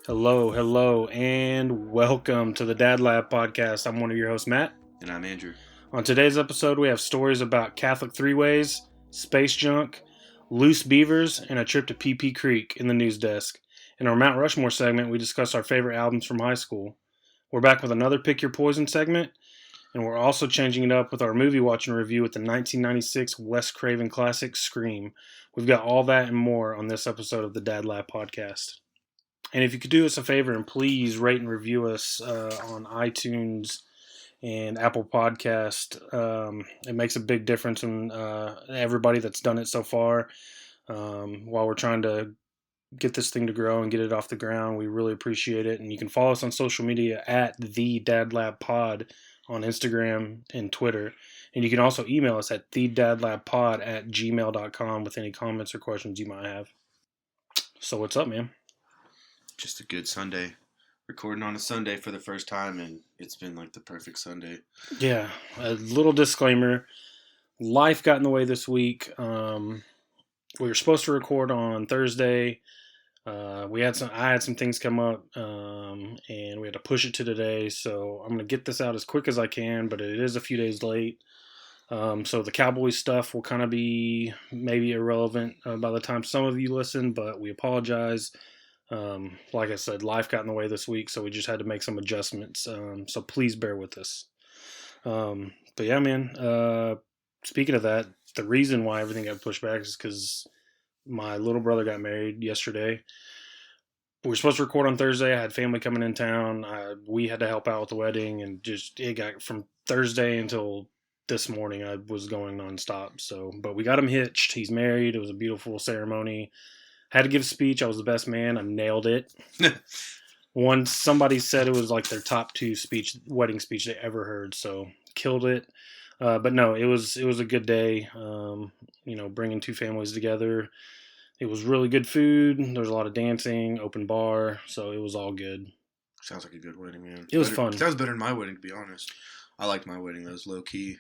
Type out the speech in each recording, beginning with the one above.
Hello, and welcome to the Dad Lab podcast. I'm one of your hosts, Matt. And I'm Andrew. On today's episode, we have stories about Catholic three-ways, space junk, loose beavers, and a trip to PP Creek in the Newsdesk. In our Mount Rushmore segment, we discuss our favorite albums from high school. We're back with another Pick Your Poison segment, and we're also changing it up with our movie watching review with the 1996 Wes Craven classic, Scream. We've got all that and more on this episode of the Dad Lab podcast. And if you could do us a favor and please rate and review us on iTunes and Apple Podcast. It makes a big difference in everybody that's done it so far. While we're trying to get this thing to grow and get it off the ground, we really appreciate it. And you can follow us on social media at thedadlabpod on Instagram and Twitter. And you can also email us at thedadlabpod@gmail.com with any comments or questions you might have. So what's up, man? Just a good Sunday. Recording on a Sunday for the first time, and it's been like the perfect Sunday. Yeah, a little disclaimer. Life got in the way this week. We were supposed to record on Thursday. I had some things come up, and we had to push it to today. So I'm going to get this out as quick as I can, but it is a few days late. So the Cowboys stuff will kind of be maybe irrelevant by the time some of you listen, but we apologize. Like I said, life got in the way this week, so we just had to make some adjustments. So please bear with us. But yeah, man, speaking of that, the reason why everything got pushed back is because my little brother got married yesterday. We were supposed to record on Thursday. I had family coming in town. We had to help out with the wedding, and it got from Thursday until this morning. I was going nonstop. But we got him hitched. He's married. It was a beautiful ceremony. Had to give a speech. I was the best man. I nailed it. Somebody said it was like their top two wedding speech they ever heard. So killed it. But no, it was a good day. Bringing two families together. It was really good food. There was a lot of dancing, open bar. So it was all good. Sounds like a good wedding, man. It was fun. Sounds better than my wedding, to be honest. I liked my wedding. That was low key.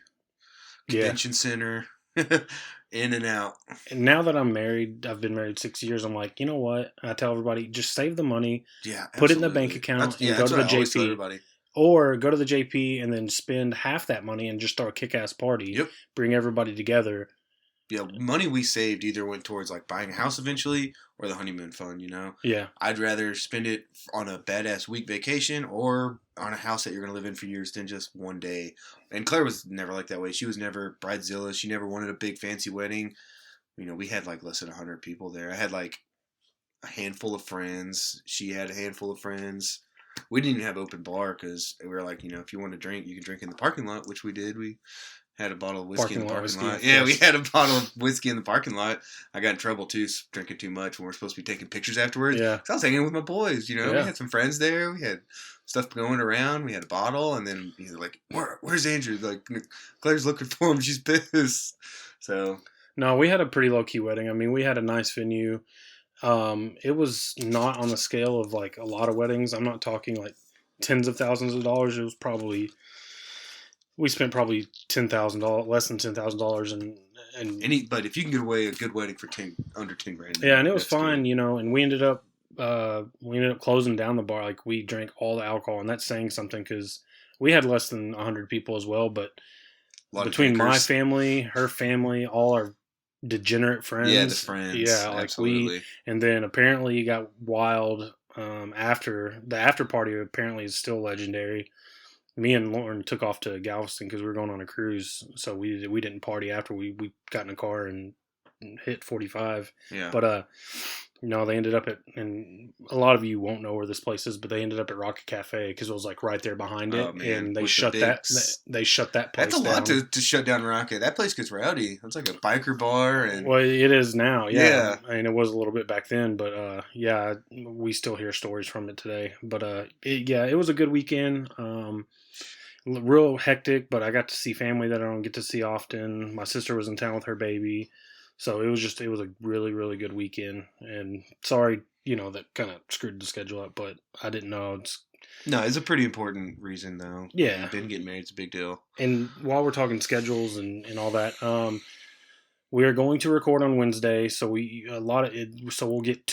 Convention center. In and out. And now that I'm married, I've been married 6 years, I'm like, you know what? I tell everybody, just save the money. Yeah, put it in the bank account and go to the JP. Or go to the JP and then spend half that money and just throw a kick-ass party. Yep. Bring everybody together. Yeah, money we saved either went towards like buying a house eventually or the honeymoon fund, Yeah. I'd rather spend it on a badass week vacation or on a house that you're going to live in for years than just one day. And Claire was never like that way. She was never bridezilla. She never wanted a big fancy wedding. We had like less than 100 people there. I had like a handful of friends. She had a handful of friends. We didn't even have open bar because we were like, if you want to drink, you can drink in the parking lot, which we did. We had a bottle of whiskey in the parking lot. Yeah, we had a bottle of whiskey in the parking lot. I got in trouble, too, drinking too much when we're supposed to be taking pictures afterwards. Yeah. So I was hanging with my boys, Yeah. We had some friends there. We had stuff going around. We had a bottle. And then he's like, where's Andrew? Like, Claire's looking for him. She's pissed. So. No, we had a pretty low-key wedding. I mean, we had a nice venue. It was not on the scale of, like, a lot of weddings. I'm not talking, like, tens of thousands of dollars. It was probably... We spent probably $10,000, less than $10,000, But if you can get away a good wedding for under $10,000, yeah, and it was fine, good. And we ended up closing down the bar. Like we drank all the alcohol, and that's saying something because we had less than 100 people as well. But between my family, her family, all our degenerate friends, yeah, the friends, yeah, like absolutely. And then apparently it got wild after the after party. Apparently is still legendary. Me and Lauren took off to Galveston because we were going on a cruise, so we didn't party after. We got in a car and hit 45. Yeah. But they ended up and a lot of you won't know where this place is, but they ended up at Rocket Cafe because it was like right there behind it, and they shut that. They shut that place down. That's a lot to shut down Rocket. That place gets rowdy. It's like a biker bar, and well, it is now. Yeah. I mean, it was a little bit back then, but we still hear stories from it today. But it was a good weekend. Real hectic, but I got to see family that I don't get to see often. My sister was in town with her baby. So it was a really, really good weekend. And sorry, that kind of screwed the schedule up, but I didn't know. No, it's a pretty important reason, though. Yeah. Ben getting married is a big deal. And while we're talking schedules and all that, we are going to record on Wednesday. So we'll get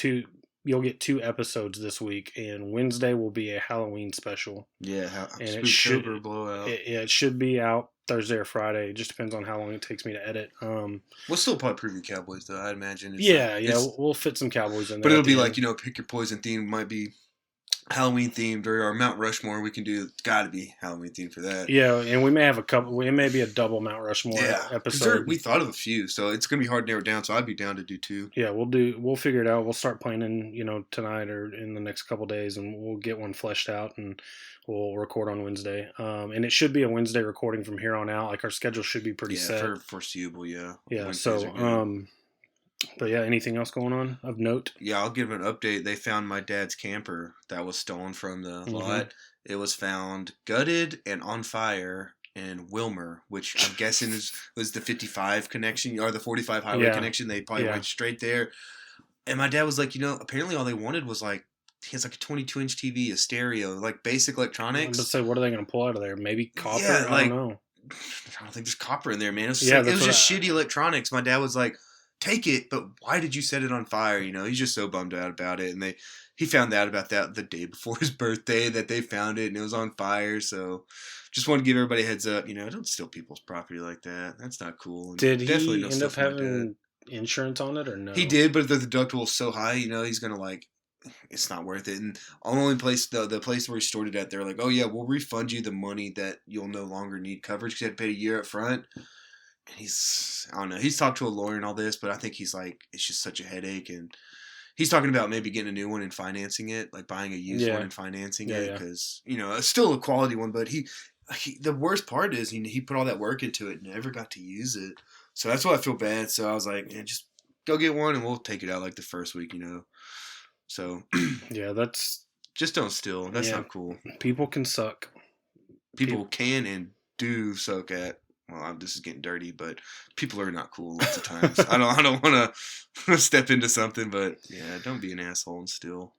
you'll get 2 episodes this week, and Wednesday will be a Halloween special. Yeah, And Spooktober blowout. It should be out Thursday or Friday. It just depends on how long it takes me to edit. We'll still probably preview Cowboys though. I'd imagine. We'll fit some Cowboys in there. But it'll be like, pick your poison theme. Might be Halloween themed, or our Mount Rushmore. We can do. Got to be Halloween themed for that. Yeah, and we may have a couple. It may be a double Mount Rushmore episode. We thought of a few, so it's gonna be hard to narrow it down. So I'd be down to do 2. Yeah, we'll figure it out. We'll start planning, tonight or in the next couple days, and we'll get one fleshed out, and we'll record on Wednesday. And it should be a Wednesday recording from here on out. Like, our schedule should be pretty set. For foreseeable. Yeah. Yeah. So but yeah, anything else going on of note? Yeah, I'll give an update. They found my dad's camper that was stolen from the lot. It was found gutted and on fire in Wilmer, which I'm guessing was the 55 connection or the 45 highway connection. They probably went straight there. And my dad was like, apparently all they wanted was like, he has like a 22-inch TV, a stereo, like basic electronics. I'm just saying, what are they going to pull out of there? Maybe copper? Yeah, I don't know. I don't think there's copper in there, man. It was just shitty electronics. My dad was like, take it, but why did you set it on fire? He's just so bummed out about it. And he found out about that the day before his birthday, that they found it and it was on fire. So just want to give everybody a heads up, don't steal people's property like that. That's not cool. And did he end up having insurance on it or no? He did, but the deductible is so high, he's going to it's not worth it. And the place where he stored it at, they're like, oh yeah, we'll refund you the money that you'll no longer need coverage because you had to pay a year up front. And I don't know, he's talked to a lawyer and all this, but I think he's like, it's just such a headache. And he's talking about maybe getting a new one and financing it, like buying a used one and financing it because, it's still a quality one. But the worst part is he put all that work into it and never got to use it. So that's why I feel bad. So I was like, man, just go get one and we'll take it out like the first week, So yeah, that's just don't steal. That's not cool. People can suck. People can and do suck at. Well, this is getting dirty, but people are not cool lots of times. I don't want to step into something, but yeah, don't be an asshole and steal.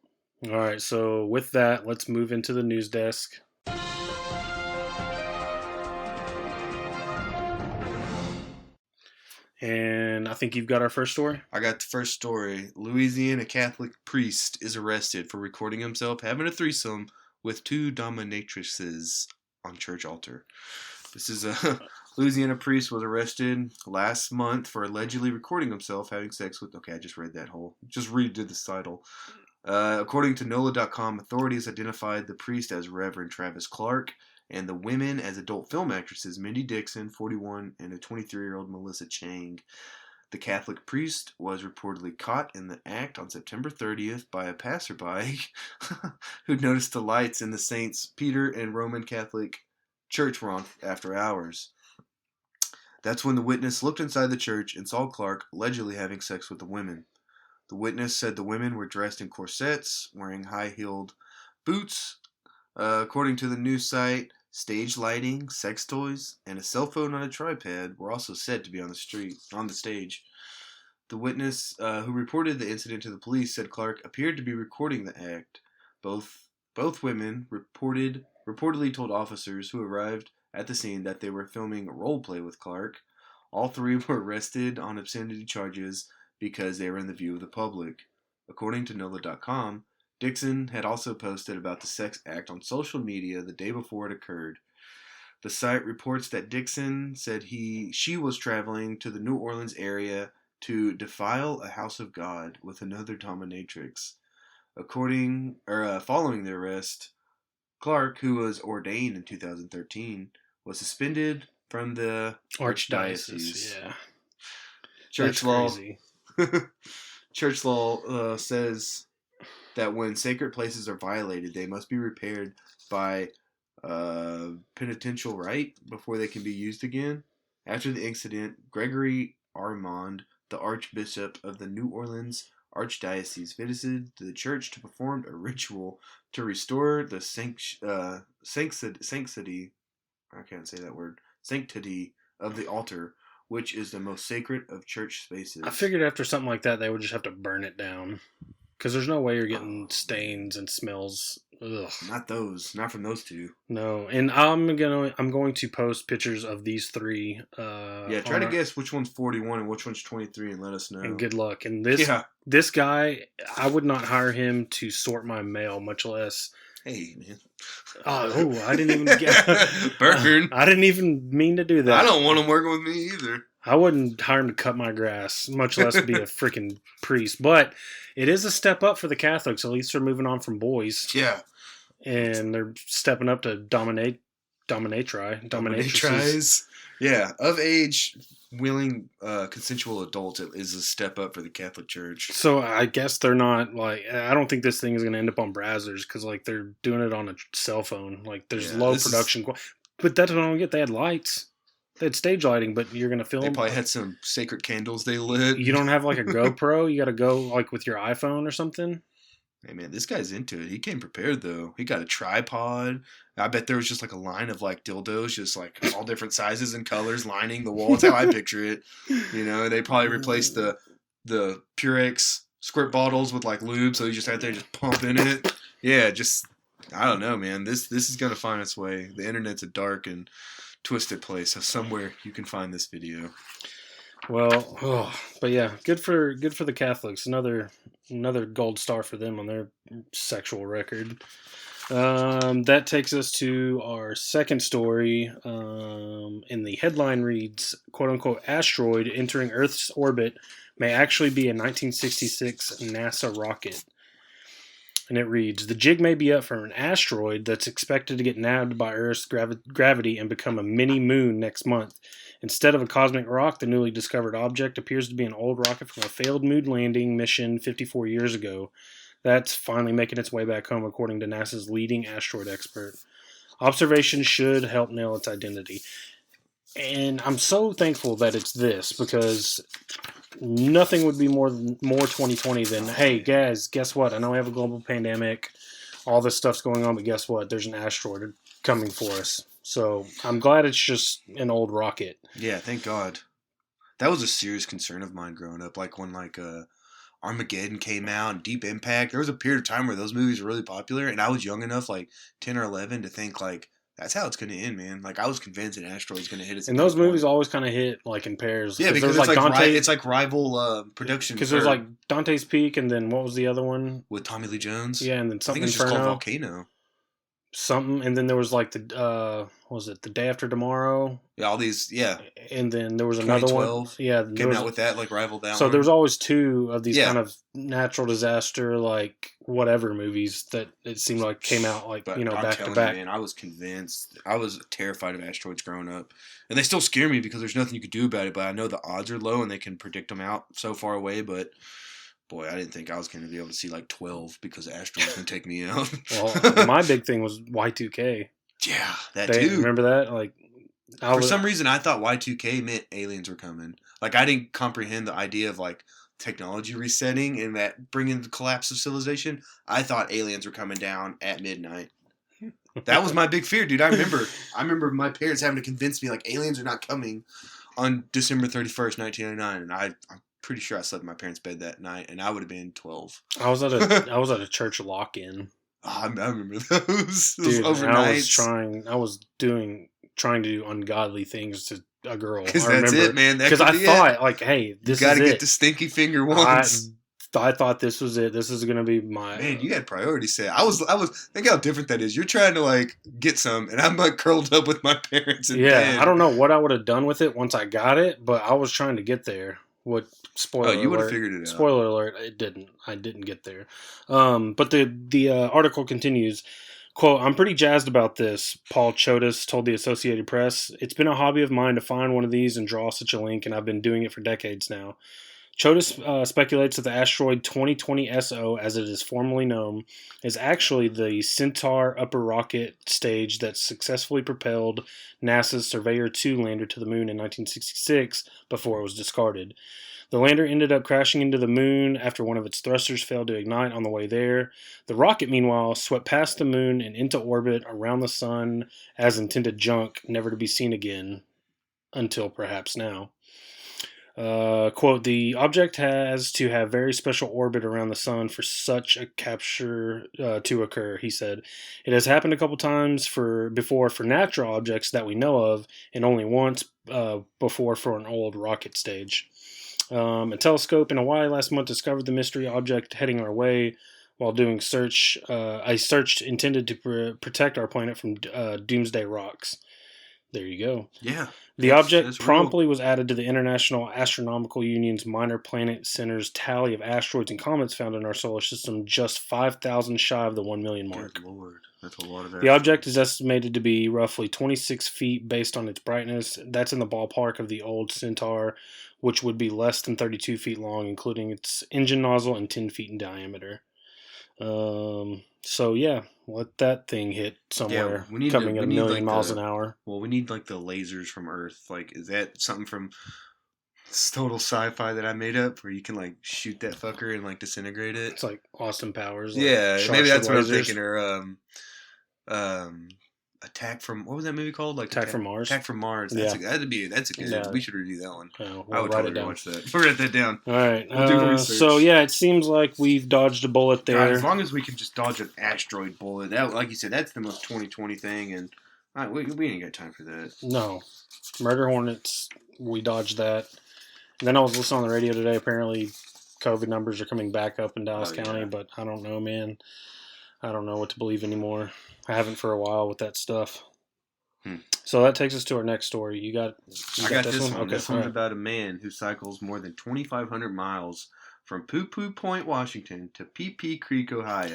All right, so with that, let's move into the news desk. And I think you've got our first story. I got the first story. Louisiana Catholic priest is arrested for recording himself having a threesome with 2 dominatrices on church altar. This is a Louisiana priest was arrested last month for allegedly recording himself having sex with... Okay, I just read that whole... Just redid the title. According to NOLA.com, authorities identified the priest as Reverend Travis Clark and the women as adult film actresses Mindy Dixon, 41, and a 23-year-old Melissa Chang. The Catholic priest was reportedly caught in the act on September 30th by a passerby who noticed the lights in the Saints Peter and Roman Catholic Church were on after hours. That's when the witness looked inside the church and saw Clark allegedly having sex with the women. The witness said the women were dressed in corsets, wearing high-heeled boots. According to the news site, stage lighting, sex toys, and a cell phone on a tripod were also said to be on the stage. The witness who reported the incident to the police said Clark appeared to be recording the act. Both women reportedly told officers who arrived at the scene that they were filming role play with Clark. All 3 were arrested on obscenity charges because they were in the view of the public. According to NOLA.com, Dixon had also posted about the sex act on social media the day before it occurred. The site reports that Dixon said she was traveling to the New Orleans area to defile a house of God with another dominatrix. Following the arrest, Clark, who was ordained in 2013, was suspended from the archdiocese. Yeah. Church law says that when sacred places are violated, they must be repaired by penitential rite before they can be used again. After the incident, Gregory Armand, the Archbishop of the New Orleans Archdiocese, visited the church to perform a ritual to restore the sanctity of the altar, which is the most sacred of church spaces. I figured after something like that, they would just have to burn it down. Because there's no way you're getting stains and smells Ugh. Not those. Not from those two. No, and I'm going to post pictures of these three. Yeah, try to guess which one's 41 and which one's 23, and let us know. And good luck. And this guy, I would not hire him to sort my mail, much less. Hey, man. Oh, I didn't even get burn. I didn't even mean to do that. I don't want him working with me either. I wouldn't hire him to cut my grass, much less be a freaking priest. But it is a step up for the Catholics. At least they're moving on from boys. Yeah. And they're stepping up to dominatrixes. Yeah, of age, willing, consensual adults is a step up for the Catholic Church. So I guess they're not like. I don't think this thing is going to end up on Brazzers because like they're doing it on a cell phone. Like there's low production, but that's what I don't get. They had lights, they had stage lighting, but you're going to film. They probably had some sacred candles they lit. You don't have like a GoPro. You got to go like with your iPhone or something. Hey man, this guy's into it. He came prepared though. He got a tripod. I bet there was just like a line of like dildos, just like all different sizes and colors lining the wall. That's how I picture it. You know, they probably replaced the Purex squirt bottles with like lube, so you just out there just pumping it. Yeah, just I don't know, man. This is gonna find its way. The internet's a dark and twisted place, so somewhere you can find this video. Well, but yeah, good for the Catholics. Another gold star for them on their sexual record. That takes us to our second story. And the headline reads, "Quote unquote asteroid entering Earth's orbit may actually be a 1966 NASA rocket." And it reads, "The jig may be up for an asteroid that's expected to get nabbed by Earth's gravity and become a mini moon next month. Instead of a cosmic rock, the newly discovered object appears to be an old rocket from a failed moon landing mission 54 years ago. That's finally making its way back home, according to NASA's leading asteroid expert. Observations should help nail its identity." And I'm so thankful that it's this, because nothing would be more 2020 than, hey, guys, guess what? I know we have a global pandemic. All this stuff's going on, but guess what? There's an asteroid coming for us. So I'm glad it's just an old rocket. Yeah, thank God. That was a serious concern of mine growing up. Like when Armageddon came out and Deep Impact, there was a period of time where those movies were really popular, and I was young enough, like 10 or 11, to think like, that's how it's going to end, man. Like I was convinced an asteroid's going to hit us. And those movies always kind of hit like in pairs. Yeah, because it's it's like rival productions. Because there's like Dante's Peak, and then what was the other one with Tommy Lee Jones? Yeah, and then something. I think it's just called Volcano. Something, and then there was like what was it, The Day After Tomorrow? Yeah, all these, yeah. And then there was another one. Yeah, came out with that, like rival that. So there's always two of these kind of natural disaster, like whatever movies that it seemed like came out like back to back. Man, I was convinced. I was terrified of asteroids growing up, and they still scare me because there's nothing you could do about it. But I know the odds are low, and they can predict them out so far away. But boy, I didn't think I was going to be able to see like 12 because the asteroids going to take me out. Well, my big thing was Y2K. Yeah, too. Remember that? Like, for some reason, I thought Y2K meant aliens were coming. Like, I didn't comprehend the idea of like technology resetting and that bringing the collapse of civilization. I thought aliens were coming down at midnight. That was my big fear, dude. I remember my parents having to convince me like aliens are not coming on December 31st, 1999, and I'm pretty sure I slept in my parents' bed that night, and I would have been 12. I was at a church lock-in. Oh, I remember those. Dude, overnights. I was trying to do ungodly things to a girl. Because that's it, man. Because I thought, like, hey, this is it. You got to get the stinky finger once. I thought this was it. This is gonna be my man. You had priorities set. I was. Think how different that is. You're trying to like get some, and I'm like curled up with my parents. In bed. I don't know what I would have done with it once I got it, but I was trying to get there. Spoiler you would have alert. figured it out. Spoiler alert, it didn't. I didn't get there. But the article continues, quote, "I'm pretty jazzed about this," Paul Chodas told the Associated Press. "It's been a hobby of mine to find one of these and draw such a link, and I've been doing it for decades now." Chodas speculates that the asteroid 2020 SO, as it is formally known, is actually the Centaur upper rocket stage that successfully propelled NASA's Surveyor 2 lander to the moon in 1966 before it was discarded. The lander ended up crashing into the moon after one of its thrusters failed to ignite on the way there. The rocket, meanwhile, swept past the moon and into orbit around the sun as intended junk, never to be seen again until perhaps now. Quote, the object has to have very special orbit around the sun for such a capture to occur, he said. It has happened a couple times before for natural objects that we know of, and only once before for an old rocket stage. A telescope in Hawaii last month discovered the mystery object heading our way while doing a search intended to protect our planet from doomsday rocks. There you go. Yeah. The object promptly was added to the International Astronomical Union's Minor Planet Center's tally of asteroids and comets found in our solar system, just 5,000 shy of the 1 million mark. Good Lord. That's a lot of The object is estimated to be roughly 26 feet based on its brightness. That's in the ballpark of the old Centaur, which would be less than 32 feet long, including its engine nozzle, and 10 feet in diameter. So yeah, let that thing hit somewhere coming at 1 million miles an hour. Well, we need like the lasers from Earth. Like, is that something from total sci-fi that I made up, where you can like shoot that fucker and like disintegrate it? It's like Austin Powers. Yeah, maybe that's what I'm thinking. Or Attack from, what was that movie called? Like Attack from Mars. Attack from Mars. That's a good. Yeah. We should review that one. We'll I would totally watch that. We'll write that down. All right. We'll do research. So yeah, it seems like we've dodged a bullet there. God, as long as we can just dodge an asteroid bullet, that, like you said, that's the most 2020 thing, and we ain't got time for that. No, murder hornets. We dodged that. And then I was listening on the radio today. Apparently, COVID numbers are coming back up in Dallas County, but I don't know, man. I don't know what to believe anymore. I haven't for a while with that stuff. So that takes us to our next story. You got this one? Okay, this one's about a man who cycles more than 2,500 miles from Poo Poo Point, Washington to Pee Pee Creek, Ohio.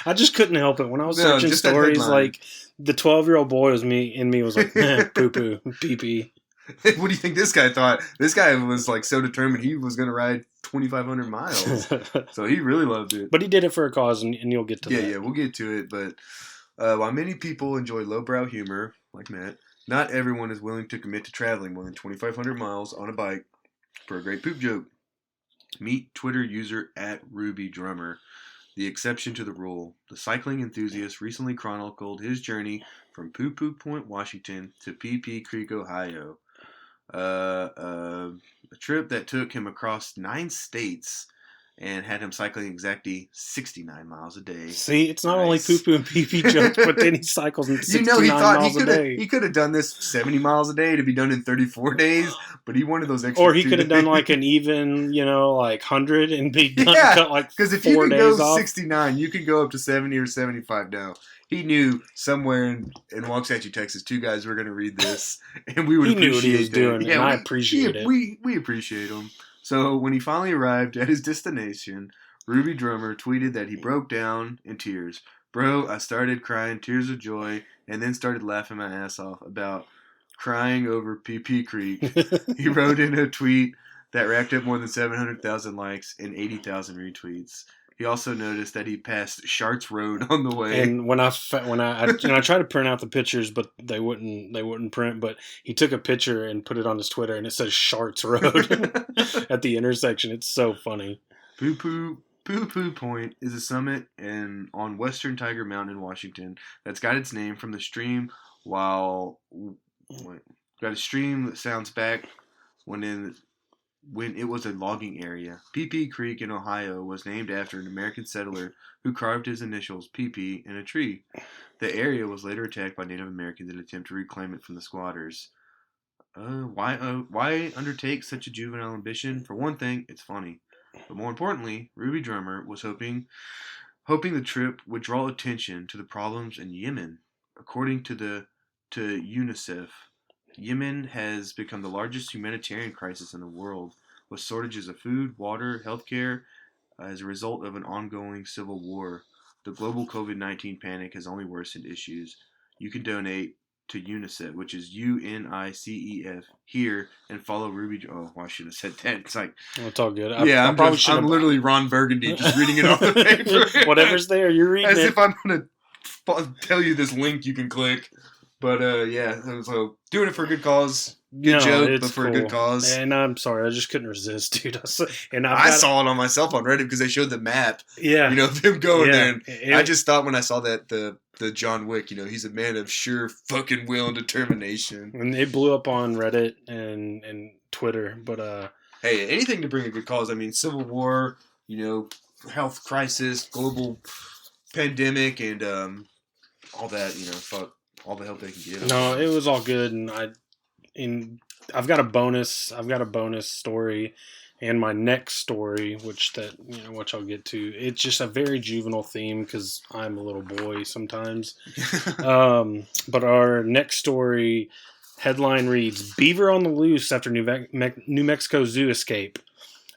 I just couldn't help it. When I was searching stories, like the 12-year-old boy was like, poo poo, pee pee. What do you think this guy thought? This guy was like so determined he was going to ride 2,500 miles. So he really loved it. But he did it for a cause, and you'll get to that. Yeah, we'll get to it. But while many people enjoy lowbrow humor, like Matt, not everyone is willing to commit to traveling more than 2,500 miles on a bike for a great poop joke. Meet Twitter user @RubyDrummer, the exception to the rule. The cycling enthusiast recently chronicled his journey from Poo Poo Point, Washington to Pee Pee Creek, Ohio. A trip that took him across 9 states and had him cycling exactly 69 miles a day. See, it's not only poo-poo and pee-pee jokes, but then he cycles in 69 miles a day. He could have done this 70 miles a day to be done in 34 days, but he wanted those extra. Or he could have done like an even, like 100 and be done cut like 4 days off. Because if you can go 69, you can go up to 70 or 75 now. He knew somewhere in Waxahachie, Texas, 2 guys were going to read this, and we would appreciate it. He knew what he was doing, and I appreciate it. We appreciate him. So when he finally arrived at his destination, Ruby Drummer tweeted that he broke down in tears. Bro, I started crying tears of joy, and then started laughing my ass off about crying over Pee Pee Creek. He wrote in a tweet that racked up more than 700,000 likes and 80,000 retweets. He also noticed that he passed Sharts Road on the way. And when I tried to print out the pictures, but they wouldn't print. But he took a picture and put it on his Twitter, and it says Sharts Road at the intersection. It's so funny. Poo Poo Point is a summit on Western Tiger Mountain in Washington that's got its name from the stream. Got a stream that sounds back when it was a logging area. Pee Pee Creek in Ohio was named after an American settler who carved his initials PP in a tree. The area was later attacked by Native Americans in an attempt to reclaim it from the squatters. Why undertake such a juvenile ambition? For one thing, it's funny. But more importantly, Ruby Drummer was hoping the trip would draw attention to the problems in Yemen. According to UNICEF, Yemen has become the largest humanitarian crisis in the world, with shortages of food, water, healthcare, as a result of an ongoing civil war. The global COVID-19 panic has only worsened issues. You can donate to UNICEF, which is UNICEF, here, and follow Ruby. Oh, I should have said that. It's like, it's all good. I'm literally Ron Burgundy, just reading it off the paper. Whatever's there, you're reading as it. As if I'm going to tell you this link you can click. But so doing it for a good cause. Good joke, but for a good cause. And I'm sorry, I just couldn't resist, dude. I saw it on myself on Reddit because they showed the map. Yeah. Of him going there. And I just thought when I saw that the John Wick, he's a man of sure fucking will and determination. And it blew up on Reddit and Twitter. But hey, anything to bring a good cause. I mean, Civil War, health crisis, global pandemic, and all that. Fuck all the help they can get. no, it was all good, and I've got a bonus. Story, and my next story, which I'll get to. It's just a very juvenile theme because I'm a little boy sometimes. But our next story headline reads: Beaver on the loose after New Mexico Zoo escape.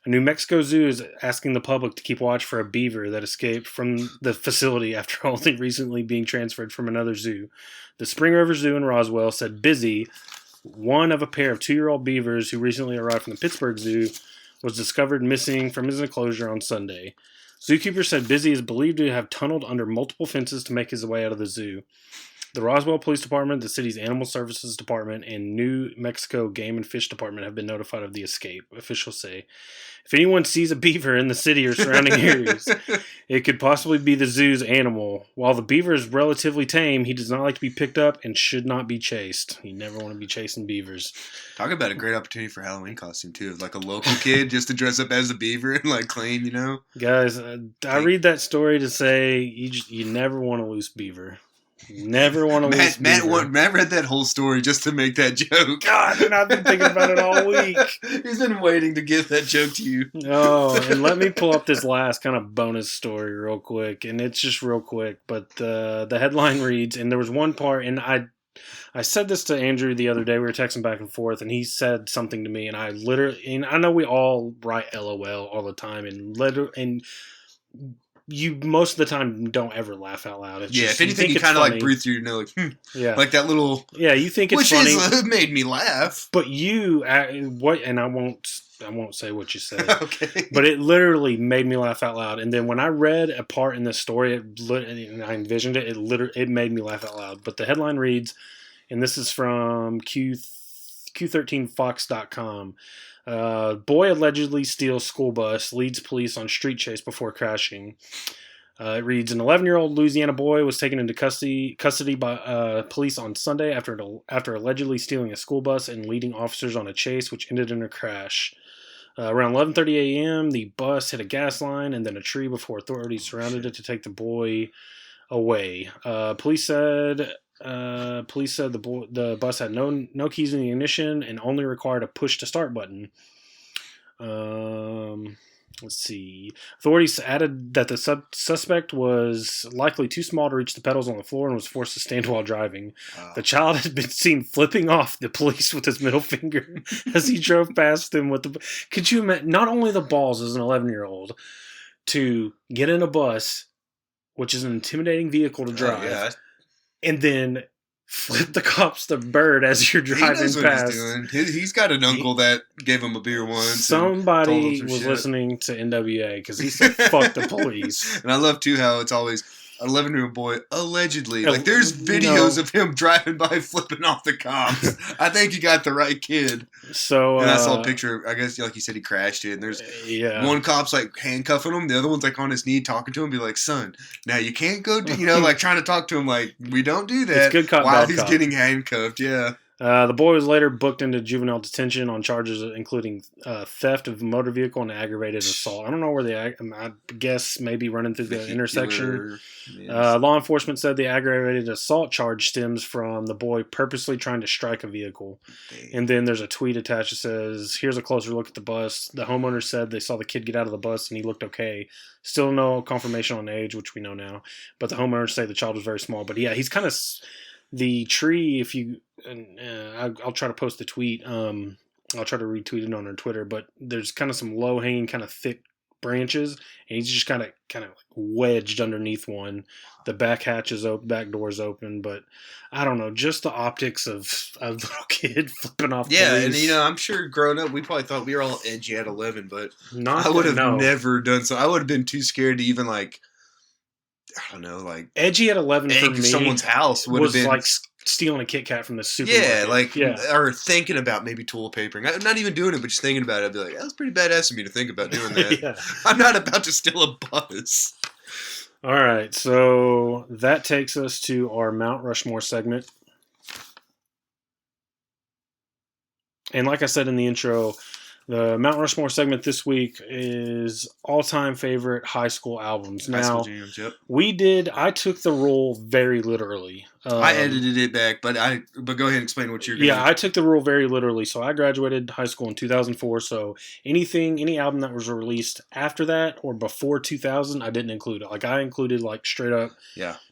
A New Mexico Zoo is asking the public to keep watch for a beaver that escaped from the facility after only recently being transferred from another zoo. The Spring River Zoo in Roswell said Busy, one of a pair of 2-year-old beavers who recently arrived from the Pittsburgh Zoo, was discovered missing from his enclosure on Sunday. Zookeeper said Busy is believed to have tunneled under multiple fences to make his way out of the zoo. The Roswell Police Department, the city's Animal Services Department, and New Mexico Game and Fish Department have been notified of the escape, officials say. If anyone sees a beaver in the city or surrounding areas, it could possibly be the zoo's animal. While the beaver is relatively tame, he does not like to be picked up and should not be chased. You never want to be chasing beavers. Talk about a great opportunity for Halloween costume, too. Like a local kid just to dress up as a beaver and claim, Guys, I read that story to say you never want to lose beaver. Never want to lose beaver. Matt read that whole story just to make that joke. God, and I've been thinking about it all week. He's been waiting to give that joke to you. Oh, and let me pull up this last kind of bonus story real quick, and it's just real quick, but the headline reads, and there was one part, and I said this to Andrew the other day, we were texting back and forth, and he said something to me, and I know we all write LOL all the time, and you most of the time don't ever laugh out loud. It's if anything, you kind of breathe through your nose, yeah, like that little. Yeah, you think it's funny, which made me laugh. But and I won't say what you said. Okay. But it literally made me laugh out loud. And then when I read a part in this story, and I envisioned it, it made me laugh out loud. But the headline reads, and this is from Q13Fox.com. Boy allegedly steals school bus, leads police on street chase before crashing. It reads, an 11-year-old Louisiana boy was taken into custody by police on Sunday after allegedly stealing a school bus and leading officers on a chase, which ended in a crash. Around 11:30 a.m., the bus hit a gas line and then a tree before authorities surrounded it to take the boy away. Police said the bus had no keys in the ignition and only required a push to start button. Let's see. Authorities added that the suspect was likely too small to reach the pedals on the floor and was forced to stand while driving. The child had been seen flipping off the police with his middle finger as he drove past them with the. Could you imagine? Not only the balls as an 11-year-old to get in a bus, which is an intimidating vehicle to drive, and then flip the cops the bird as you're driving he knows past. What he's doing. He's got an uncle that gave him a beer once. Somebody was listening to NWA because he said, fuck the police. And I love, too, how it's always an 11-year-old boy, allegedly. There's videos of him driving by flipping off the cops. I think you got the right kid. So, and I saw a picture, I guess, like you said, he crashed it. And there's one cop's, handcuffing him. The other one's, on his knee talking to him. Be like, son, now you can't go, trying to talk to him we don't do that. It's good cop, while bad he's cop. getting handcuffed, yeah. The boy was later booked into juvenile detention on charges including theft of a motor vehicle and aggravated assault. I don't know where I guess maybe running through the intersection. Law enforcement said the aggravated assault charge stems from the boy purposely trying to strike a vehicle. Dang. And then there's a tweet attached that says, here's a closer look at the bus. The homeowner said they saw the kid get out of the bus and he looked okay. Still no confirmation on age, which we know now. But the homeowners say the child was very small. But yeah, he's kind of... The tree, if you... I'll try to post the tweet. I'll try to retweet it on our Twitter. But there's kind of some low-hanging, kind of thick branches, and he's just kind of wedged underneath one. The back hatch is open, back door's open, but I don't know, just the optics of a little kid flipping off. Yeah, police. and I'm sure growing up, we probably thought we were all edgy at 11, but I would have never done so. I would have been too scared to even I don't know, edgy at 11 for me. Someone's house would have been like stealing a Kit Kat from the supermarket. Or thinking about maybe toilet papering. I'm not even doing it, but just thinking about it, I'd be like, that's pretty badass of me to think about doing that. Yeah. I'm not about to steal a bus. All right, so that takes us to our Mount Rushmore segment. And like I said in the intro, the Mount Rushmore segment this week is all-time favorite high school albums. High school Now, jams, yep. I took the rule very literally. I edited it back, but go ahead and explain what you're going to... Yeah, I took the rule very literally. So I graduated high school in 2004. So any album that was released after that or before 2000, I didn't include it. Like I included like straight up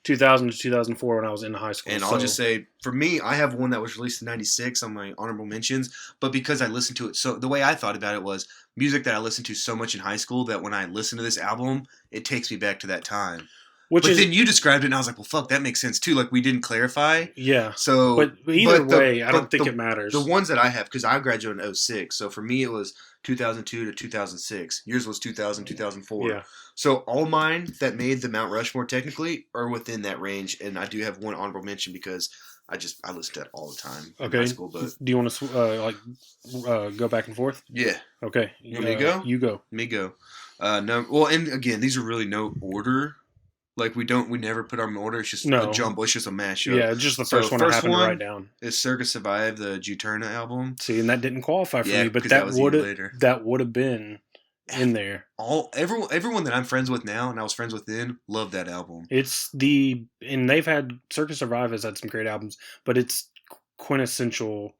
2000 to 2004 when I was in high school. And I'll just say, for me, I have one that was released in 96 on my honorable mentions, but because I listened to it, so the way I thought about it was music that I listened to so much in high school that when I listen to this album, it takes me back to that time. But then you described it, and I was like, well, fuck, that makes sense, too. Like, we didn't clarify. Yeah. So, but either way, I don't think it matters. The ones that I have, because I graduated in 06, so for me, it was 2002 to 2006. Yours was 2000, 2004. Yeah. So, all mine that made the Mount Rushmore, technically, are within that range, and I do have one honorable mention because I listen to that all the time in high school. But do you want to, go back and forth? Yeah. Okay. You want me to go? You go. Me go. No. Well, and again, these are really no order. Like, we never put them in order. It's just a jumble. It's just a mashup. Yeah, it's just the first one I happened to write down. Is Circus Survive, the Juturna album. See, and that didn't qualify for me, but that would have been in there. Everyone that I'm friends with now, and I was friends with then, loved that album. And they've had, Circus Survive has had some great albums, but it's quintessential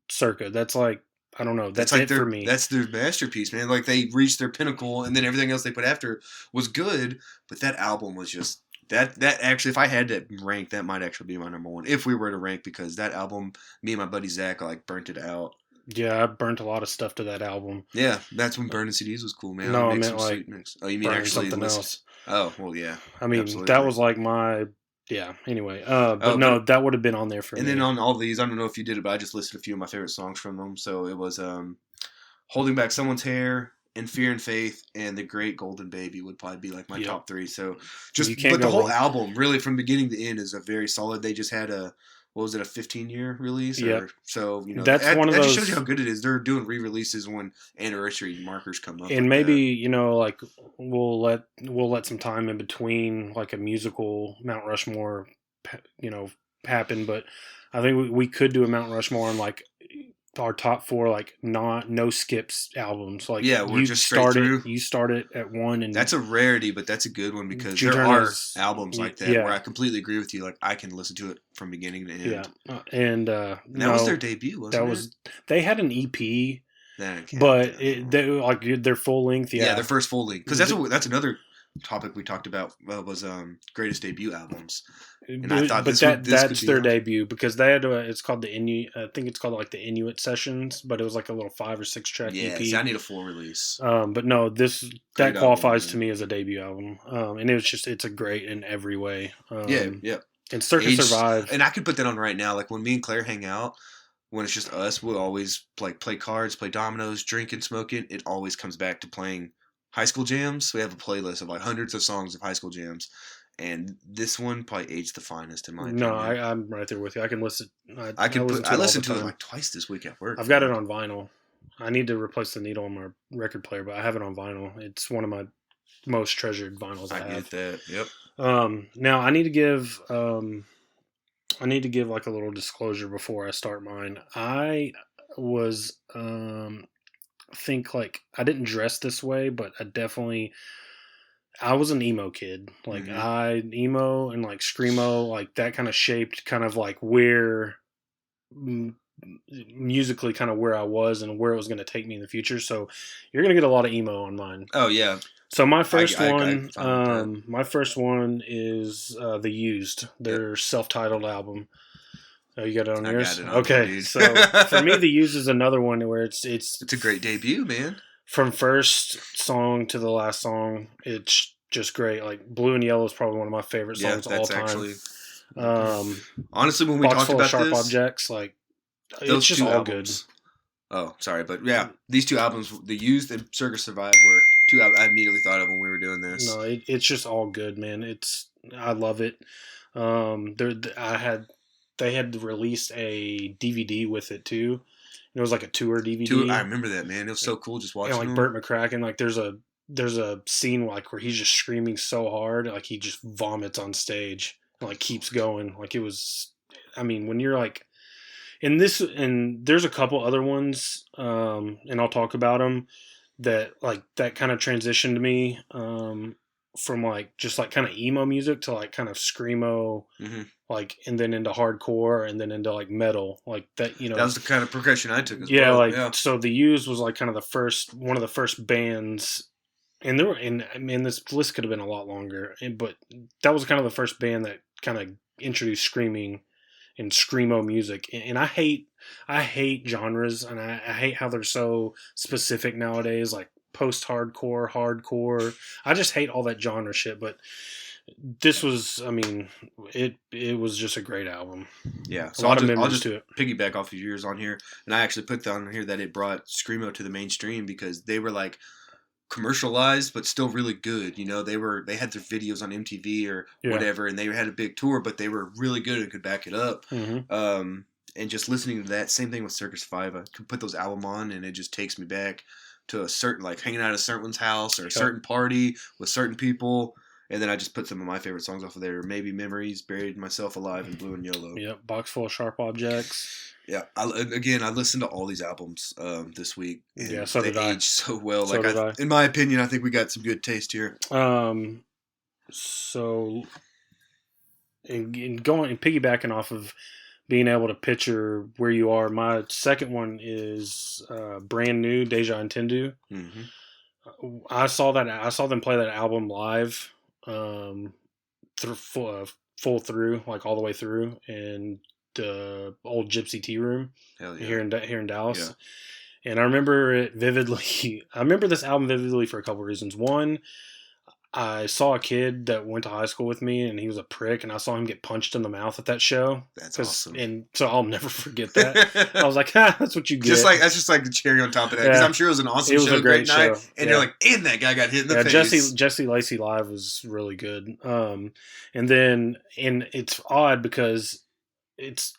Circa. That's like, I don't know. That's it for me. That's their masterpiece, man. Like, they reached their pinnacle, and then everything else they put after was good. But that album was just that actually, if I had to rank, that might actually be my number one. If we were to rank, because that album, me and my buddy Zach, like burnt it out. Yeah, I burnt a lot of stuff to that album. Yeah, that's when burning CDs was cool, man. No, I meant like oh, you mean actually something else? Oh, well, yeah. I mean, absolutely. That was like my. Yeah, anyway. But that would have been on there for me. And then on all these, I don't know if you did it, but I just listed a few of my favorite songs from them. So it was Holding Back Someone's Hair, and Fear and Faith, and The Great Golden Baby would probably be like my top three. So but the whole album, really from beginning to end, is a very solid. They just had a 15-year release? Yeah. So, that's one of those. That just shows you how good it is. They're doing re-releases when anniversary markers come up. And maybe, like, we'll let some time in between, like, a musical Mount Rushmore, happen. But I think we could do a Mount Rushmore on, like, our top 4, like, no skips albums. Like, yeah, we're just straight through. You start it at 1, and that's a rarity, but that's a good one because there are albums like that where I completely agree with you. Like, I can listen to it from beginning to end. Yeah, and that was their debut. Wasn't it? They had an EP, but their full length. Yeah, their first full length, because that's another topic we talked about was greatest debut albums. And I thought that's their debut because they had it's called the Inuit. I think it's called like the Inuit Sessions, but it was like a little 5 or 6 track EP. See, I need a full release. But no, that qualifies to me as a debut album. And it's a great in every way. Yeah. And Circus Survive, and I could put that on right now. Like when me and Claire hang out, when it's just us, we'll always like play cards, play dominoes, drinking, smoking. It always comes back to playing high school jams. We have a playlist of like hundreds of songs of high school jams. And this one probably aged the finest in my opinion. No, I'm right there with you. I can listen. I listened to it like twice this week at work. I've got it on vinyl. I need to replace the needle on my record player, but I have it on vinyl. It's one of my most treasured vinyls I have. Get that. Yep. Now I need to give like a little disclosure before I start mine. I was think like I didn't dress this way, but I was an emo kid. Like emo and like screamo, like that kind of shaped kind of like where musically kind of where I was and where it was going to take me in the future. So you're going to get a lot of emo on mine. Oh yeah. So my first one is The Used, their self-titled album. Oh, you got it on yours? Got it on okay. So for me, The Used is another one where it's a great debut, man. From first song to the last song, it's just great. Like Blue and Yellow is probably one of my favorite songs of all time. Actually, honestly, when we talked about Sharp this, Objects, like it's just all albums, good. Oh, sorry, but yeah, these two albums, The Used and Circus Survive, were two I immediately thought of when we were doing this. No, it's just all good, man. I love it. They had released a DVD with it too. It was like a tour DVD. I remember that, man. It was so cool just watching. Like Burt McCracken, like there's a scene like where he's just screaming so hard, like he just vomits on stage and like keeps going. Like it was, I mean, when you're like and there's a couple other ones, and I'll talk about them that kind of transitioned me from like just like kind of emo music to like kind of screamo, Mm-hmm. like, and then into hardcore and then into like metal, like that, That was the kind of progression I took as yeah, well. like Yeah. so the Used was like kind of one of the first bands, and there were, and I mean this list could have been a lot longer, but that was kind of the first band that kind of introduced screaming and screamo music, and I hate genres, and I hate how they're so specific nowadays, like post-hardcore, hardcore. I just hate all that genre shit, but this was, I mean, it was just a great album. Yeah, A so lot of I'll memories just to it. piggyback off of yours on here, and I actually put on here that it brought screamo to the mainstream because they were like commercialized but still really good. You know, they had their videos on MTV or Yeah. whatever, and they had a big tour, but they were really good and could back it up. Mm-hmm. And just listening to that, same thing with Circus 5. I could put those album on, and it just takes me back to a certain, like hanging out at a certain house or a certain party with certain people. And then I just put some of my favorite songs off of there. Maybe Memories, Buried Myself Alive, and Blue and Yellow. Yep, Box Full of Sharp Objects. Yeah, I listened to all these albums this week. And yeah, so did I. They aged so well. So did I. In my opinion, I think we got some good taste here. So, and going and piggybacking off of being able to picture where you are, my second one is Brand New, Deja Entendu. Mm-hmm. I saw them play that album live, full through, like all the way through, in the old Gypsy Tea Room here in Dallas. Yeah. And I remember it vividly. I remember this album vividly for a couple of reasons. One, I saw a kid that went to high school with me, and he was a prick, and I saw him get punched in the mouth at that show. That's awesome. And so I'll never forget that. I was like, that's what you get. That's just like the cherry on top of that, because I'm sure it was an awesome show, a great night, show. And you're like, and that guy got hit in the face. Jesse Lacey live was really good. And it's odd because it's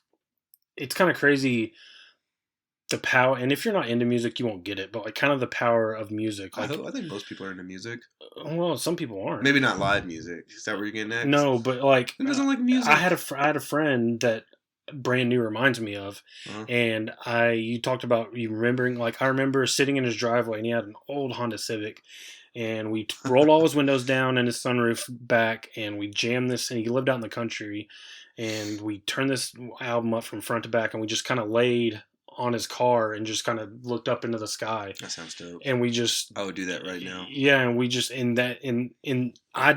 kind of crazy. The power, and if you're not into music, you won't get it. But like, kind of the power of music. Like, I think most people are into music. Well, some people aren't. Maybe not live music. Is that where you're getting at? No, but like, who doesn't like music? I had a friend that Brand New reminds me of, and you talked about you remembering. Like, I remember sitting in his driveway, and he had an old Honda Civic, and we rolled all his windows down and his sunroof back, and we jammed this. And he lived out in the country, and we turned this album up from front to back, and we just kind of laid on his car and just kind of looked up into the sky. That sounds dope. And we just, I would do that right now. Yeah, and we just I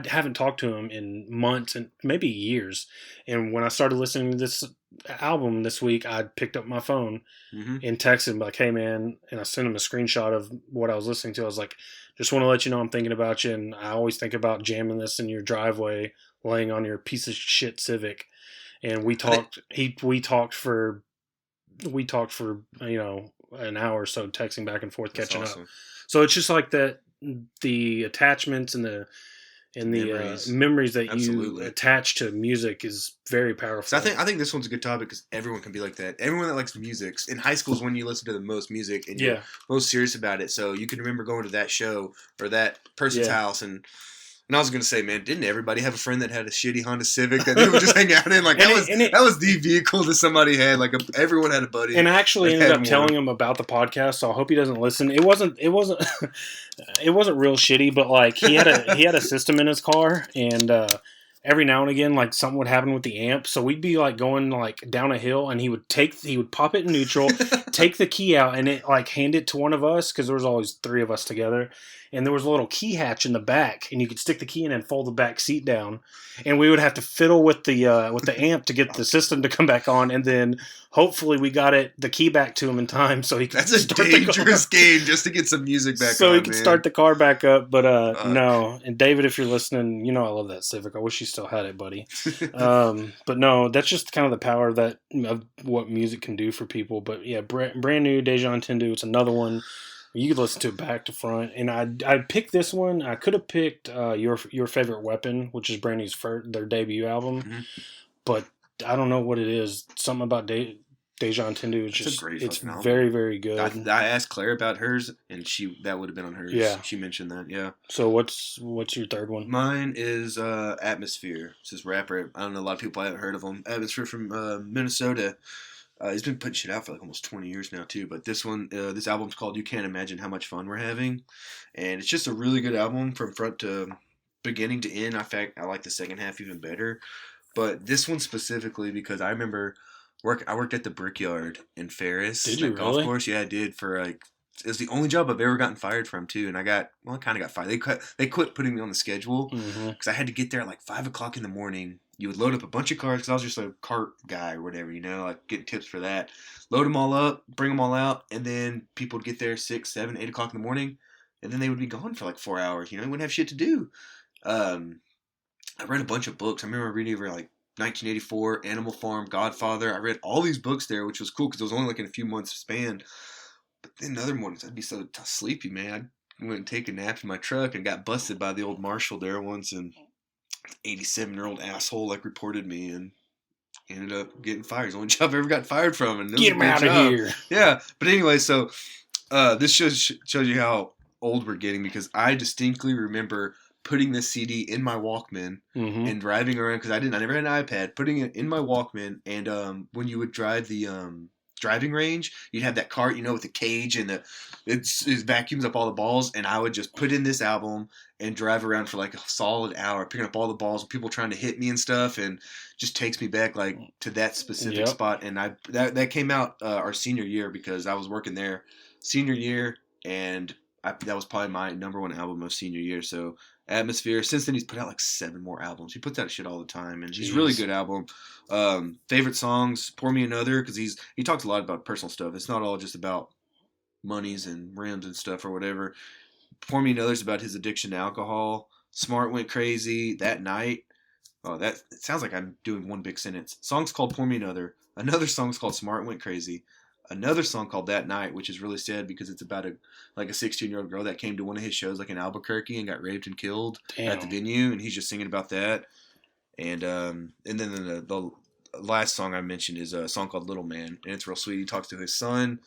haven't talked to him in months and maybe years. And when I started listening to this album this week, I picked up my phone and texted him like, "Hey man," and I sent him a screenshot of what I was listening to. I was like, "Just want to let you know I'm thinking about you, and I always think about jamming this in your driveway, laying on your piece of shit Civic." And we talked. We talked for an hour or so, texting back and forth, catching up. So it's just like that, the attachments and the memories that you attach to music is very powerful. So I think this one's a good topic because everyone can be like that. Everyone that likes music in high school is when you listen to the most music and you're most serious about it. So you can remember going to that show or that person's house and I was gonna say, man, didn't everybody have a friend that had a shitty Honda Civic that they would just hang out in? Like that was the vehicle that somebody had. Like everyone had a buddy. And I actually ended up telling him about the podcast, so I hope he doesn't listen. It wasn't it wasn't real shitty, but like he had a system in his car, and every now and again, like something would happen with the amp. So we'd be like going like down a hill, and he would pop it in neutral, take the key out, and it like hand it to one of us because there was always three of us together. And there was a little key hatch in the back, and you could stick the key in and fold the back seat down. And we would have to fiddle with the amp to get the system to come back on, and then hopefully we got the key back to him in time so he could. That's a dangerous game just to get some music back. So he could start the car back up, but no. And David, if you're listening, you know I love that Civic. I wish you still had it, buddy. But no, that's just kind of the power of what music can do for people. But yeah, Brand New, Deja Entendu. It's another one. You could listen to it back to front, and I picked this one. I could have picked your favorite weapon, which is Brand New's their debut album, but I don't know what it is. Something about Deja Entendu is just it's very, very good. I asked Claire about hers, and that would have been on hers. Yeah, she mentioned that. Yeah. So what's your third one? Mine is Atmosphere. It's this rapper. I don't know, a lot of people haven't heard of him. Atmosphere from Minnesota. He's been putting shit out for like almost 20 years now too. But this one, this album's called "You Can't Imagine How Much Fun We're Having," and it's just a really good album from front to beginning to end. In fact, I like the second half even better. But this one specifically because I remember I worked at the Brickyard in Ferris. Did you that golf really? course? Yeah, I did for like. It was the only job I've ever gotten fired from too, and I kind of got fired. They quit putting me on the schedule because I had to get there at like 5 o'clock in the morning. You would load up a bunch of cars because I was just a cart guy or whatever, like getting tips for that. Load them all up, bring them all out, and then people would get there 6, 7, 8 o'clock in the morning, and then they would be gone for like 4 hours. They wouldn't have shit to do. I read a bunch of books. I remember reading over like 1984, Animal Farm, Godfather. I read all these books there, which was cool because it was only like in a few months span. But then other mornings I'd be so sleepy, man. I went and take a nap in my truck and got busted by the old marshal there once, and 87-year-old asshole like reported me and ended up getting fired. It's the only job I ever got fired from, and Get him out of here. Yeah, but anyway, so this shows you how old we're getting because I distinctly remember putting this CD in my Walkman and driving around because I never had an iPad. Putting it in my Walkman, and when you would drive the driving range, you'd have that cart, with the cage and it vacuums up all the balls, and I would just put in this album and drive around for like a solid hour, picking up all the balls, people trying to hit me and stuff, and just takes me back like to that specific spot. And that came out our senior year because I was working there senior year, and that was probably my number one album of senior year. So Atmosphere. Since then, he's put out like 7 more albums. He puts out shit all the time, and he's really good album. Favorite songs: "Pour Me Another," because he talks a lot about personal stuff. It's not all just about monies and rims and stuff or whatever. "Pour Me Another" is about his addiction to alcohol. "Smart Went Crazy," "That Night." Oh, it sounds like I'm doing one big sentence. Song's called "Pour Me Another." Another song's called "Smart Went Crazy." Another song called "That Night," which is really sad because it's about a 16-year-old girl that came to one of his shows like in Albuquerque and got raped and killed at the venue, and he's just singing about that. And then the last song I mentioned is a song called "Little Man," and it's real sweet. He talks to his son,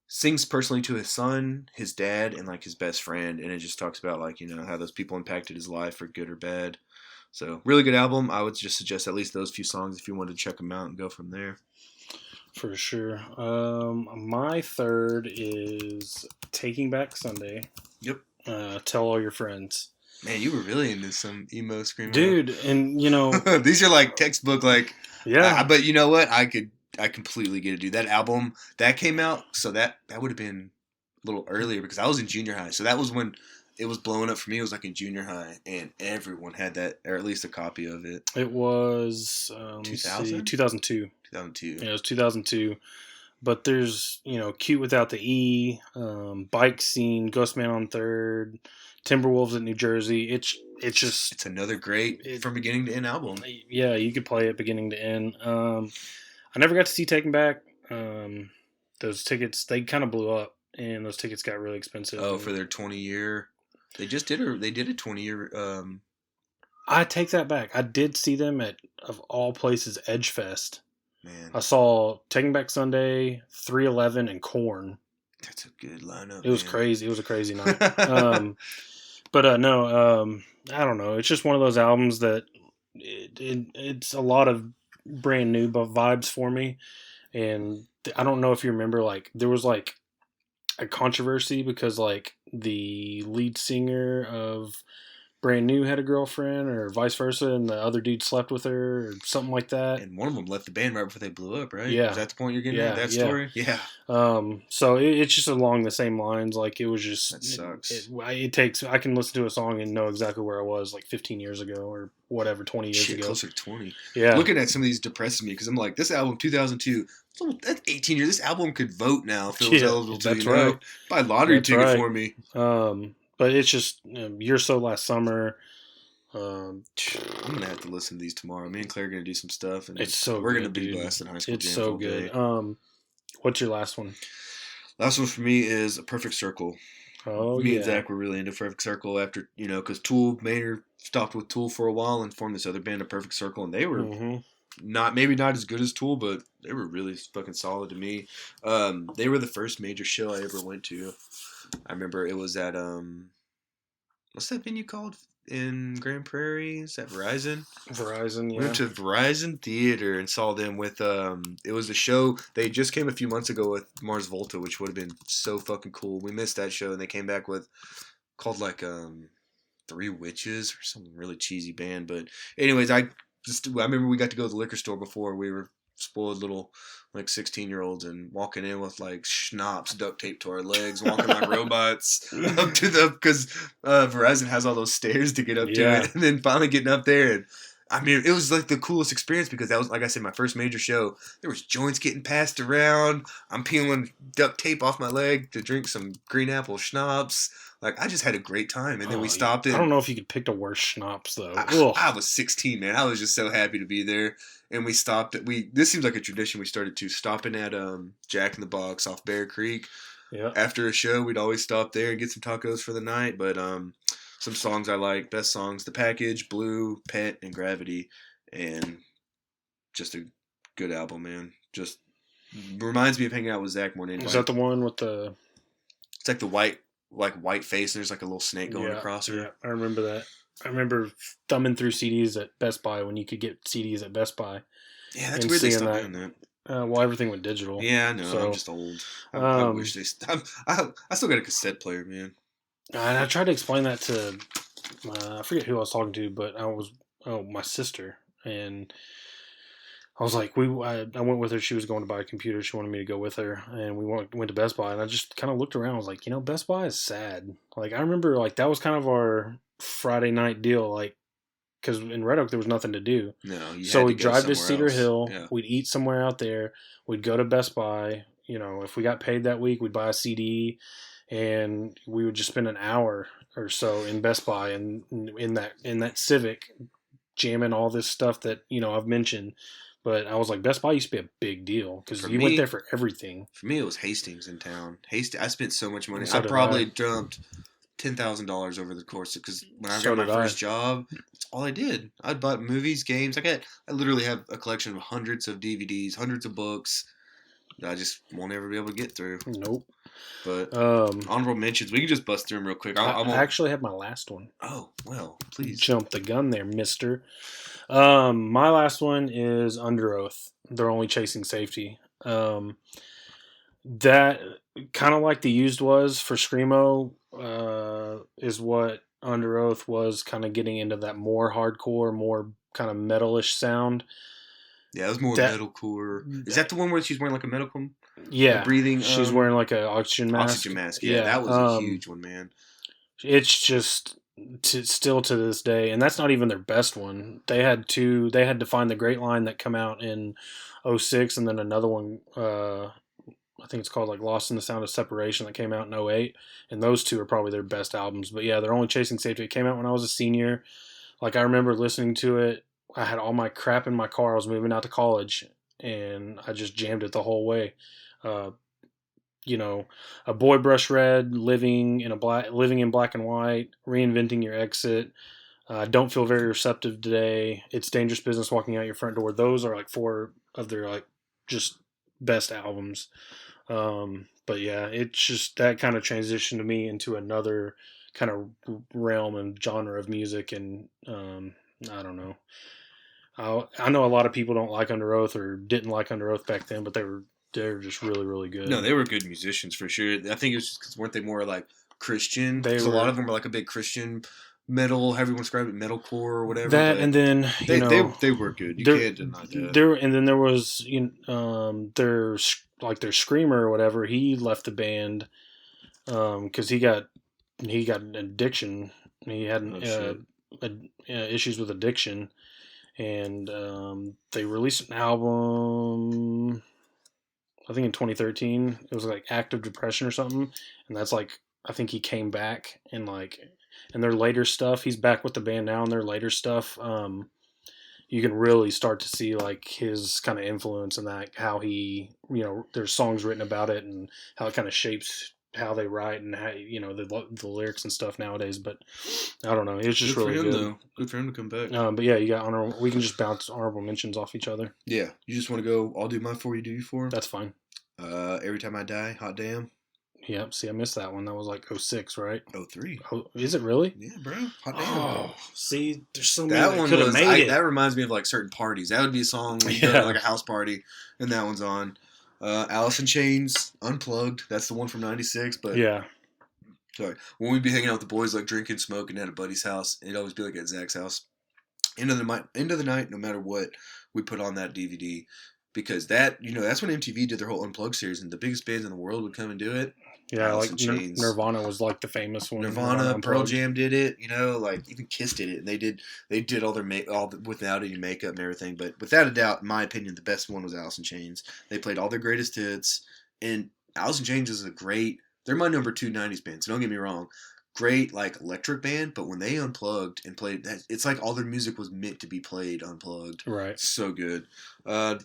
sings personally to his son, his dad, and like his best friend, and it just talks about like how those people impacted his life for good or bad. So really good album. I would just suggest at least those few songs if you wanted to check them out and go from there. For sure. My third is Taking Back Sunday. Yep. Tell All Your Friends. Man, you were really into some emo screamo. Dude, and these are like textbook, like but you know what? I completely get it, dude. That album that came out, so that would have been a little earlier because I was in junior high. So that was when it was blowing up for me. It was like in junior high, and everyone had that, or at least a copy of it. It was 2000? 2002. 2002. Yeah, it was 2002. But there's, Cute Without the E, Bike Scene, Ghost Man on Third, Timberwolves at New Jersey. It's another great from beginning to end album. Yeah, you could play it beginning to end. I never got to see Taken Back. Those tickets, they kind of blew up, and those tickets got really expensive. Oh, for their 20-year. They did a 20-year. I take that back. I did see them at, of all places, Edge Fest. Man. I saw Taking Back Sunday, 311, and Korn. That's a good lineup. It was crazy. It was a crazy night. But no, I don't know. It's just one of those albums that it's a lot of brand new vibes for me. And I don't know if you remember, like, there was like a controversy because like the lead singer of Brand New had a girlfriend or vice versa, and the other dude slept with her or something like that. And one of them left the band right before they blew up, right? Yeah. Is that the point you're getting at, that story? Yeah. So it's just along the same lines. Like, it was just... That sucks. I can listen to a song and know exactly where I was like 15 years ago or whatever, 20 years ago. Closer to 20. Yeah. Looking at some of these depresses me because I'm like, this album, 2002, that's 18 years. This album could vote now if it was eligible to, that's right. Buy a lottery ticket for me. But it's just You're So Last Summer. I'm gonna have to listen to these tomorrow. Me and Claire are gonna do some stuff, and it's so we're good, gonna be dude. blasting high school. It's jam so all good. day. What's your last one? Last one for me is A Perfect Circle. Oh, me and Zach were really into Perfect Circle after because Tool Maynard stopped with Tool for a while and formed this other band, A Perfect Circle, and they were not as good as Tool, but they were really fucking solid to me. They were the first major show I ever went to. I remember it was at what's that venue called in Grand Prairie? Is that Verizon? Verizon, yeah. We went to Verizon Theater and saw them with it was a show they just came a few months ago with Mars Volta, which would have been so fucking cool. We missed that show and they came back with called like Three Witches or some really cheesy band. But anyways, I remember we got to go to the liquor store before. We were spoiled little like 16-year-olds and walking in with like schnapps duct taped to our legs, walking like robots up to the because Verizon has all those stairs to get up to it, and then finally getting up there. And I mean, it was like the coolest experience because that was, like I said, my first major show. There was joints getting passed around. I'm peeling duct tape off my leg to drink some green apple schnapps. Like, I just had a great time. And then we stopped it. I don't know if you could pick the worst schnapps, though. I was 16, man. I was just so happy to be there. And we stopped at, this seems like a tradition we started to, stopping at Jack in the Box off Bear Creek. Yeah. After a show, we'd always stop there and get some tacos for the night. But some songs I like, best songs, The Package, Blue, Pet, and Gravity. And just a good album, man. Just reminds me of hanging out with Zach more than anybody. Is that the one with the... It's like the white face, and there's like a little snake going across her. Yeah, I remember that. I remember thumbing through CDs at Best Buy when you could get CDs at Best Buy. Yeah, that's weird they stopped doing that. Well, everything went digital. Yeah, I know. So, I'm just old. I wish they stopped. I still got a cassette player, man. And I tried to explain that to, I forget who I was talking to, but my sister. And I was like, I went with her. She was going to buy a computer. She wanted me to go with her. And we went to Best Buy. And I just kind of looked around. I was like, Best Buy is sad. Like, I remember, like, that was kind of our Friday night deal. Like, because in Red Oak, there was nothing to do. No, so we'd drive to Cedar Hill. Yeah. We'd eat somewhere out there. We'd go to Best Buy. If we got paid that week, we'd buy a CD. And we would just spend an hour or so in Best Buy and in that Civic jamming all this stuff that, I've mentioned. But I was like, Best Buy used to be a big deal because you went there for everything. For me, it was Hastings in town. I spent so much money. I probably dumped $10,000 over the course because when I got my first job, that's all I did. I'd buy movies, games. I literally have a collection of hundreds of DVDs, hundreds of books that I just won't ever be able to get through. Nope. But honorable mentions, we can just bust through them real quick. I actually have my last one. Oh, well, please. Jump the gun there, mister. My last one is Under Oath. They're Only Chasing Safety. That kind of like The Used was for Screamo, is what Under Oath was, kind of getting into that more hardcore, more kind of metalish sound. Yeah, it was more metalcore. Is that the one where she's wearing like a medical? Yeah, breathing. She's wearing like an oxygen mask. Oxygen mask. Yeah, that was a huge one, man. It's just still to this day, and that's not even their best one. They had to Find the Great Line that come out in 2006, and then another one. I think it's called like Lost in the Sound of Separation that came out in 2008, and those two are probably their best albums. But yeah, They're Only Chasing Safety. It came out when I was a senior. Like, I remember listening to it. I had all my crap in my car. I was moving out to college, and I just jammed it the whole way. A Boy Brush Red, living in black and white, Reinventing Your Exit, Don't Feel Very Receptive Today, It's Dangerous Business Walking Out Your Front Door. Those are like 4 of their like just best albums. But yeah, it's just that kind of transitioned me into another kind of realm and genre of music, and I don't know. I know a lot of people don't like Under Oath or didn't like Under Oath back then, but they're just really, really good. No, they were good musicians for sure. I think it was just because weren't they more like Christian? A lot of them were like a big Christian metal, however you want to describe it, metalcore or whatever. That, and then they were good. You can't deny that. And then there was their screamer or whatever. He left the band because he got an addiction. He had issues with addiction, and they released an album. I think in 2013, it was like Active Depression or something, and that's like, I think he came back and like, and their later stuff, he's back with the band now, and their later stuff, you can really start to see like his kind of influence in that, how he, there's songs written about it and how it kind of shapes how they write and how, the lyrics and stuff nowadays. But I don't know, it's just good really good. Though. Good for him to come back. But yeah, you got we can just bounce honorable mentions off each other. Yeah, you just want to go, I'll do mine for you, do you for? That's fine. Every Time I Die, Hot Damn. Yep. See, I missed that one. That was like 06, right? 03. Oh, is it really? Yeah, bro. Hot damn. Oh, see, there's so many That that one could have made it. That reminds me of like certain parties. That would be a song when you go to like a house party, and that one's on. Alice in Chains, Unplugged. That's the one from '96. But yeah. Sorry, when we'd be hanging out with the boys, like drinking, smoking at a buddy's house, it'd always be like at Zach's house. End of the night, no matter what, we put on that DVD because that's when MTV did their whole Unplugged series, and the biggest bands in the world would come and do it. Yeah, like Nirvana was like the famous one. Nirvana, Pearl Jam did it. Like even Kiss did it, and they did all their without any makeup and everything. But without a doubt, in my opinion, the best one was Alice in Chains. They played all their greatest hits, and Alice in Chains is they're my number 2 '90s band. So don't get me wrong, great like electric band. But when they unplugged and played that, it's like all their music was meant to be played unplugged. Right, so good. The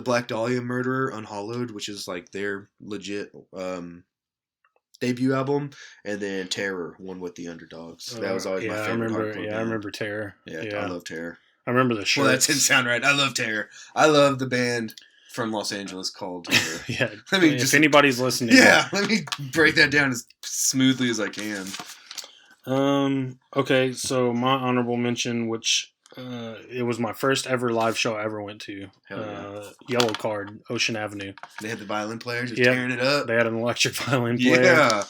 Black Dahlia Murderer, Unhollowed, which is like their legit debut album, and then Terror, One with the Underdogs. That was always my favorite. I remember Terror. Yeah, I love Terror. I remember the shirts. Well, that didn't sound right. I love Terror. I love the band from Los Angeles called Terror. Yeah. If anybody's listening. Yeah, let me break that down as smoothly as I can. Okay, so my honorable mention, which it was my first ever live show I ever went to. Yellow Card, Ocean Avenue. They had the violin players just tearing it up. They had an electric violin player. Yeah.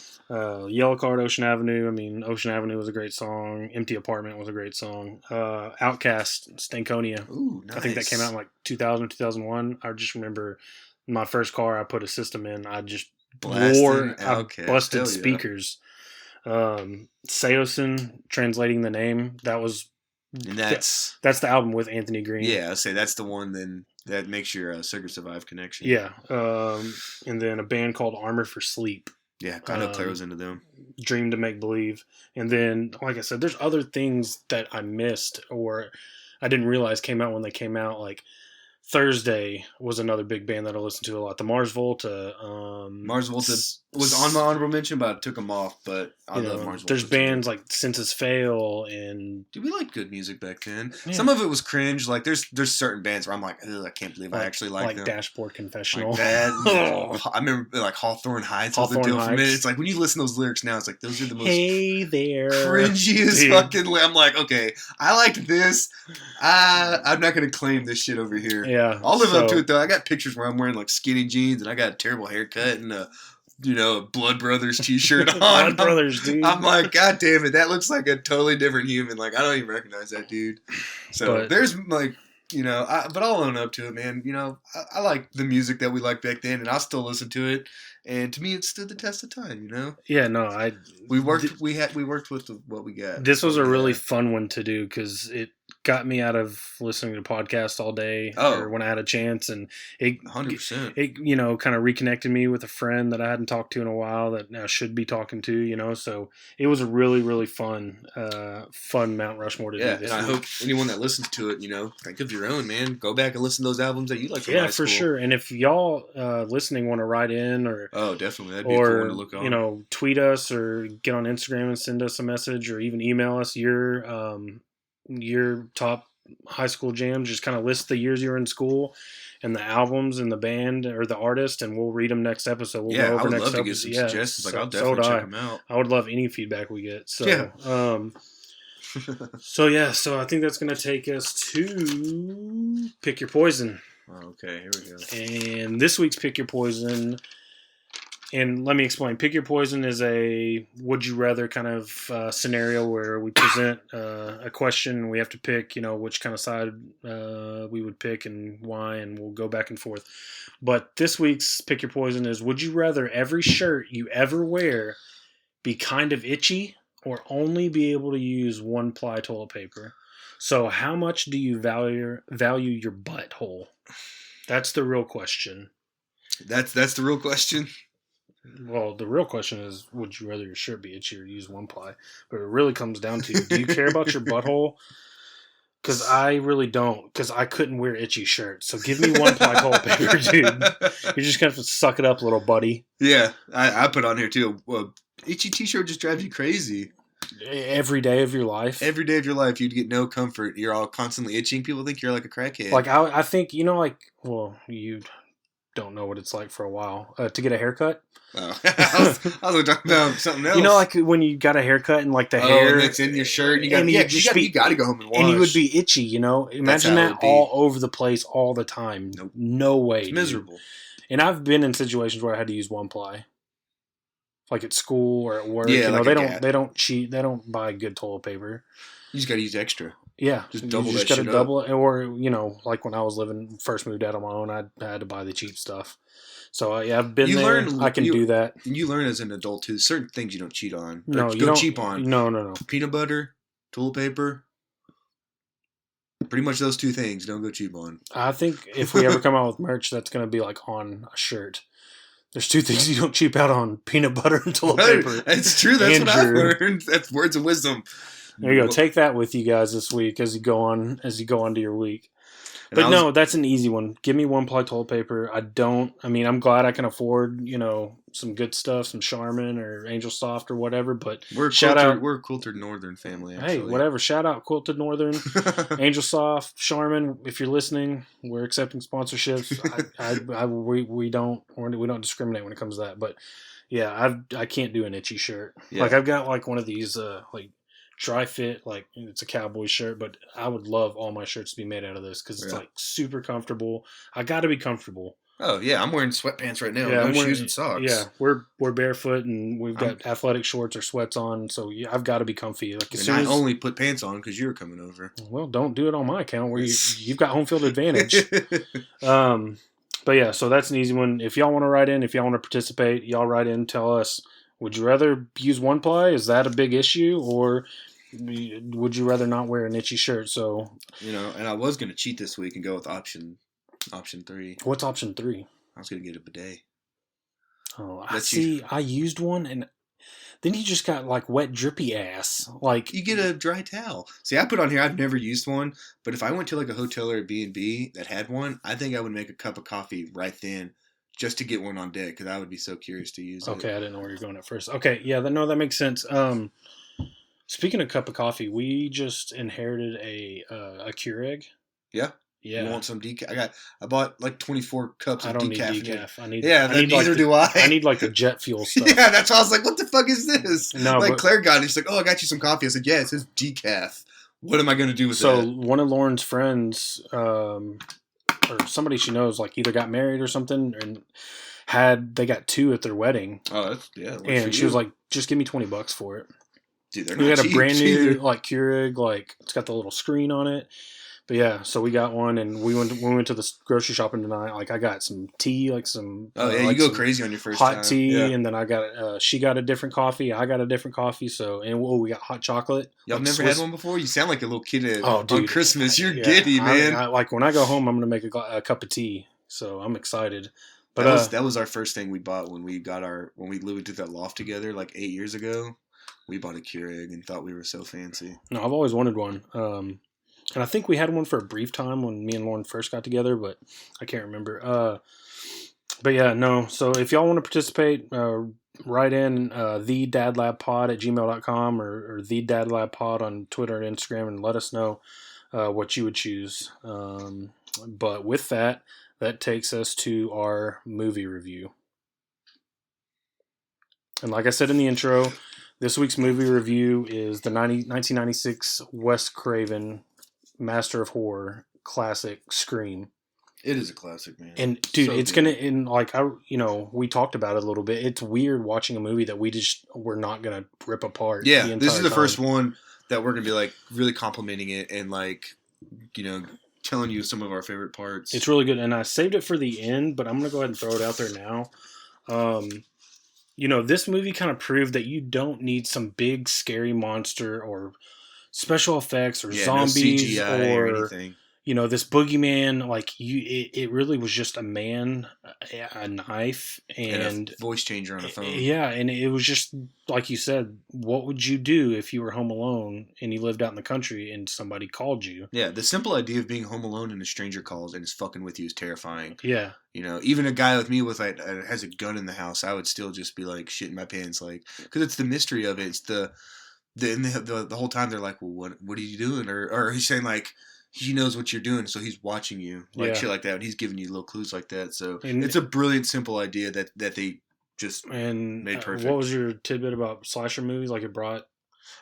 Yellow Card, Ocean Avenue. I mean, Ocean Avenue was a great song. Empty Apartment was a great song. Outcast, Stankonia. Ooh, nice. I think that came out in like 2000, 2001. I just remember my first car I put a system in. I just busted speakers. Seosin, translating the name. That was... And that's the album with Anthony Green. Yeah, I'll say that's the one then that makes your Circus Survive connection. Yeah. And then a band called Armor for Sleep. Yeah, I know Claire was into them. Dream to Make Believe. And then, like I said, there's other things that I missed or I didn't realize came out when they came out. Like Thursday was another big band that I listened to a lot. The Mars Volta. Mars Volta was on my honorable mention, but I took them off. But I love Mars Volta. There's bands like Census Fail and... Dude, we liked good music back then. Yeah. Some of it was cringe. Like there's certain bands where I'm like, I can't believe I actually like them. Like Dashboard Confessional. Like that. I remember like Hawthorne Heights was the deal for me. It's like when you listen to those lyrics now, it's like those are the most cringiest fucking... I'm like, okay, I liked this. I'm not going to claim this shit over here. Yeah. I'll live up to it though. I got pictures where I'm wearing like skinny jeans and I got a terrible haircut and a Blood Brothers t-shirt on. Blood Brothers, dude. I'm like, God damn it, that looks like a totally different human. Like, I don't even recognize that dude. So there's like, but I'll own up to it, man. I like the music that we liked back then, and I'll still listen to it. And to me, it stood the test of time. Yeah, no, we worked with what we got. This was a really fun one to do because it got me out of listening to podcasts all day or when I had a chance, and it 100%. It kind of reconnected me with a friend that I hadn't talked to in a while that I should be talking to. So it was a really, really fun Mount Rushmore to do this. And I hope anyone that listens to it, think of your own, man. Go back and listen to those albums that you like from high school. For sure. And if y'all listening want to write in or definitely, that'd be a cool one to look on. Tweet us or get on Instagram and send us a message or even email us your top high school jams. Just kind of list the years you were in school and the albums and the band or the artist, and we'll read them next episode. We'll go over I would next love to get some suggestions. Like, I'll definitely check them out. I would love any feedback we get. So, so I think that's going to take us to Pick Your Poison. Okay, here we go. And this week's Pick Your Poison... And let me explain. Pick Your Poison is a would you rather kind of scenario where we present a question. We have to pick, which kind of side we would pick and why, and we'll go back and forth. But this week's Pick Your Poison is would you rather every shirt you ever wear be kind of itchy or only be able to use one-ply toilet paper? So how much do you value your butthole? That's the real question. That's the real question? Well, the real question is, would you rather your shirt be itchy or use one ply? But it really comes down to, do you care about your butthole? Because I really don't, because I couldn't wear itchy shirts. So give me one ply toilet paper, dude. You're just going to have to suck it up, little buddy. Yeah, I put on here, too. Itchy t-shirt just drives you crazy. Every day of your life? Every day of your life, you'd get no comfort. You're all constantly itching. People think you're like a crackhead. Like, I think, you don't know what it's like for a while. To get a haircut. Oh. I was talking about something else. You know, like when you got a haircut and like the hair, and it's in your shirt. And you got to go home and wash. And you would be itchy. You know, imagine that all over the place all the time. Nope. No way. It's miserable. Dude. And I've been in situations where I had to use one ply, like at school or at work. Yeah, you know, like they don't cheat. They don't buy good toilet paper. You just got to use extra. Yeah, just double you that just shit gotta double it, or you know, like when I was first moved out on my own, I had to buy the cheap stuff. So I've been there. I can do that. You learn as an adult too. Certain things you don't cheat on. No, you don't cheap on. No. Peanut butter, toilet paper. Pretty much those two things. Don't go cheap on. I think if we ever come out with merch, that's going to be like on a shirt. There's two things you don't cheap out on: peanut butter and toilet paper. That's true. That's what I've learned. That's words of wisdom. There you go. Take that with you guys this week as you go on to your week. But no, that's an easy one. Give me one ply toilet paper. I'm glad I can afford, you know, some good stuff, some Charmin or Angel Soft or whatever. But we're a Quilted Northern family, actually. Hey, whatever. Shout out Quilted Northern, Angel Soft, Charmin. If you're listening, we're accepting sponsorships. We don't discriminate when it comes to that. But yeah, I can't do an itchy shirt. Yeah. Like I've got like one of these like dry fit, like it's a cowboy shirt, but I would love all my shirts to be made out of this because it's like super comfortable. I got to be comfortable. Oh yeah, I'm wearing sweatpants right now. Yeah, no shoes and socks. Yeah, we're barefoot and we've got athletic shorts or sweats on, so yeah, I've got to be comfy. Like I only put pants on because you're coming over. Well, don't do it on my account where you've got home field advantage. But yeah, so that's an easy one. If y'all want to write in, if y'all want to participate, y'all write in. Tell us, would you rather use one ply? Is that a big issue, or would you rather not wear an itchy shirt? So and I was going to cheat this week and go with option 3. What's option 3? I was going to get a bidet. Oh, I used one, and then you just got like wet, drippy ass. Like you get a dry towel. See, I put on here. I've never used one, but if I went to like a hotel or a B&B that had one, I think I would make a cup of coffee right then, just to get one on deck because I would be so curious to use it. Okay, I didn't know where you're going at first. Okay, yeah, that makes sense. Speaking of cup of coffee, we just inherited a Keurig. Yeah. Yeah. You want some decaf? I bought like 24 cups of decaf. I don't need decaf. Neither do I. I need like the jet fuel stuff. Yeah, that's why I was like, what the fuck is this? No, Claire got it. She's like, oh, I got you some coffee. I said, yeah, it says decaf. What am I going to do with that? So one of Lauren's friends, or somebody she knows, like either got married or something, and they got 2 at their wedding. Oh, that's and she was like, just give me $20 for it. Dude, they're not we got cheap, a brand new like Keurig, like it's got the little screen on it. But yeah, so we got one, and we went to the grocery shopping tonight. Like I got some tea, like some. Oh yeah, like you go crazy on your first hot time. tea, yeah. And then I got she got a different coffee, I got a different coffee. So we got hot chocolate. Y'all like never had one before? You sound like a little kid on Christmas. You're yeah, giddy, man. I, like when I go home, I'm gonna make a cup of tea. So I'm excited. But that was our first thing we bought when we lived at that loft together like 8 years ago. We bought a Keurig and thought we were so fancy. No, I've always wanted one. And I think we had one for a brief time when me and Lauren first got together, but I can't remember. But yeah, no. So if y'all want to participate, write in thedadlabpod@gmail.com or thedadlabpod on Twitter and Instagram and let us know what you would choose. But with that takes us to our movie review. And like I said in the intro, this week's movie review is the 1996 Wes Craven Master of Horror classic Scream. It is a classic, man. And dude, so it's gonna we talked about it a little bit. It's weird watching a movie that we're not gonna rip apart. Yeah, this is the first one that we're gonna be like really complimenting it and like telling you some of our favorite parts. It's really good, and I saved it for the end, but I'm gonna go ahead and throw it out there now. This movie kind of proved that you don't need some big scary monster or special effects or zombies no CGI or anything. This boogeyman, like it really was just a man, a knife, and a voice changer on a phone. Yeah, and it was just like you said. What would you do if you were home alone and you lived out in the country and somebody called you? Yeah, the simple idea of being home alone and a stranger calls and is fucking with you is terrifying. Yeah, even a guy with me has a gun in the house, I would still just be like shitting my pants, like because it's the mystery of it. It's the whole time they're like, well, what are you doing? Or he's saying like, he knows what you're doing, so he's watching you, like shit like that, and he's giving you little clues like that. So it's a brilliant, simple idea that they just made perfect. What was your tidbit about slasher movies? Like it brought.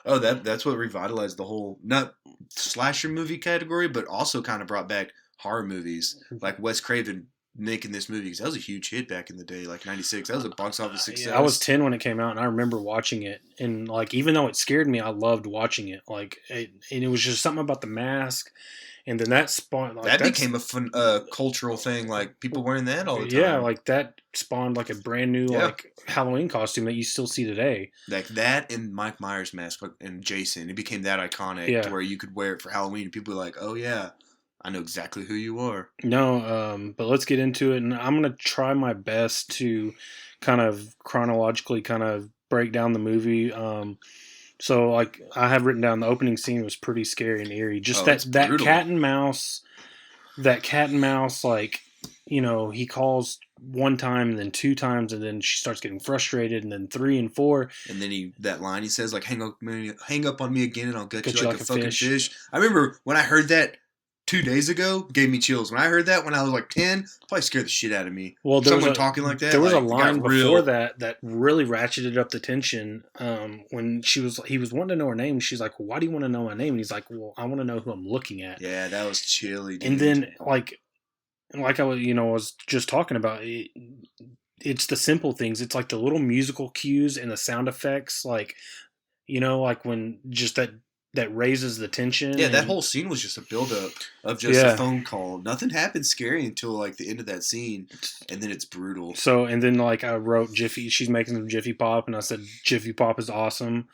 Oh, that's what revitalized the whole not slasher movie category, but also kind of brought back horror movies, like Wes Craven making this movie, because that was a huge hit back in the day, like '96. That was a box office success. I was 10 when it came out, and I remember watching it, and like even though it scared me, I loved watching it. Like, and it was just something about the mask, and then that spawned. Like, that became a fun cultural thing, like people wearing that all the time. Yeah, like that spawned like a brand new like Halloween costume that you still see today. Like that and Mike Myers mask and Jason, it became that iconic to where you could wear it for Halloween, and people were like, "Oh yeah, I know exactly who you are." No, but let's get into it, and I'm gonna try my best to kind of chronologically kind of break down the movie. So like I have written down, the opening scene was pretty scary and eerie. Just that cat and mouse, like, you know, he calls one time and then two times, and then she starts getting frustrated, and then 3 and 4, and then that line he says, like, hang up on me again and I'll get you like a fucking fish. I remember when I heard that 2 days ago, gave me chills. When I heard that when I was like 10, probably scared the shit out of me. Well, someone talking like that. There was a line before that really ratcheted up the tension. When he was wanting to know her name. She's like, well, "Why do you want to know my name?" And he's like, "Well, I want to know who I'm looking at." Yeah, that was chilly, dude. And then like I was just talking about, it's the simple things. It's like the little musical cues and the sound effects, like, you know, like when just that raises the tension. Yeah, that whole scene was just a build-up of just a phone call. Nothing happened scary until like the end of that scene, and then it's brutal. So, and then like I wrote Jiffy. She's making some Jiffy Pop, and I said Jiffy Pop is awesome.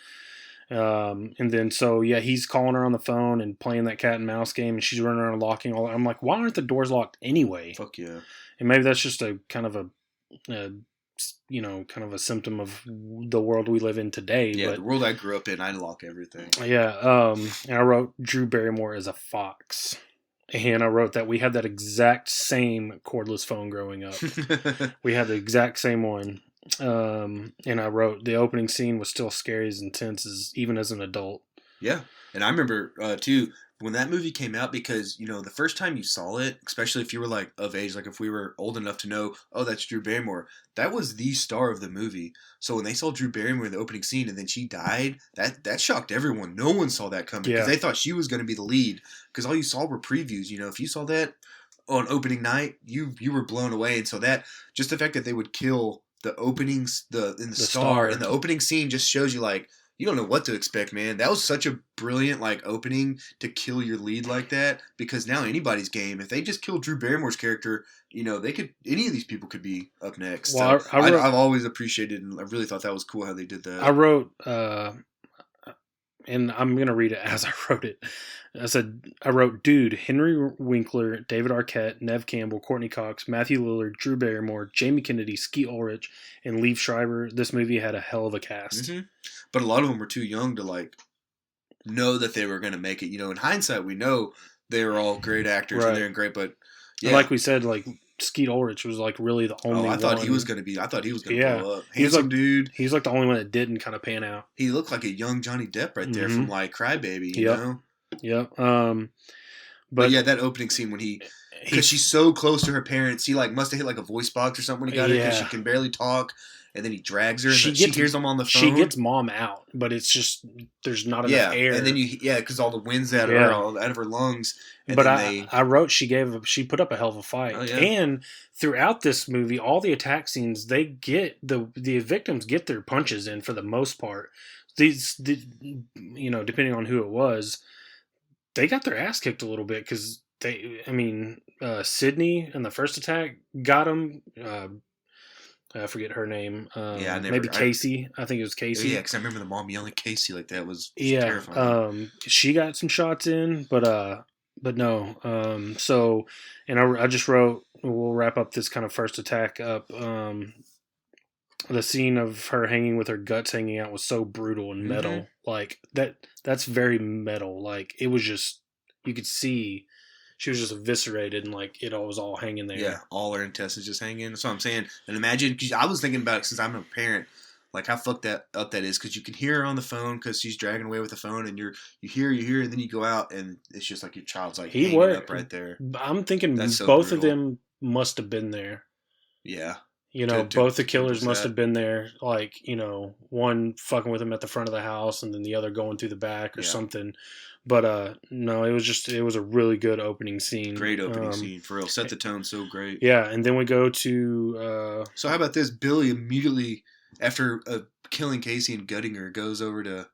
And then so he's calling her on the phone and playing that cat and mouse game, and she's running around locking all. I'm like, why aren't the doors locked anyway? Fuck yeah! And maybe that's just a kind of kind of a symptom of the world we live in today. Yeah, but the world I grew up in, I lock everything. Yeah, and I wrote Drew Barrymore as a fox. And I wrote that we had that exact same cordless phone growing up. We had the exact same one. And I wrote the opening scene was still scary as intense even as an adult. Yeah, and I remember, too, when that movie came out, because, you know, the first time you saw it, especially if you were, like, of age, like if we were old enough to know, oh, that's Drew Barrymore, that was the star of the movie. So when they saw Drew Barrymore in the opening scene and then she died, that shocked everyone. No one saw that coming because they thought she was going to be the lead, because all you saw were previews. You know, if you saw that on opening night, you were blown away. And so that, just the fact that they would kill the openings, the star in the opening scene just shows you, like, you don't know what to expect, man. That was such a brilliant, like, opening to kill your lead like that, because now anybody's game. If they just killed Drew Barrymore's character, you know, any of these people could be up next. Well, so I've always appreciated, and I really thought that was cool how they did that. I wrote, and I'm going to read it as I wrote it. I wrote, dude, Henry Winkler, David Arquette, Neve Campbell, Courtney Cox, Matthew Lillard, Drew Barrymore, Jamie Kennedy, Skeet Ulrich, and Liev Schreiber. This movie had a hell of a cast. Mm-hmm. But a lot of them were too young to, like, know that they were going to make it. You know, in hindsight, we know they were all great actors and they're great, but yeah. Like we said, like, Skeet Ulrich was, like, really the only one. I thought he was going to blow up. Handsome dude. He was, like, the only one that didn't kind of pan out. He looked like a young Johnny Depp right there from, like, Crybaby, you know? Yep. But yeah, that opening scene when because she's so close to her parents, he, like, must have hit, like, a voice box or something when he got it, because she can barely talk. And then he drags her, and she hears him on the phone. She gets mom out, but it's just, there's not enough air. And then because all the wind's out of her, all out of her lungs. And but I wrote she put up a hell of a fight. Oh, yeah. And throughout this movie, all the attack scenes, they get, the victims get their punches in for the most part. Depending on who it was, they got their ass kicked a little bit, because Sydney in the first attack got him. I forget her name. Maybe Casey. I think it was Casey. Yeah, because I remember the mom yelling at Casey like that was terrifying. She got some shots in, but no. So, and I just wrote, we'll wrap up this kind of first attack up. The scene of her hanging with her guts hanging out was so brutal and metal. Mm-hmm. Like that's very metal. Like it was just, you could see she was just eviscerated, and like it all was all hanging there. Yeah, all her intestines just hanging. That's what I'm saying. And imagine, because I was thinking about it since I'm a parent, like how fucked up that is, because you can hear her on the phone because she's dragging away with the phone, and you hear, and then you go out and it's just like your child's like hanging up right there. I'm thinking That's so both brutal. of them must have been there. Yeah. You know, both the killers must have been there. Like, you know, one fucking with him at the front of the house and then the other going through the back or something. But no, it was a really good opening scene. Great opening scene, for real. Set the tone so great. Yeah, and then we go to... so how about this? Billy immediately, after killing Casey and gutting her, goes over to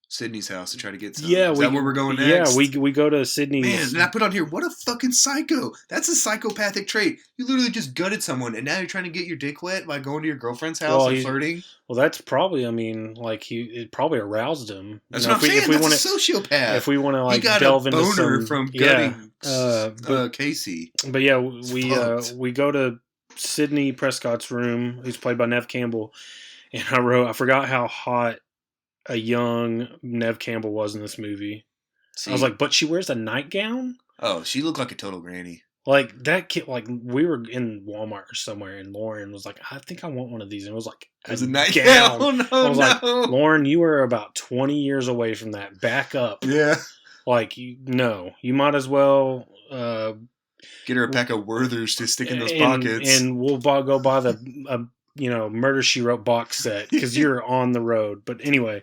Sydney's house to try to get some. Yeah, is that where we're going next? Yeah, we go to Sydney's. Man, and I put on here, what a fucking psycho. That's a psychopathic trait. You literally just gutted someone, and now you're trying to get your dick wet by going to your girlfriend's house and flirting? Well, that's probably, I mean, like, it probably aroused him. That's what I'm saying. That's a sociopath. If we want to, like, he got delve a boner into some... from gutting Casey. But yeah, we go to Sydney Prescott's room, who's played by Neve Campbell, and I forgot how hot a young Neve Campbell was in this movie. I was like, but she wears a nightgown? Oh, she looked like a total granny. Like, that kid, like, we were in Walmart or somewhere, and Lauren was like, I think I want one of these. And it was like, it was a nightgown. Oh, no, I was like, Lauren, you were about 20 years away from that. Back up. Yeah. Like, no. You might as well... get her a pack of Werthers to stick in those pockets. And we'll go buy the... Murder, She Wrote box set because you're on the road. But anyway,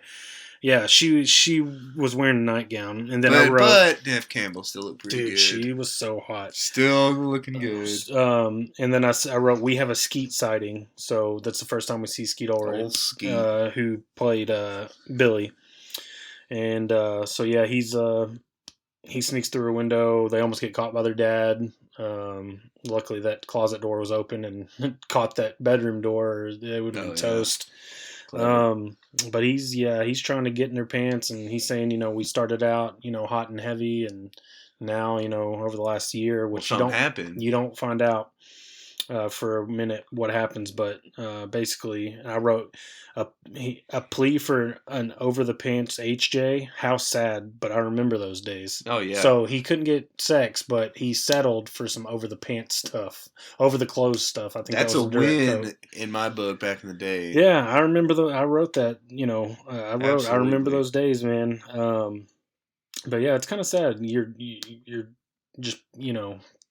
yeah, she was wearing a nightgown, and then but Neve Campbell still looked pretty good. She was so hot, still looking good. And then I wrote, we have a Skeet sighting, so that's the first time we see Skeet Ulrich, who played Billy, and so yeah, he sneaks through a window. They almost get caught by their dad. Luckily that closet door was open and caught that bedroom door, or they would have been toast. But he's trying to get in their pants, and he's saying, we started out, hot and heavy, and now, over the last year, which you don't find out for a minute what happens, but basically I wrote a plea for an over the pants HJ. How sad, but I remember those days. Oh yeah. So he couldn't get sex, but he settled for some over the pants stuff, over the clothes stuff. I think that's a win in my book back in the day. Yeah, I remember I wrote that. I remember those days, man. But yeah, it's kind of sad. You're just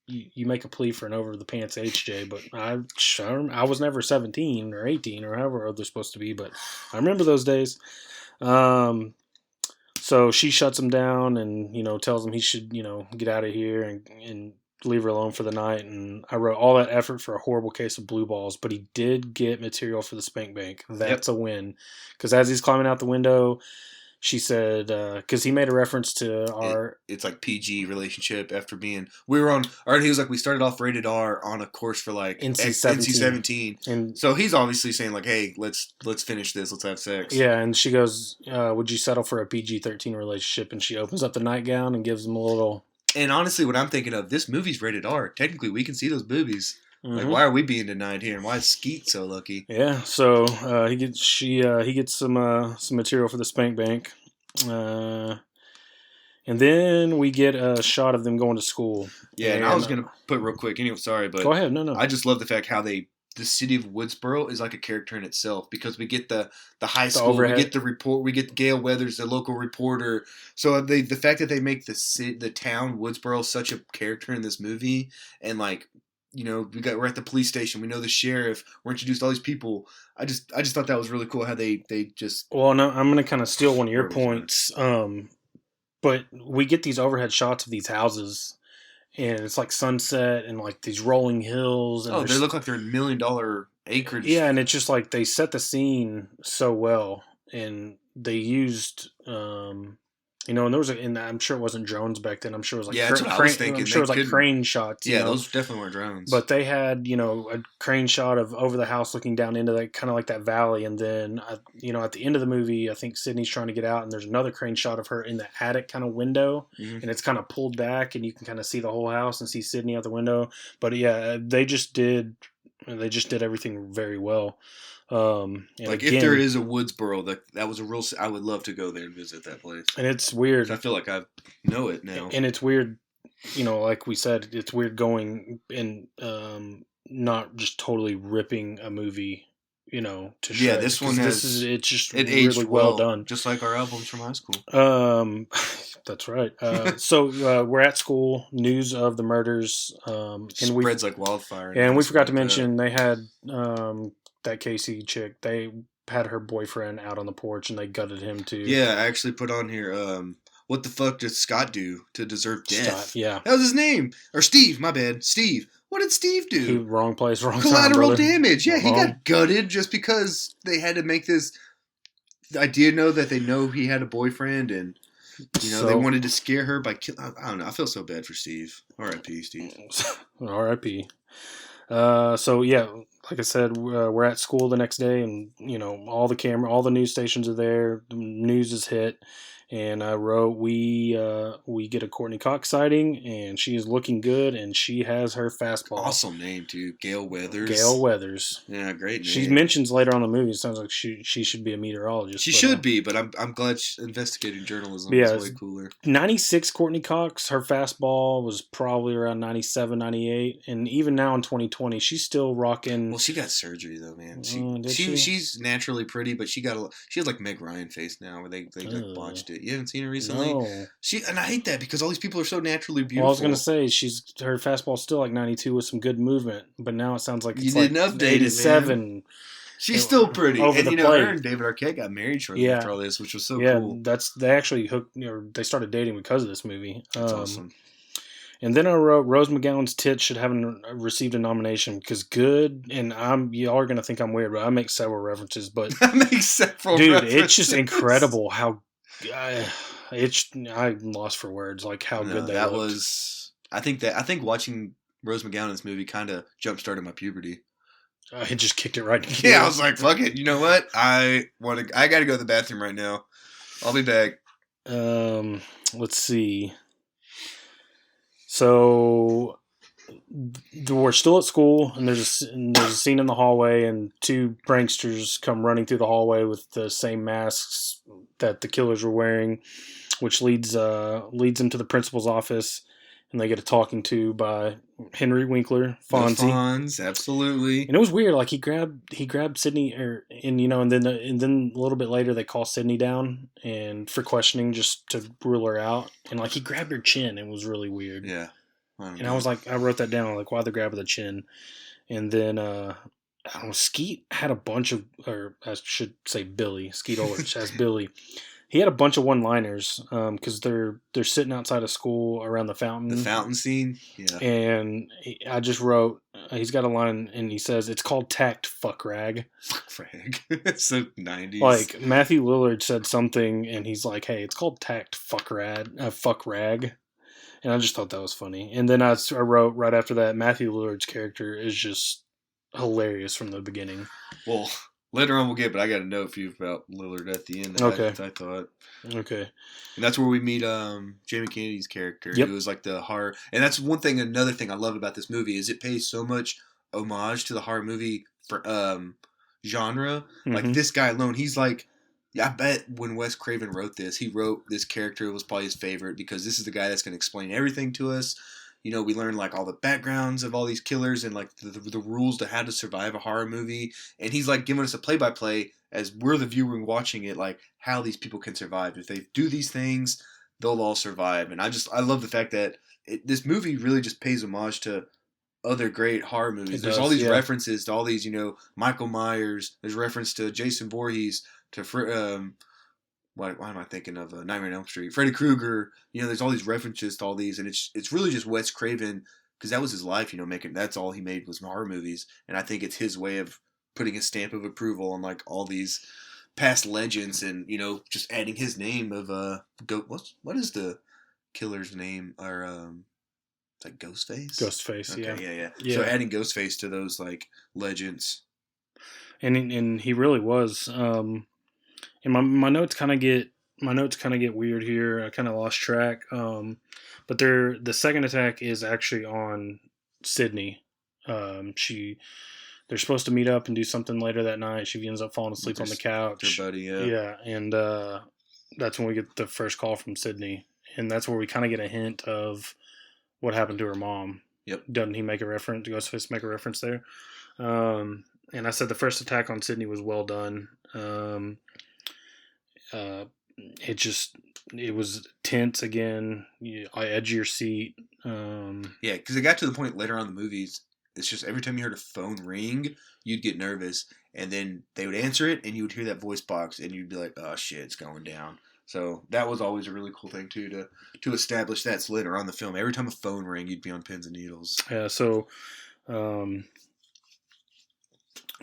you make a plea for an over the pants HJ, but I was never 17 or 18 or however old they're supposed to be, but I remember those days. So she shuts him down and tells him he should get out of here and leave her alone for the night. And I wrote, all that effort for a horrible case of blue balls, but he did get material for the spank bank. That's a win, because as he's climbing out the window, she said, because he made a reference to it's like PG relationship after being, he was like, we started off rated R on a course for like NC-17. And so he's obviously saying like, hey, let's finish this. Let's have sex. Yeah. And she goes, would you settle for a PG-13 relationship? And she opens up the nightgown and gives him a little. And honestly, what I'm thinking of, this movie's rated R. Technically, we can see those boobies. Mm-hmm. Like, why are we being denied here, and why is Skeet so lucky? Yeah, so he gets some material for the spank bank, and then we get a shot of them going to school. Yeah, and I was gonna put real quick. Anyway, sorry, but go ahead. No. I just love the fact how the city of Woodsboro is like a character in itself, because we get the high school, overhead. We get the report, we get Gail Weathers, the local reporter. So the fact that they make the town Woodsboro such a character in this movie, and like. We're at the police station. We know the sheriff. We're introduced to all these people. I just thought that was really cool how they just. Well, no, I'm gonna kind of steal one of your points. But we get these overhead shots of these houses, and it's like sunset and like these rolling hills. And they look like they're $1 million acreage. Yeah, and it's just like they set the scene so well, and they used. And there was and I'm sure it wasn't drones back then. I'm sure it was like that's what I was thinking. I'm sure it was like crane shots. Yeah, those definitely weren't drones. But they had a crane shot of over the house looking down into that kind of like that valley, and then at the end of the movie, I think Sydney's trying to get out, and there's another crane shot of her in the attic kind of window, and it's kind of pulled back, and you can kind of see the whole house and see Sydney out the window. But yeah, they just did everything very well. Like again, if there is a Woodsboro, that was a real. I would love to go there and visit that place. And it's weird. I feel like I know it now. And it's weird, like we said, it's weird going and not just totally ripping a movie to Yeah, shreds. this one 'Cause it's just it really aged well done. just like our albums from high school. That's right. So we're at school. News of the murders, and Spreads like wildfire. and we forgot to like that. mention they had that Casey chick. They had her boyfriend out on the porch, and they gutted him too. Yeah, I actually put on here. What the fuck did Scott do to deserve death? Scott, yeah, that was his name. Or Steve. My bad, Steve. What did Steve do? wrong place, wrong Collateral time, damage. Yeah, he got gutted just because they had to make this. I did know that they know he had a boyfriend, and they wanted to scare her by killing. I don't know. I feel so bad for Steve. R.I.P. Steve. R.I.P. So yeah, like I said, we're at school the next day, and all the news stations are there. The news is hit, and I wrote we get a Courtney Cox sighting, and she is looking good, and she has her fastball. Awesome name too, Gail Weathers. Gail Weathers. Yeah, great name. She mentions later on in the movie. It sounds like she should be a meteorologist. She should be, but I'm glad investigating journalism is way cooler. 96 Courtney Cox, her fastball was probably around 97, 98, and even now in 2020, she's still rocking. Well, she got surgery though, man. She's naturally pretty, but she has like Meg Ryan face now, where they like botched it. You haven't seen her recently? No. And I hate that because all these people are so naturally beautiful. Well, I was gonna say her fastball's still like 92 with some good movement, but now it sounds like it's didn't like update 87. It, She's still pretty. Over and the plate. her and David Arquette got married shortly after all this, which was so cool. Yeah, they actually they started dating because of this movie. That's awesome. And then I wrote Rose McGowan's tits should have received a nomination because good. And y'all are gonna think I'm weird, but I make several references. But I make several. Dude, references. It's just incredible how. I'm lost for words. Like how good they looked. Was. I think watching Rose McGowan in this movie kind of jump started my puberty. It just kicked it right. Yeah, I was like, "Fuck it." You know what? I got to go to the bathroom right now. I'll be back. Let's see. So we're still at school, and there's a scene in the hallway, and two pranksters come running through the hallway with the same masks that the killers were wearing, which leads them to the principal's office, and they get a talking to by Henry Winkler, Fonzie. Fonz, absolutely. And it was weird. Like he grabbed Sydney, and then a little bit later they call Sydney down and for questioning just to rule her out, and like he grabbed her chin. It was really weird. Yeah. I was like, I wrote that down. Like, why the grab of the chin? And then I don't know. Skeet had a bunch of, or I should say Billy. Skeet Ulrich as Billy. He had a bunch of one-liners because they're sitting outside of school around the fountain. The fountain scene? Yeah. And I just wrote, he's got a line, and he says, it's called tact, fuck rag. Fuck rag. It's so 90s. Like, Matthew Lillard said something, and he's like, hey, it's called tact, fuck rag. And I just thought that was funny. And then I wrote right after that, Matthew Lillard's character is just hilarious from the beginning. Well, later on we'll get, but I got a note for you about Lillard at the end. Okay. I thought. Okay. And that's where we meet Jamie Kennedy's character, who was like the horror. And that's another thing I love about this movie is it pays so much homage to the horror movie for genre. Mm-hmm. Like this guy alone, he's like, I bet when Wes Craven wrote this, he wrote this character was probably his favorite because this is the guy that's going to explain everything to us. We learn like all the backgrounds of all these killers and like the rules to how to survive a horror movie. And he's like giving us a play-by-play as we're the viewer watching it, like how these people can survive. If they do these things, they'll all survive. And I love the fact that this movie really just pays homage to other great horror movies. There's all these references to all these, Michael Myers. There's reference to Jason Voorhees, to why am I thinking of Nightmare on Elm Street? Freddy Krueger. There's all these references to all these, and it's really just Wes Craven because that was his life. That's all he made was horror movies, and I think it's his way of putting a stamp of approval on like all these past legends, and just adding his name of what is the killer's name or it's like Ghostface. Ghostface, okay, yeah. So adding Ghostface to those like legends, and he really was. And my notes kind of get weird here. I kind of lost track. But the second attack is actually on Sydney. They're supposed to meet up and do something later that night. She ends up falling asleep on the couch. Her buddy, yeah. Yeah, and that's when we get the first call from Sydney, and that's where we kind of get a hint of what happened to her mom. Yep. Doesn't he make a reference? Ghostface make a reference there? and I said the first attack on Sydney was well done. It was tense again. Edge of your seat. Yeah, because it got to the point later on in the movies. It's just every time you heard a phone ring, you'd get nervous, and then they would answer it, and you would hear that voice box, and you'd be like, "Oh shit, it's going down." So that was always a really cool thing too to establish that. So later on in the film, every time a phone rang, you'd be on pins and needles. Yeah. So,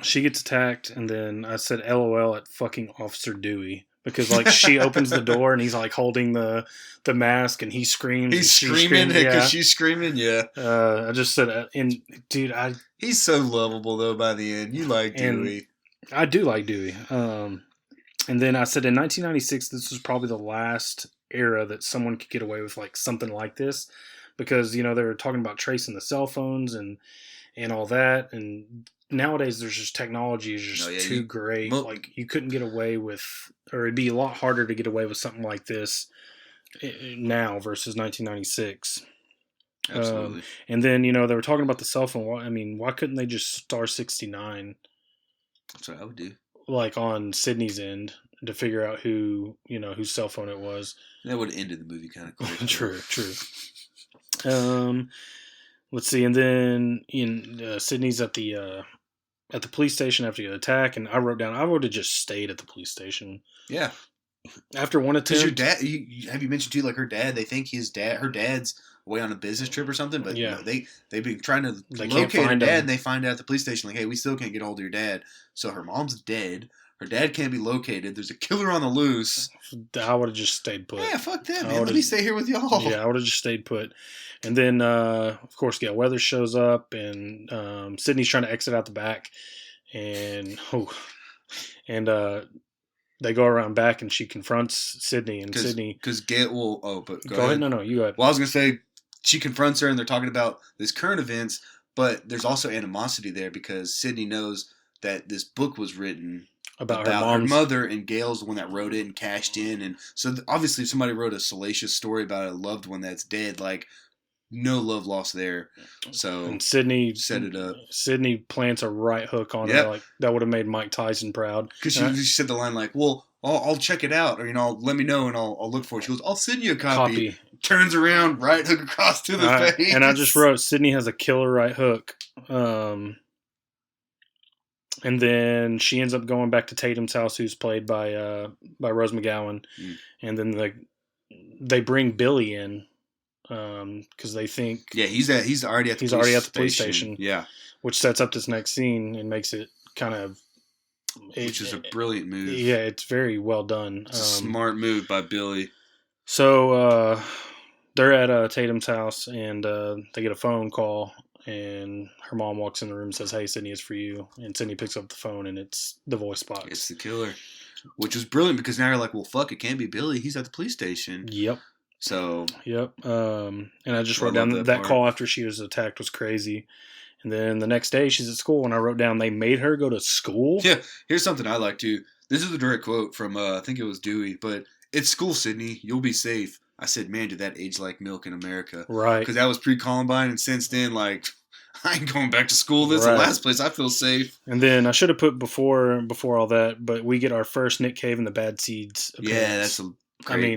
she gets attacked, and then I said, "LOL" at fucking Officer Dewey. Because like she opens the door and he's like holding the mask and he screams. He's screaming because she's screaming. Yeah. I just said, and dude, he's so lovable though. By the end, you like Dewey. I do like Dewey. And then I said in 1996, this was probably the last era that someone could get away with like something like this, because they were talking about tracing the cell phones and all that, and nowadays there's just technology is just too great. Like you couldn't get away with, or it'd be a lot harder to get away with something like this now versus 1996. Absolutely. And then they were talking about the cell phone. I mean, why couldn't they just star 69? That's what I would do. Like on Sydney's end to figure out who whose cell phone it was. That would have ended the movie kind of quick. True. Let's see, and then Sydney's at the police station after the attack, and I wrote down I would have just stayed at the police station. Yeah. After one attempt, because your dad, have you mentioned too, like her dad? They think her dad's away on a business trip or something, but they've been trying to locate her dad, and they find out at the police station like, hey, we still can't get a hold of your dad. So her mom's dead. Her dad can't be located. There's a killer on the loose. I would have just stayed put. Yeah, fuck that, man. Let me stay here with y'all. Yeah, I would have just stayed put. And then, of course, Gail Weathers shows up, and Sydney's trying to exit out the back, and they go around back, and she confronts Sydney, and Sydney because Gail will. Oh, but go ahead. No, you go ahead. Well, I was gonna say she confronts her, and they're talking about this current events, but there's also animosity there because Sydney knows that this book was written about her mother, and Gail's the one that wrote it and cashed in, and so obviously if somebody wrote a salacious story about a loved one that's dead, like no love lost there. So and Sydney set it up. Sydney plants a right hook on her, like that would have made Mike Tyson proud. Because she said the line like, "Well, I'll check it out, or let me know, and I'll look for it." She goes, "I'll send you a copy." Turns around, right hook across to the face. And I just wrote, Sydney has a killer right hook. And then she ends up going back to Tatum's house, who's played by Rose McGowan. And then they bring Billy in because they think he's already at the police station. Yeah, which sets up this next scene and makes it kind of, which is a brilliant move. Yeah, it's very well done. It's a smart move by Billy. So they're at Tatum's house, and they get a phone call. And her mom walks in the room and says, "Hey, Sydney, it's for you." And Sydney picks up the phone, and it's the voice box. It's the killer, which was brilliant because now you're like, well, fuck, it can't be Billy. He's at the police station. Yep. So. Yep. And I just wrote down that call after she was attacked was crazy. And then the next day she's at school, and I wrote down they made her go to school. Yeah. Here's something I like too. This is a direct quote from I think it was Dewey, but it's school, Sydney. You'll be safe. I said, man, did that age like milk in America? Right. Because that was pre-Columbine, and since then, like, I ain't going back to school. This is the last place I feel safe. And then I should have put before all that, but we get our first Nick Cave and the Bad Seeds appearance. Yeah, that's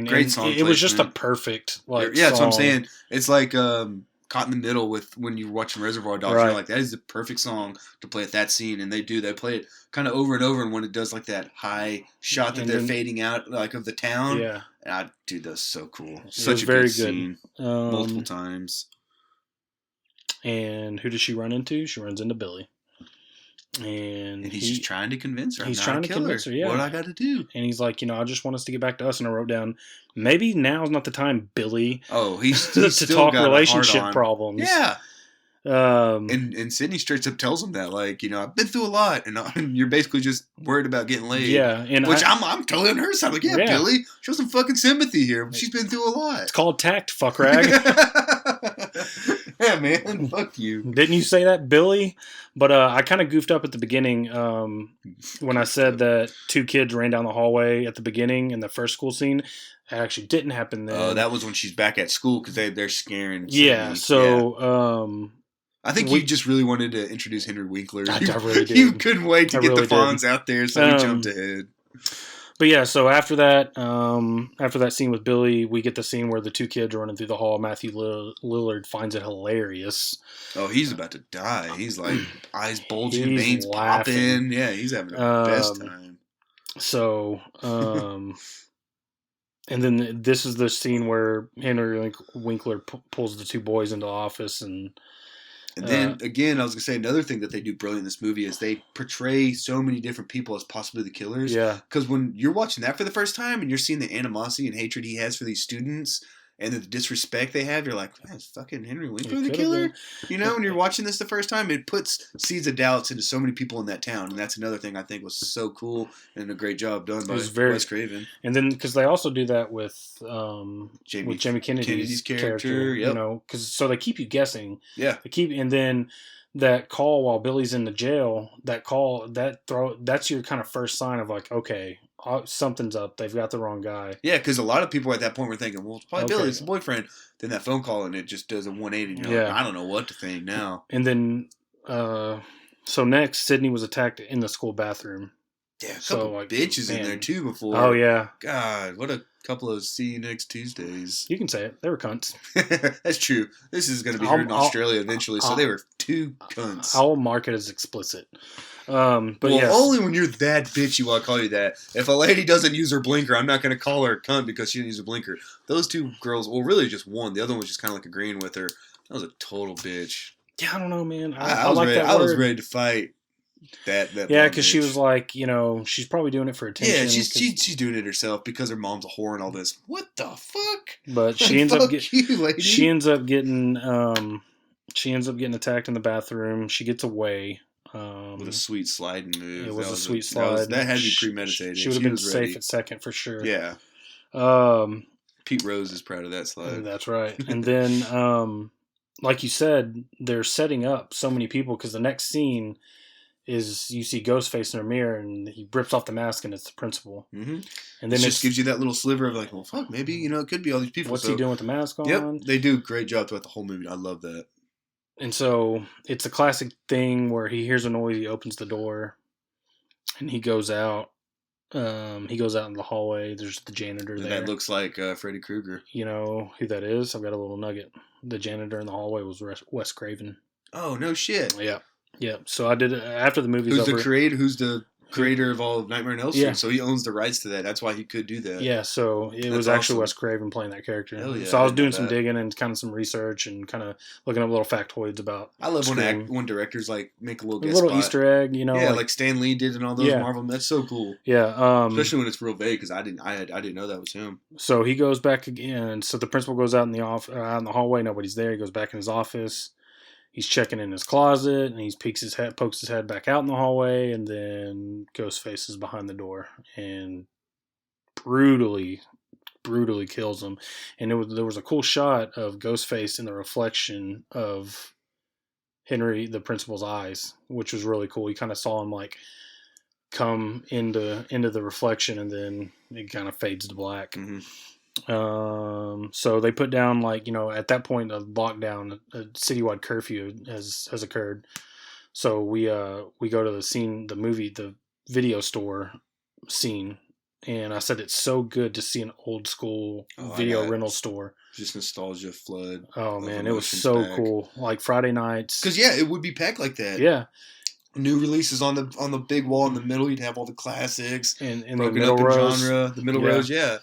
great song. It was just a perfect song. That's what I'm saying. It's like caught in the middle with when you're watching Reservoir Dogs. Right. You're like, that is the perfect song to play at that scene, and they play it kind of over and over. And when it does like that high shot that they're fading out like of the town, dude, that's so cool. Such a very good scene, multiple times. And who does she run into? She runs into Billy. And he's just trying to convince her. He's trying to convince her, yeah. What I got to do? And he's like, I just want us to get back to us. And I wrote down, maybe now's not the time, Billy. Oh, he's to still talk got relationship problems. Yeah. And Sydney straight up tells him that, like, I've been through a lot, and you're basically just worried about getting laid. Yeah, and I'm totally on her side. Like, yeah, Billy, show some fucking sympathy here. She's been through a lot. It's called tact, fuck rag. Yeah, man, fuck you. Didn't you say that, Billy? But I kind of goofed up at the beginning when I said that two kids ran down the hallway at the beginning in the first school scene. It actually didn't happen then. Oh, that was when she's back at school because they're scaring Sydney. Yeah, so I think you just really wanted to introduce Henry Winkler. I really did. You couldn't wait to get really the Fonz out there, so we jumped ahead. But yeah, so after that scene with Billy, we get the scene where the two kids are running through the hall. Matthew Lillard finds it hilarious. Oh, he's about to die. He's like eyes bulging, veins popping. Yeah, he's having the best time. So, and then this is the scene where Henry Winkler pulls the two boys into the office and then, again, I was going to say another thing that they do brilliant in this movie is they portray so many different people as possibly the killers. Yeah. Because when you're watching that for the first time and you're seeing the animosity and hatred he has for these students and the disrespect they have, you're like, man, is fucking Henry Winkler the killer? You know, when you're watching this the first time, it puts seeds of doubts into so many people in that town. And that's another thing I think was so cool and a great job done by Wes Craven. And then, because they also do that with Jamie Kennedy's character. Yep. You know, so they keep you guessing. Yeah. And then that call while Billy's in the jail, that's your kind of first sign of like, okay, something's up. They've got the wrong guy. Yeah, because a lot of people at that point were thinking, well, it's probably Billy, it's the boyfriend. Then that phone call and it just does a 180. And you're like, I don't know what to think now. And then, so next, Sydney was attacked in the school bathroom. Yeah, a couple bitches in there too before. Oh, yeah. God, what a couple of see you next Tuesdays. You can say it. They were cunts. That's true. This is going to be heard in Australia eventually, so they were two cunts. I'll mark it as explicit. But only when you're that bitchy will I call you that. If a lady doesn't use her blinker, I'm not going to call her a cunt because she didn't use a blinker. Those two girls, well, really just one. The other one was just kind of like agreeing with her. That was a total bitch. Yeah, I don't know, man. I was ready to fight that yeah, because she was like, you know, she's probably doing it for attention. Yeah, she's doing it herself because her mom's a whore and all this. What the fuck? But she ends up getting attacked in the bathroom. She gets away. With a sweet sliding move. It was a sweet slide. That had to be premeditated. She would have been safe at second for sure. Yeah. Pete Rose is proud of that slide. That's right. And then, like you said, they're setting up so many people because the next scene is you see Ghostface in her mirror and he rips off the mask and it's the principal. Mm-hmm. And then it just gives you that little sliver of like, well, fuck, maybe, you know, it could be all these people. What's he doing with the mask on? Yep, they do a great job throughout the whole movie. I love that. And so it's a classic thing where he hears a noise, he opens the door, and he goes out. He goes out in the hallway. There's the janitor there. That looks like Freddy Krueger. You know who that is? I've got a little nugget. The janitor in the hallway was Wes Craven. Oh, no shit. Yeah. So I did it after the movie's over. Who's the creator of all of Nightmare on Elm Street? Yeah. So he owns the rights to that. That's why he could do that. Yeah, so it was actually Wes Craven playing that character. Hell yeah, so I was doing some digging and kind of some research and kind of looking up little factoids about. I love when directors like make a little Easter egg, you know. Yeah, like Stan Lee did and all those Marvel. That's so cool. Yeah, especially when it's real vague because I didn't know that was him. So he goes back again. So the principal goes out in the out in the hallway. Nobody's there. He goes back in his office. He's checking in his closet, and he pokes his head back out in the hallway, and then Ghostface is behind the door and brutally kills him. And there was a cool shot of Ghostface in the reflection of Henry, the principal's eyes, which was really cool. You kind of saw him like come into the reflection, and then it kind of fades to black. Mm-hmm. So they put down, like, you know, at that point a lockdown, a citywide curfew has occurred. So we go to the video store scene, and I said it's so good to see an old school video rental store. Just nostalgia flood. Oh man, it was so cool. Like Friday nights. Because it would be packed like that. Yeah. New releases on the big wall in the middle. You'd have all the classics and the middle rows. The middle rows, yeah.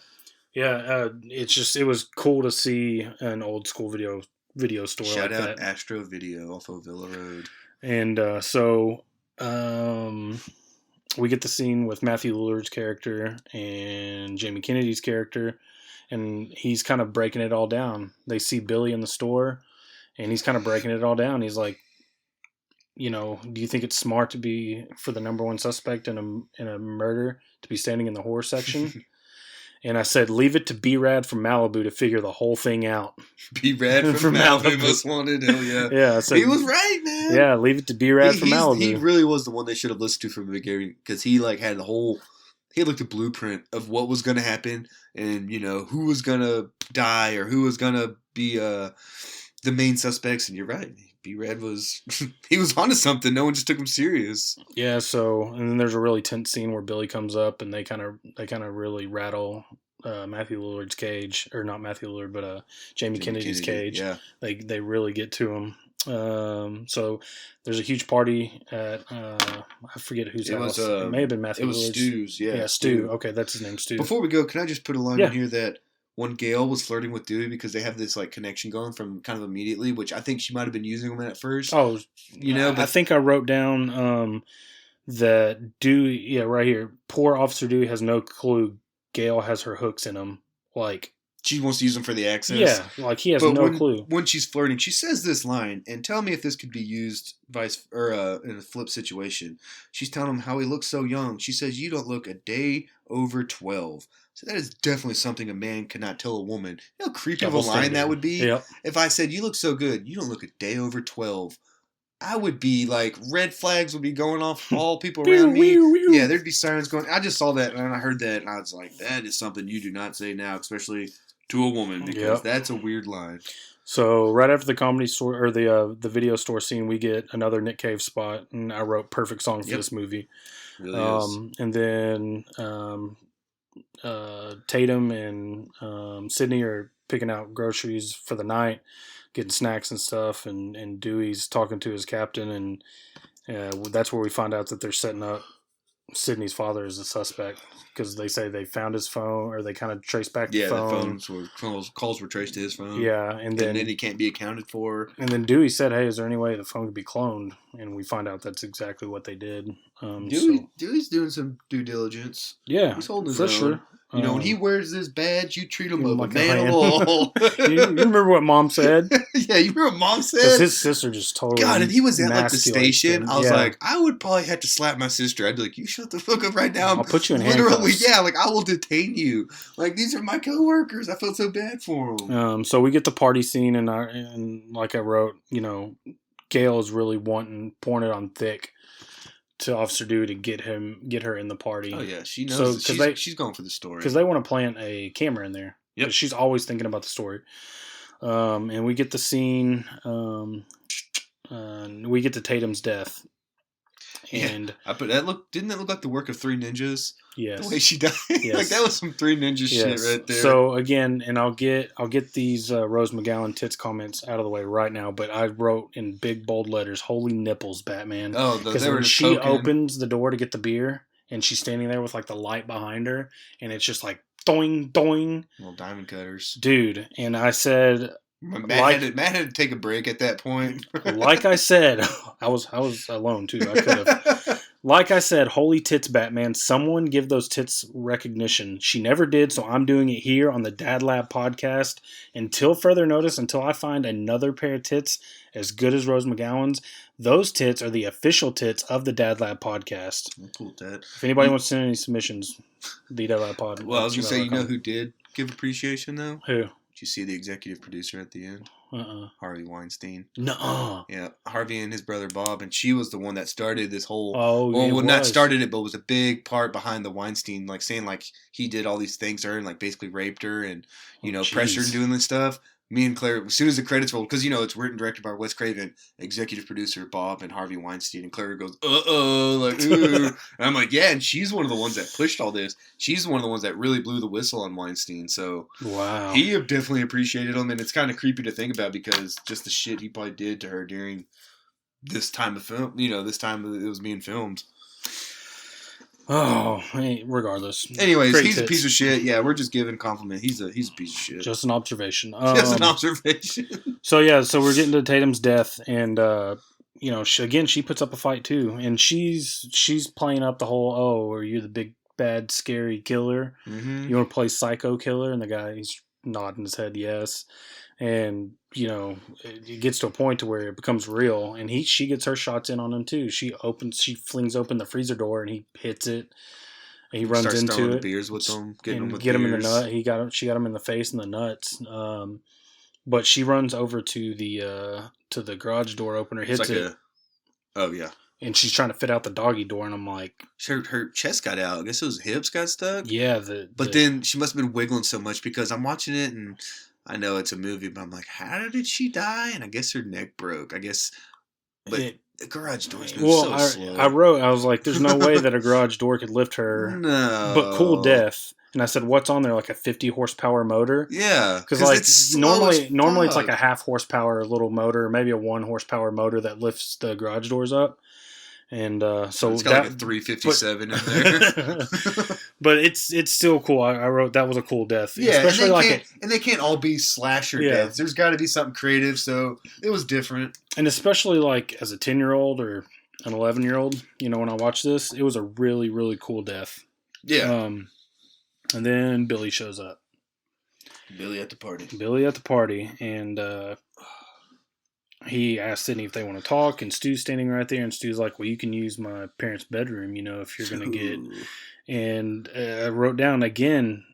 Yeah, it was cool to see an old school video store. Shout like out that. Astro Video off of Villa Road. And we get the scene with Matthew Lillard's character and Jamie Kennedy's character, and he's kind of breaking it all down. They see Billy in the store, and he's kind of breaking it all down. He's like, you know, do you think it's smart for the number one suspect in a murder to be standing in the horror section? And I said, leave it to B-Rad from Malibu to figure the whole thing out. B-Rad from Malibu most wanted. Hell yeah. Yeah. I said, he was right, man. Yeah, leave it to B-Rad from Malibu. He really was the one they should have listened to from the beginning because he like had he looked at blueprint of what was going to happen and, you know, who was going to die or who was going to be the main suspects. And you're right. B-Red was he was onto something. No one just took him serious. Yeah. So, and then there's a really tense scene where Billy comes up and they kind of really rattle Matthew Lillard's cage, or not Matthew Lillard, but Jamie Kennedy's cage. Yeah. They really get to him. So there's a huge party at I forget whose house. It may have been Matthew Lillard's. It was Stu's. Yeah, Stu. Okay, that's his name, Stu. Before we go, can I just put a line in here that when Gail was flirting with Dewey, because they have this like connection going from kind of immediately, which I think she might have been using him at first. Oh, but I think I wrote down that Dewey. Yeah, right here. Poor Officer Dewey has no clue Gail has her hooks in him. Like, she wants to use them for the access. Yeah, like he has no clue. When she's flirting, she says this line, and tell me if this could be used in a flip situation. She's telling him how he looks so young. She says, "You don't look a day over 12." So that is definitely something a man cannot tell a woman. You know how creepy of a line that would be? Yep. If I said, "You look so good, you don't look a day over 12." I would be like, red flags would be going off for all people around me. Yeah, there'd be sirens going. I just saw that and I heard that and I was like, that is something you do not say now, especially to a woman, because that's a weird line. So right after the comedy store or the video store scene, we get another Nick Cave spot, and I wrote perfect song for this movie. Really is. And then Tatum and Sydney are picking out groceries for the night, getting snacks and stuff, and Dewey's talking to his captain, and that's where we find out that they're setting up Sydney's father as a suspect, because they say they found his phone, or they kind of trace back the phone. The calls were traced to his phone. Yeah, and then he can't be accounted for. And then Dewey said, "Hey, is there any way the phone could be cloned?" And we find out that's exactly what they did. Dewey's doing some due diligence. Yeah, he's holding his for own. Sure. You know, when he wears this badge, you treat him like a animal. You remember what Mom said? Yeah, you remember what Mom said? Because his sister just totally God, and he was at like the station. Like I was like, I would probably have to slap my sister. I'd be like, you shut the fuck up right now. I'll put you in literally, handcuffs. Yeah, like I will detain you. Like, these are my coworkers. I felt so bad for them. So we get the party scene, and like I wrote, you know, Gail is really pouring it on thick to Officer Dewey to get her in the party. Oh yeah, she knows. So she's going for the story because they want to plant a camera in there. Yep, she's always thinking about the story. And we get the scene. We get to Tatum's death. And but didn't that look like the work of three ninjas? Yes. The way she died. Yes. Like that was some three ninja shit right there. So again, and I'll get these Rose McGowan tits comments out of the way right now, but I wrote in big bold letters, "Holy nipples, Batman." Oh, because when she opens the door to get the beer and she's standing there with like the light behind her, and it's just like doing, doing. Little diamond cutters. Dude, and I said, Matt had to take a break at that point. Like I said, I was alone too. I could have. Like I said, holy tits, Batman. Someone give those tits recognition. She never did, so I'm doing it here on the Dad Lab podcast. Until further notice, until I find another pair of tits as good as Rose McGowan's, those tits are the official tits of the Dad Lab podcast. Cool, Dad. If anybody wants to send any submissions, the Dad Lab pod. Well, I was going to say, you know who did give appreciation, though? Who? Did you see the executive producer at the end? Harvey Weinstein. No. Yeah, Harvey and his brother Bob, and she was the one that started this whole. Not started it, but was a big part behind the Weinstein, like saying like he did all these things to her and like basically raped her and pressured her doing this stuff. Me and Claire, as soon as the credits rolled, because it's written and directed by Wes Craven, executive producer Bob and Harvey Weinstein, and Claire goes, like, ooh. And I'm like, yeah, and she's one of the ones that pushed all this. She's one of the ones that really blew the whistle on Weinstein. So wow, he definitely appreciated him, and it's kind of creepy to think about because just the shit he probably did to her during this time of film. This time it was being filmed. Oh, regardless. Anyways, he's a piece of shit. Yeah, we're just giving a compliment. He's a piece of shit. Just an observation. Just an observation. So we're getting to Tatum's death, and she puts up a fight too, and she's playing up the whole, are you the big bad scary killer? Mm-hmm. You want to play psycho killer? And the guy's nodding his head yes. And it gets to a point to where it becomes real, and she gets her shots in on him too. She flings open the freezer door, and he hits it. And he runs into it. Beers with them, get him in the nut. She got him in the face and the nuts. But she runs over to the garage door opener, hits it. Oh yeah. And she's trying to fit out the doggy door, and I'm like, her chest got out. I guess it was hips got stuck. Yeah, but then she must have been wiggling so much because I'm watching it and. I know it's a movie, but I'm like, how did she die? And I guess her neck broke. I guess, but the garage doors move so slow. I was like, there's no way that a garage door could lift her. No. But cool death. And I said, what's on there? Like a 50 horsepower motor? Yeah. Because like normally it's like a half horsepower little motor, maybe a 1 horsepower motor that lifts the garage doors up. And so it's got like a 357 in there. But it's still cool. I wrote that was a cool death. Yeah, especially and they can't all be slasher deaths. There's got to be something creative, so it was different. And especially like as a 10-year-old or an 11-year-old, when I watched this, it was a really, really cool death. Yeah. And then Billy shows up. Billy at the party. And he asked Sydney if they want to talk, and Stu's standing right there, and Stu's like, well, you can use my parents' bedroom, if you're going to get... And I wrote down, again,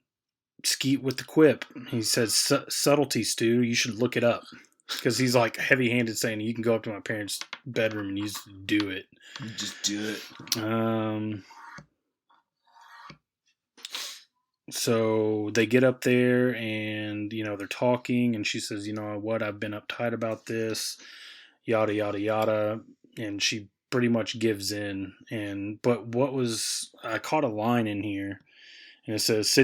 Skeet with the quip. He says, subtlety, Stu, you should look it up. Because he's like heavy-handed saying, you can go up to my parents' bedroom and you just do it. Just do it. So they get up there and, they're talking, and she says, what, I've been uptight about this, yada, yada, yada. And she pretty much gives in. But I caught a line in here, and it says,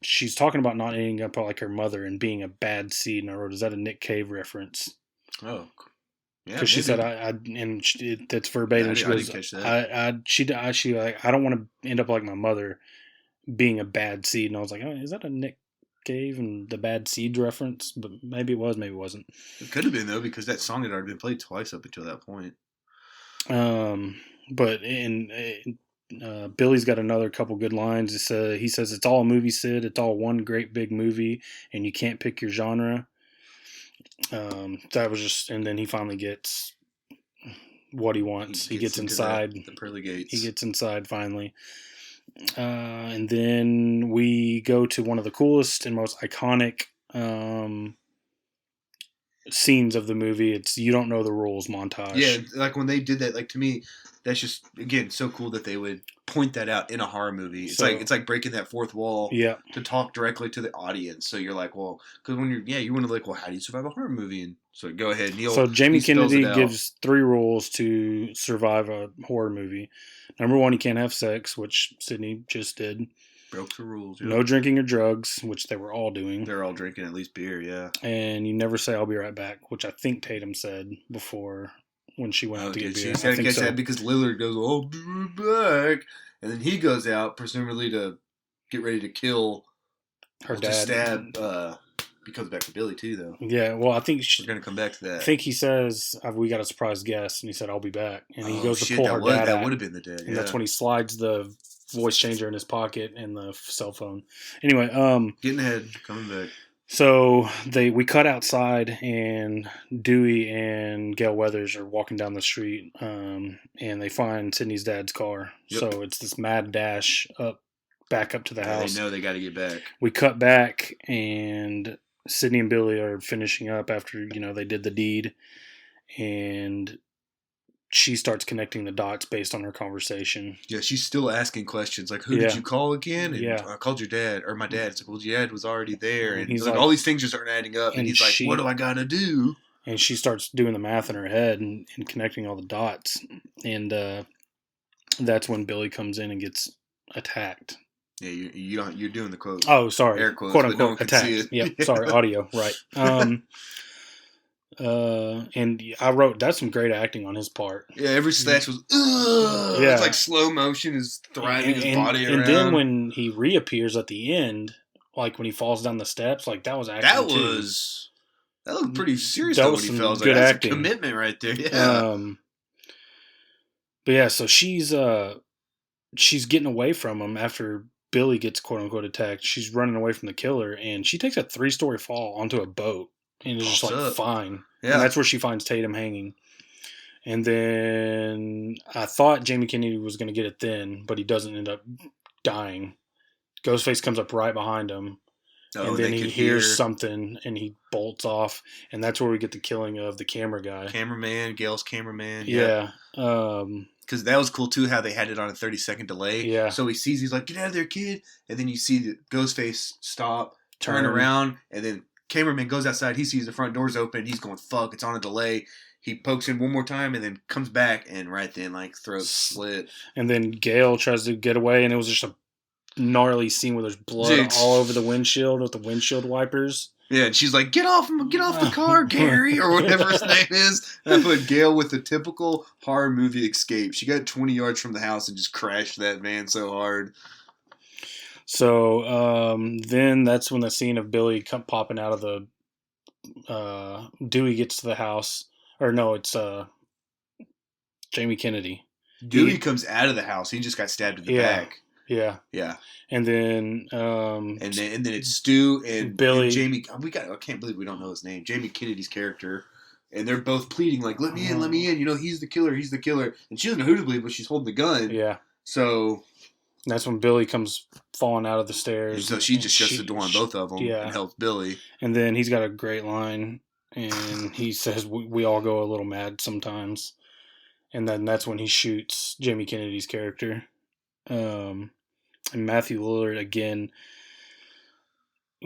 she's talking about not ending up like her mother and being a bad seed. And I wrote, is that a Nick Cave reference? Oh, yeah. Because she said, that's verbatim. She goes, I don't want to end up like my mother, being a bad seed. And I was like, oh, is that a Nick Cave and the bad seed reference? But maybe it was, maybe it wasn't. It could have been, though, because that song had already been played twice up until that point. But Billy's got another couple good lines. He says, it's all a movie, Sid. It's all one great big movie, and you can't pick your genre. That was just, and then he finally gets what he wants. He gets inside. The pearly gates. He gets inside finally. And then we go to one of the coolest and most iconic scenes of the movie. It's You Don't Know the Rules montage. Yeah, like when they did that, like to me, that's just, again, so cool that they would point that out in a horror movie. It's like breaking that fourth wall to talk directly to the audience. So you're like, well, because when you want to like, well, how do you survive a horror movie? And so go ahead, Neil. So Jamie Kennedy gives 3 rules to survive a horror movie. Number 1, you can't have sex, which Sydney just did. Broke the rules. Yeah. No drinking or drugs, which they were all doing. They're all drinking at least beer, yeah. And you never say, I'll be right back, which I think Tatum said before when she went out to get beer. She said, that because Lillard goes, I'll be right back. And then he goes out, presumably to get ready to kill her dad. To stab. He comes back to Billy, too, though. Yeah, well, I think... We're going to come back to that. I think he says, we got a surprise guest, and he said, I'll be back. And he goes to pull her dad out. That would have been the dad, And that's when he slides the voice changer in his pocket and the cell phone. Anyway, getting ahead, coming back. So we cut outside, and Dewey and Gail Weathers are walking down the street, and they find Sydney's dad's car. Yep. So it's this mad dash back up to the house. They know they got to get back. We cut back, and Sydney and Billy are finishing up after, they did the deed, and she starts connecting the dots based on her conversation. Yeah, she's still asking questions like, who did you call again? And I called your dad, or my dad. It's like, well, your dad was already there. And he's like, all these things just aren't adding up. And he's like, what do I got to do? And she starts doing the math in her head and connecting all the dots. And that's when Billy comes in and gets attacked. Yeah, you're doing the quote. Oh, sorry. Air quotes, quote unquote attacked. Yep, sorry, audio, right. And I wrote, that's some great acting on his part. Yeah, every slash was, ugh! Yeah. It's like slow motion is thriving his body around. And then when he reappears at the end, like when he falls down the steps, like that was acting that looked pretty serious that though was when he fell. Good that's acting. A commitment right there, yeah. But yeah, so she's getting away from him after Billy gets quote unquote attacked. She's running away from the killer, and she takes a 3-story fall onto a boat and is just like fine. Yeah. And that's where she finds Tatum hanging. And then I thought Jamie Kennedy was going to get it then, but he doesn't end up dying. Ghostface comes up right behind him. Oh, and then he hears something and he bolts off. And that's where we get the killing of the camera guy. Gail's cameraman. Yeah. Because that was cool, too, how they had it on a 30-second delay. Yeah. So he sees, he's like, get out of there, kid. And then you see the Ghostface stop, turn around, and then cameraman goes outside. He sees the front doors open. He's going, fuck, it's on a delay. He pokes in one more time and then comes back, and right then, like, throat slit. And then Gale tries to get away, and it was just a gnarly scene where there's blood all over the windshield with the windshield wipers. Yeah, and she's like, get off the car, Gary, or whatever his name is. And I put Gale with the typical horror movie escape. She got 20 yards from the house and just crashed that van so hard. So then that's when the scene of Billy popping out of the Dewey gets to the house. Or no, it's Jamie Kennedy. Dewey comes out of the house. He just got stabbed in the back. Yeah. Yeah. And then and then it's Stu and Billy and Jamie. I can't believe we don't know his name. Jamie Kennedy's character. And they're both pleading, like, let me in, let me in. You know, he's the killer, he's the killer. And she doesn't know who to believe, but she's holding the gun. Yeah. So that's when Billy comes falling out of the stairs. And so she just shuts the door on both of them and helps Billy. And then he's got a great line. And he says, we all go a little mad sometimes. And then that's when he shoots Jamie Kennedy's character. And Matthew Lillard, again,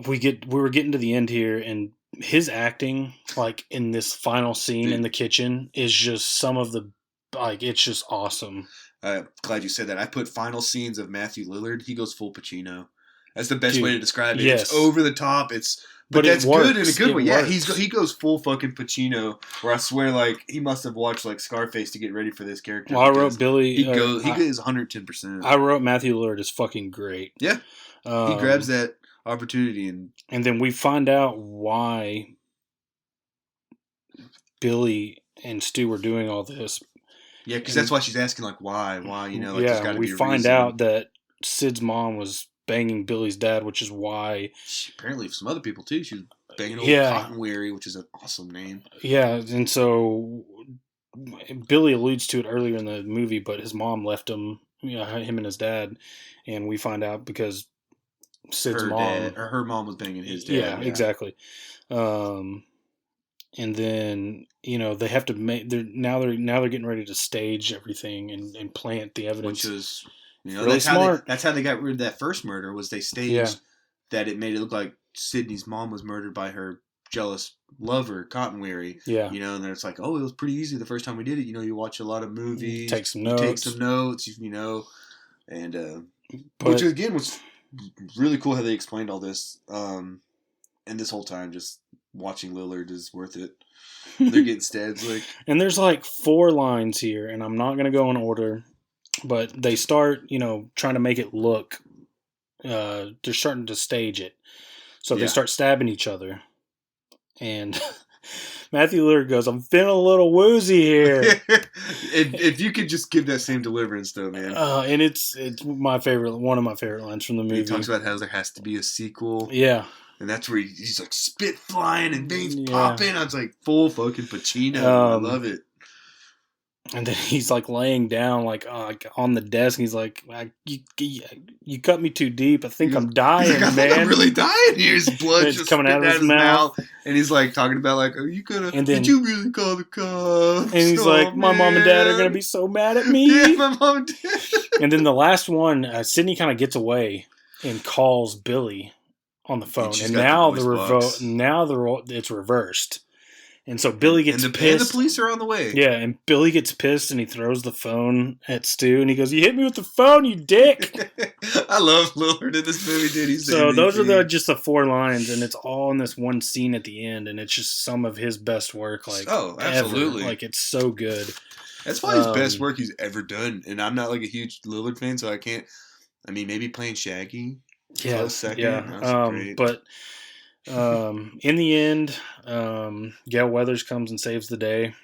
we were getting to the end here, and his acting, like, in this final scene in the kitchen is just some of the, like, it's just awesome. Glad you said that. I put final scenes of Matthew Lillard. He goes full Pacino. That's the best way to describe it. Yes. It's over the top. But that's good in a good way. Yeah, he goes full fucking Pacino. Where I swear, like, he must have watched, like, Scarface to get ready for this character. Well, I wrote Billy. He goes 110%. I wrote Matthew Lillard is fucking great. Yeah, he grabs that opportunity and then we find out why Billy and Stu were doing all this. Yeah, because that's why she's asking, like, why, you know? Like, there's gotta be a find reason. out that Sid's mom was banging Billy's dad, which is why apparently some other people too. She was banging old Cotton Weary, which is an awesome name. Yeah, and so Billy alludes to it earlier in the movie, but his mom left him, him and his dad, and we find out because Sid's her mom was banging his dad. Yeah, exactly. And then they have to make. They're getting ready to stage everything and plant the evidence, which is. Really smart. That's how they got rid of that first murder. Was they staged that it made it look like Sydney's mom was murdered by her jealous lover, Cotton Weary. Yeah. And then it's like, oh, it was pretty easy the first time we did it. You watch a lot of movies, take some notes, and which again was really cool how they explained all this. And this whole time, just watching Lillard is worth it. They're getting stabs like, and there's like 4 lines here, and I'm not gonna go in order. But they start, trying to make it look, they're starting to stage it. So they start stabbing each other. And Matthew Lillard goes, I'm feeling a little woozy here. if you could just give that same deliverance, though, man. And it's one of my favorite lines from the movie. He talks about how there has to be a sequel. Yeah. And that's where he's like spit flying and veins popping. I was like, full fucking Pacino. I love it. And then he's like laying down, like on the desk. And he's like, "You cut me too deep. I think I'm dying, man. I'm really dying here." His blood just coming out of his mouth. And he's like talking about like, "Are you gonna? And then, did you really call the cops?" And he's like, "My mom and dad are gonna be so mad at me." Yeah, my mom and dad. And then the last one, Sydney kind of gets away and calls Billy on the phone, and now it's reversed. And so Billy gets pissed. And the police are on the way. Yeah, and Billy gets pissed and he throws the phone at Stu and he goes, "You hit me with the phone, you dick!" I love Lillard in this movie, dude. So those are just the 4 lines, and it's all in this one scene at the end, and it's just some of his best work, like absolutely, ever. Like it's so good. That's probably his best work he's ever done, and I'm not like a huge Lillard fan, so I can't. I mean, maybe playing Shaggy. Yeah, second. Yeah. But in the end, Gail Weathers comes and saves the day.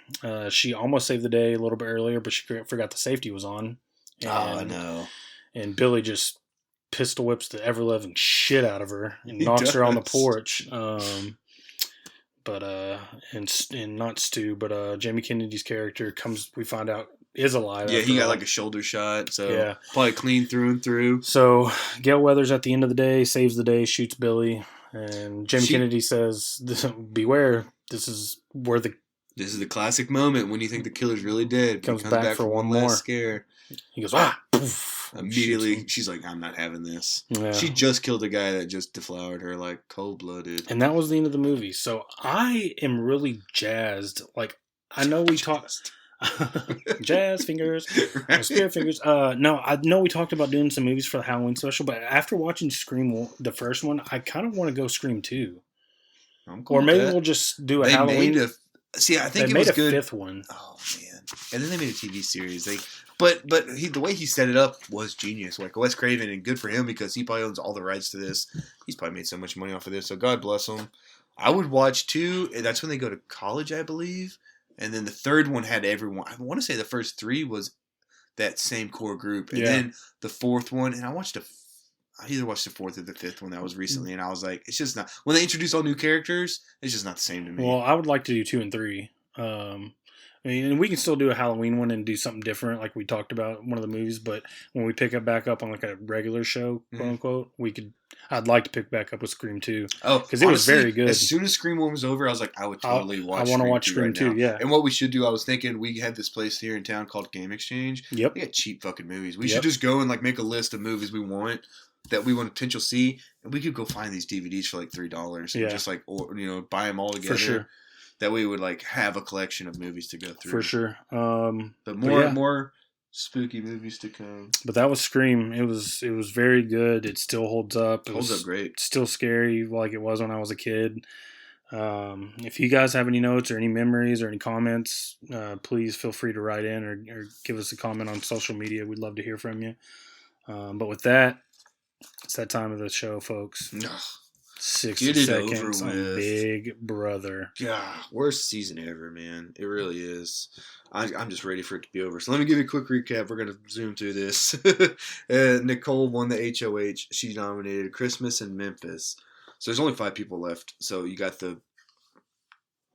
She almost saved the day a little bit earlier, but she forgot the safety was on. And, no. And Billy just pistol whips the ever-living shit out of her and knocks her on the porch. And not Stu, but Jamie Kennedy's character comes, we find out, is alive. Yeah, he got like a shoulder shot, so probably clean through and through. So Gail Weathers at the end of the day saves the day, shoots Billy, and Jamie Kennedy says, "Beware, this is the classic moment when you think the killer's really dead. Comes back for one more scare." He goes, poof. Immediately, she's like, I'm not having this. Yeah. She just killed a guy that just deflowered her, like, cold-blooded. And that was the end of the movie. So I am really jazzed. Like, I know we talked... Jazz fingers, spirit fingers. No, I know we talked about doing some movies for the Halloween special, but after watching Scream, the first one, I kind of want to go Scream 2. I'm cool or maybe with that. we'll just do a Halloween. I think it was made a good. Fifth one. Oh man! And then they made a TV series. The way he set it up was genius. Like Wes Craven, and good for him because he probably owns all the rights to this. He's probably made so much money off of this. So God bless him. I would watch 2. And that's when they go to college, I believe. And then the third one had everyone. I want to say the first 3 was that same core group. And then the fourth one, and I either watched the fourth or the fifth one that was recently, and I was like, it's just not. When they introduce all new characters, it's just not the same to me. Well, I would like to do 2 and 3. I mean, and we can still do a Halloween one and do something different, like we talked about in one of the movies. But when we pick up back up on like a regular show, quote unquote, we could. I'd like to pick back up with Scream 2. Oh, because it was very good. As soon as Scream 1 was over, I was like, I would totally watch. I want to watch Scream 2. Yeah. And what we should do, I was thinking, we had this place here in town called Game Exchange. Yep. They got cheap fucking movies. We should just go and like make a list of movies we want that we want to potential see, and we could go find these DVDs for like $3 and just like buy them all together. For sure. That way we would like have a collection of movies to go through. For sure. But more spooky movies to come. But that was Scream. It was very good. It still holds up. It holds up great. Still scary like it was when I was a kid. If you guys have any notes or any memories or any comments, please feel free to write in or give us a comment on social media. We'd love to hear from you. But with that, it's that time of the show, folks. 60 seconds on Big Brother. God, worst season ever, man. It really is. I'm just ready for it to be over. So let me give you a quick recap. We're going to zoom through this. Nicole won the HOH. She nominated Christmas and Memphis. So there's only 5 people left. So you got the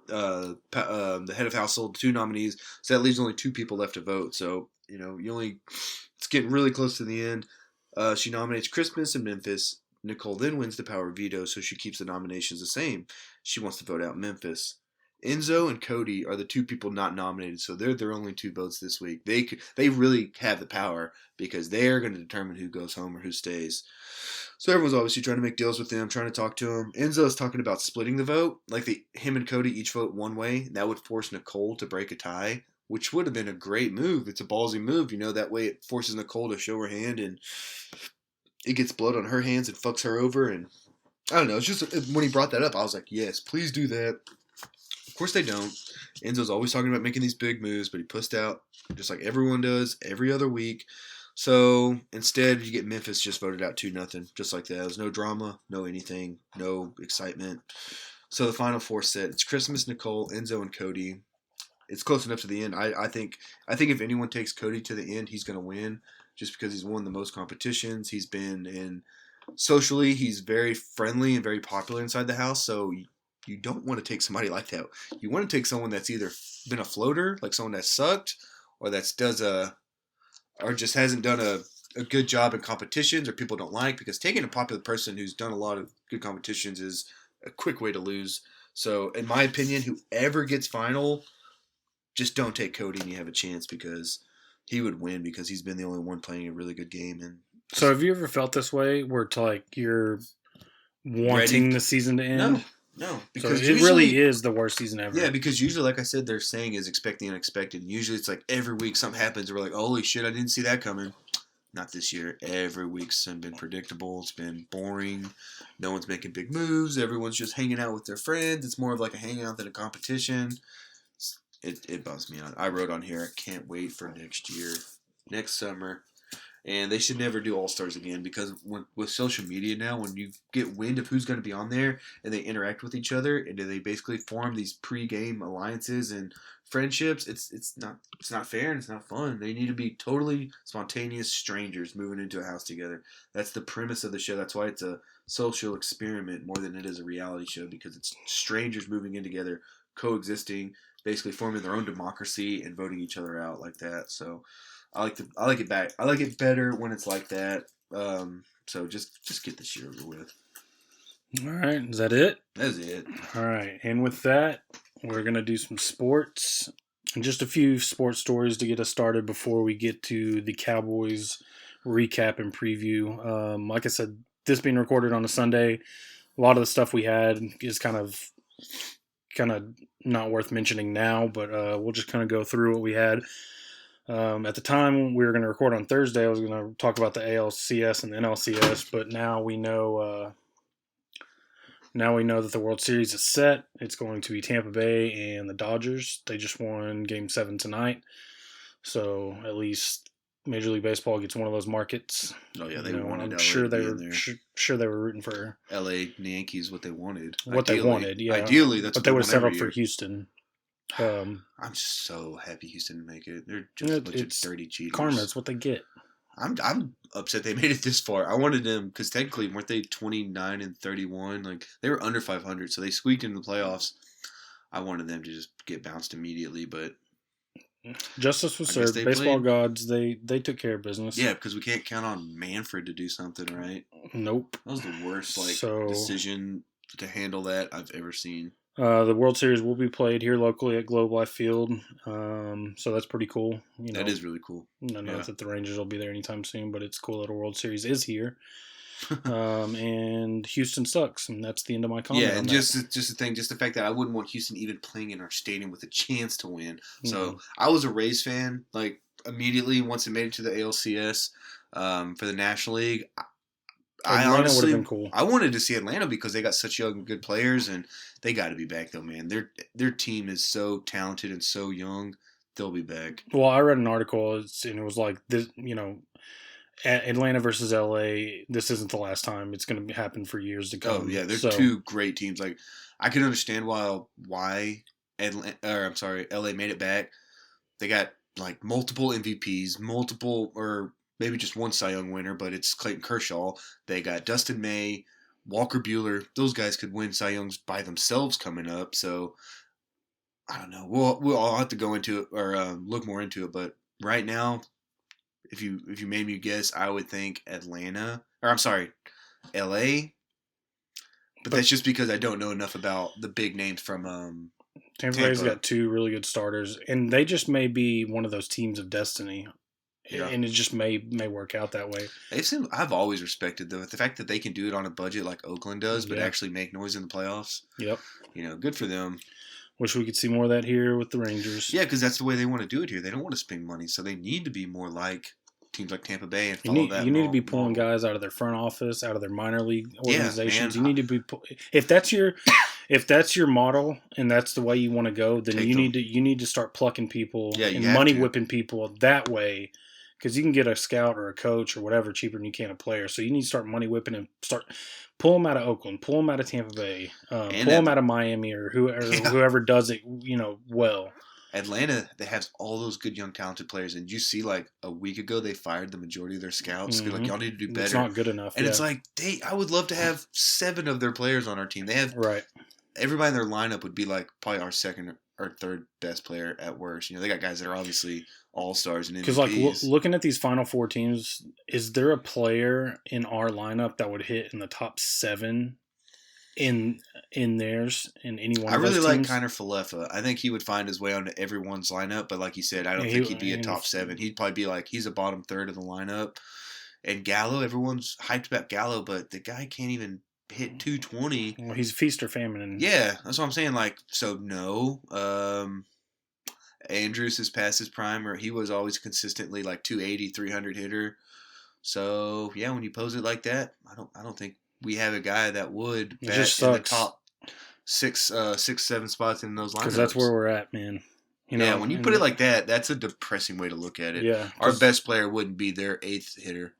head of household, 2 nominees. So that leaves only 2 people left to vote. So, it's getting really close to the end. She nominates Christmas and Memphis. Nicole then wins the power of veto, so she keeps the nominations the same. She wants to vote out Memphis. Enzo and Cody are the 2 people not nominated, so they're their only 2 votes this week. They really have the power because they're going to determine who goes home or who stays. So everyone's obviously trying to make deals with them, trying to talk to them. Enzo's talking about splitting the vote, like him and Cody each vote one way. That would force Nicole to break a tie, which would have been a great move. It's a ballsy move, that way it forces Nicole to show her hand and it gets blood on her hands and fucks her over. And I don't know. It's just when he brought that up, I was like, yes, please do that. Of course they don't. Enzo's always talking about making these big moves, but he pussed out just like everyone does every other week. So instead, you get Memphis just voted out 2-0, just like that. There's no drama, no anything, no excitement. So the final 4 set, it's Christmas, Nicole, Enzo, and Cody. It's close enough to the end. I think if anyone takes Cody to the end, he's going to win. Just because he's won the most competitions. He's been in socially, he's very friendly and very popular inside the house. So you don't want to take somebody like that. You want to take someone that's either been a floater, like someone that sucked, or or just hasn't done a good job in competitions or people don't like. Because taking a popular person who's done a lot of good competitions is a quick way to lose. So in my opinion, whoever gets final, just don't take Cody and you have a chance because he would win because he's been the only one playing a really good game. And so have you ever felt this way where it's like you're wanting the season to end? No. Because so it really is the worst season ever. Yeah, because usually, like I said, their saying is expect the unexpected. Usually it's like every week something happens and we're like, holy shit, I didn't see that coming. Not this year. Every week's been predictable. It's been boring. No one's making big moves. Everyone's just hanging out with their friends. It's more of like a hangout than a competition. It bums me out. I wrote on here, I can't wait for next summer. And they should never do All-Stars again because with social media now, when you get wind of who's going to be on there and they interact with each other and they basically form these pre-game alliances and friendships, it's not fair and it's not fun. They need to be totally spontaneous strangers moving into a house together. That's the premise of the show. That's why it's a social experiment more than it is a reality show because it's strangers moving in together, coexisting, basically forming their own democracy and voting each other out like that. So I like it back. I like it better when it's like that. So just get this year over with. All right, is that it? That's it. All right, and with that, we're gonna do some sports and just a few sports stories to get us started before we get to the Cowboys recap and preview. Like I said, this being recorded on a Sunday, a lot of the stuff we had is kind of not worth mentioning now, but we'll just kind of go through what we had. At the time we were going to record on Thursday, I was going to talk about the ALCS and the NLCS, but now we know that the World Series is set. It's going to be Tampa Bay and the Dodgers. They just won Game 7 tonight, so at least Major League Baseball gets one of those markets. Oh yeah, they wanted. I'm sure they were rooting for LA Yankees. What they wanted. They wanted. Yeah. Ideally, that's. But they would have settled for Houston. I'm so happy Houston didn't make it. They're just a bunch of dirty cheaters. Karma, it's what they get. I'm upset they made it this far. I wanted them because technically weren't they 29-31? Like they were under 500, so they squeaked into the playoffs. I wanted them to just get bounced immediately, but justice was served. Baseball gods, they took care of business. Yeah, because we can't count on Manfred to do something, right? Nope. That was the worst decision to handle that I've ever seen. The World Series will be played here locally at Globe Life Field, so that's pretty cool. That is really cool. Not that the Rangers will be there anytime soon, but it's cool that a World Series is here. And Houston sucks, and that's the end of my comment. Yeah, and just the fact that I wouldn't want Houston even playing in our stadium with a chance to win. So I was a Rays fan, like immediately once it made it to the ALCS for the National League. I honestly would have been cool. I wanted to see Atlanta because they got such young, good players, and they got to be back though, man. Their team is so talented and so young. They'll be back. Well, I read an article, and it was like this, Atlanta versus LA. This isn't the last time. It's going to happen for years to come. Oh yeah, they're two great teams. Like I can understand why LA made it back. They got like multiple MVPs, or maybe just one Cy Young winner, but it's Clayton Kershaw. They got Dustin May, Walker Buehler. Those guys could win Cy Youngs by themselves coming up. So I don't know. We'll all have to go into it or look more into it. But right now, if you made me guess, I would think LA. But that's just because I don't know enough about the big names from Tampa Bay's got two really good starters, and they just may be one of those teams of destiny. Yeah. And it just may work out that way. I've always respected the fact that they can do it on a budget like Oakland does, but actually make noise in the playoffs. Yep. Good for them. Wish we could see more of that here with the Rangers. Yeah, because that's the way they want to do it here. They don't want to spend money, so they need to be more like teams like Tampa Bay and follow that. You need to be pulling guys out of their front office, out of their minor league organizations. You need to be if that's your model and that's the way you want to go, then you need to start plucking people and money whipping people that way. Because you can get a scout or a coach or whatever cheaper than you can a player. So you need to start money whipping and pull them out of Oakland, pull them out of Tampa Bay, pull them out of Miami or whoever does it, well. Atlanta, they have all those good young talented players, and you see like a week ago they fired the majority of their scouts. Like y'all need to do better. It's not good enough. And it's like I would love to have 7 of their players on our team. They have everybody in their lineup would be like probably our second or third best player at worst. They got guys that are obviously all-stars and MVPs. Because like looking at these Final Four teams, is there a player in our lineup that would hit in the top 7 in theirs in any one of those teams? I really like Kiner Falefa. I think he would find his way onto everyone's lineup, but like you said, I don't think he'd be a top 7. He'd probably be like he's a bottom third of the lineup. And Gallo, everyone's hyped about Gallo, but the guy can't even hit 220. Well, he's feast or famine. Yeah, that's what I'm saying. Like, so no. Andrews is past his prime, or he was always consistently like 280, 300 hitter. So yeah, when you pose it like that, I don't think we have a guy that would bat in the top 6, 7 spots in those lineups. Because that's where we're at, man. When you put it like that, that's a depressing way to look at it. Yeah, our best player wouldn't be their 8th hitter.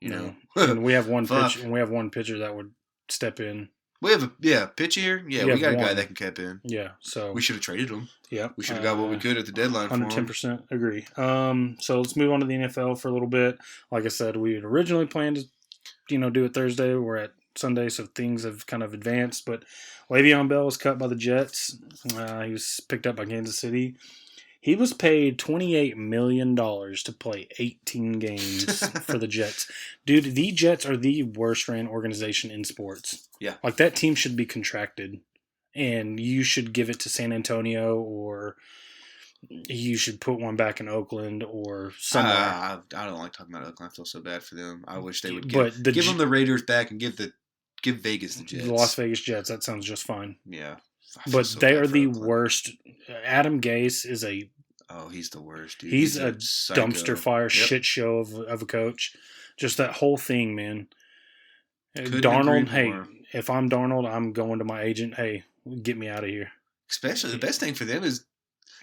And we have one pitch, and we have one pitcher that would step in. We have a pitch here. Yeah, we got a guy that can cap in. Yeah, so we should have traded him. Yeah, we should have got what we could at the deadline. 110% agree. So let's move on to the NFL for a little bit. Like I said, we had originally planned to, do it Thursday. We're at Sunday, so things have kind of advanced. But Le'Veon Bell was cut by the Jets. He was picked up by Kansas City. He was paid $28 million to play 18 games for the Jets. Dude, the Jets are the worst ran organization in sports. Yeah. Like, that team should be contracted, and you should give it to San Antonio or you should put one back in Oakland or somewhere. I don't like talking about Oakland. I feel so bad for them. I wish they would But give them the Raiders back and give Vegas the Jets. The Las Vegas Jets. That sounds just fine. Yeah. But so they are the worst. Adam Gase is a... Oh, he's the worst, dude. He's a dumpster fire shit show of a coach. Just that whole thing, man. Darnold, hey, if I'm Darnold, I'm going to my agent. Hey, get me out of here. Especially the best thing for them is,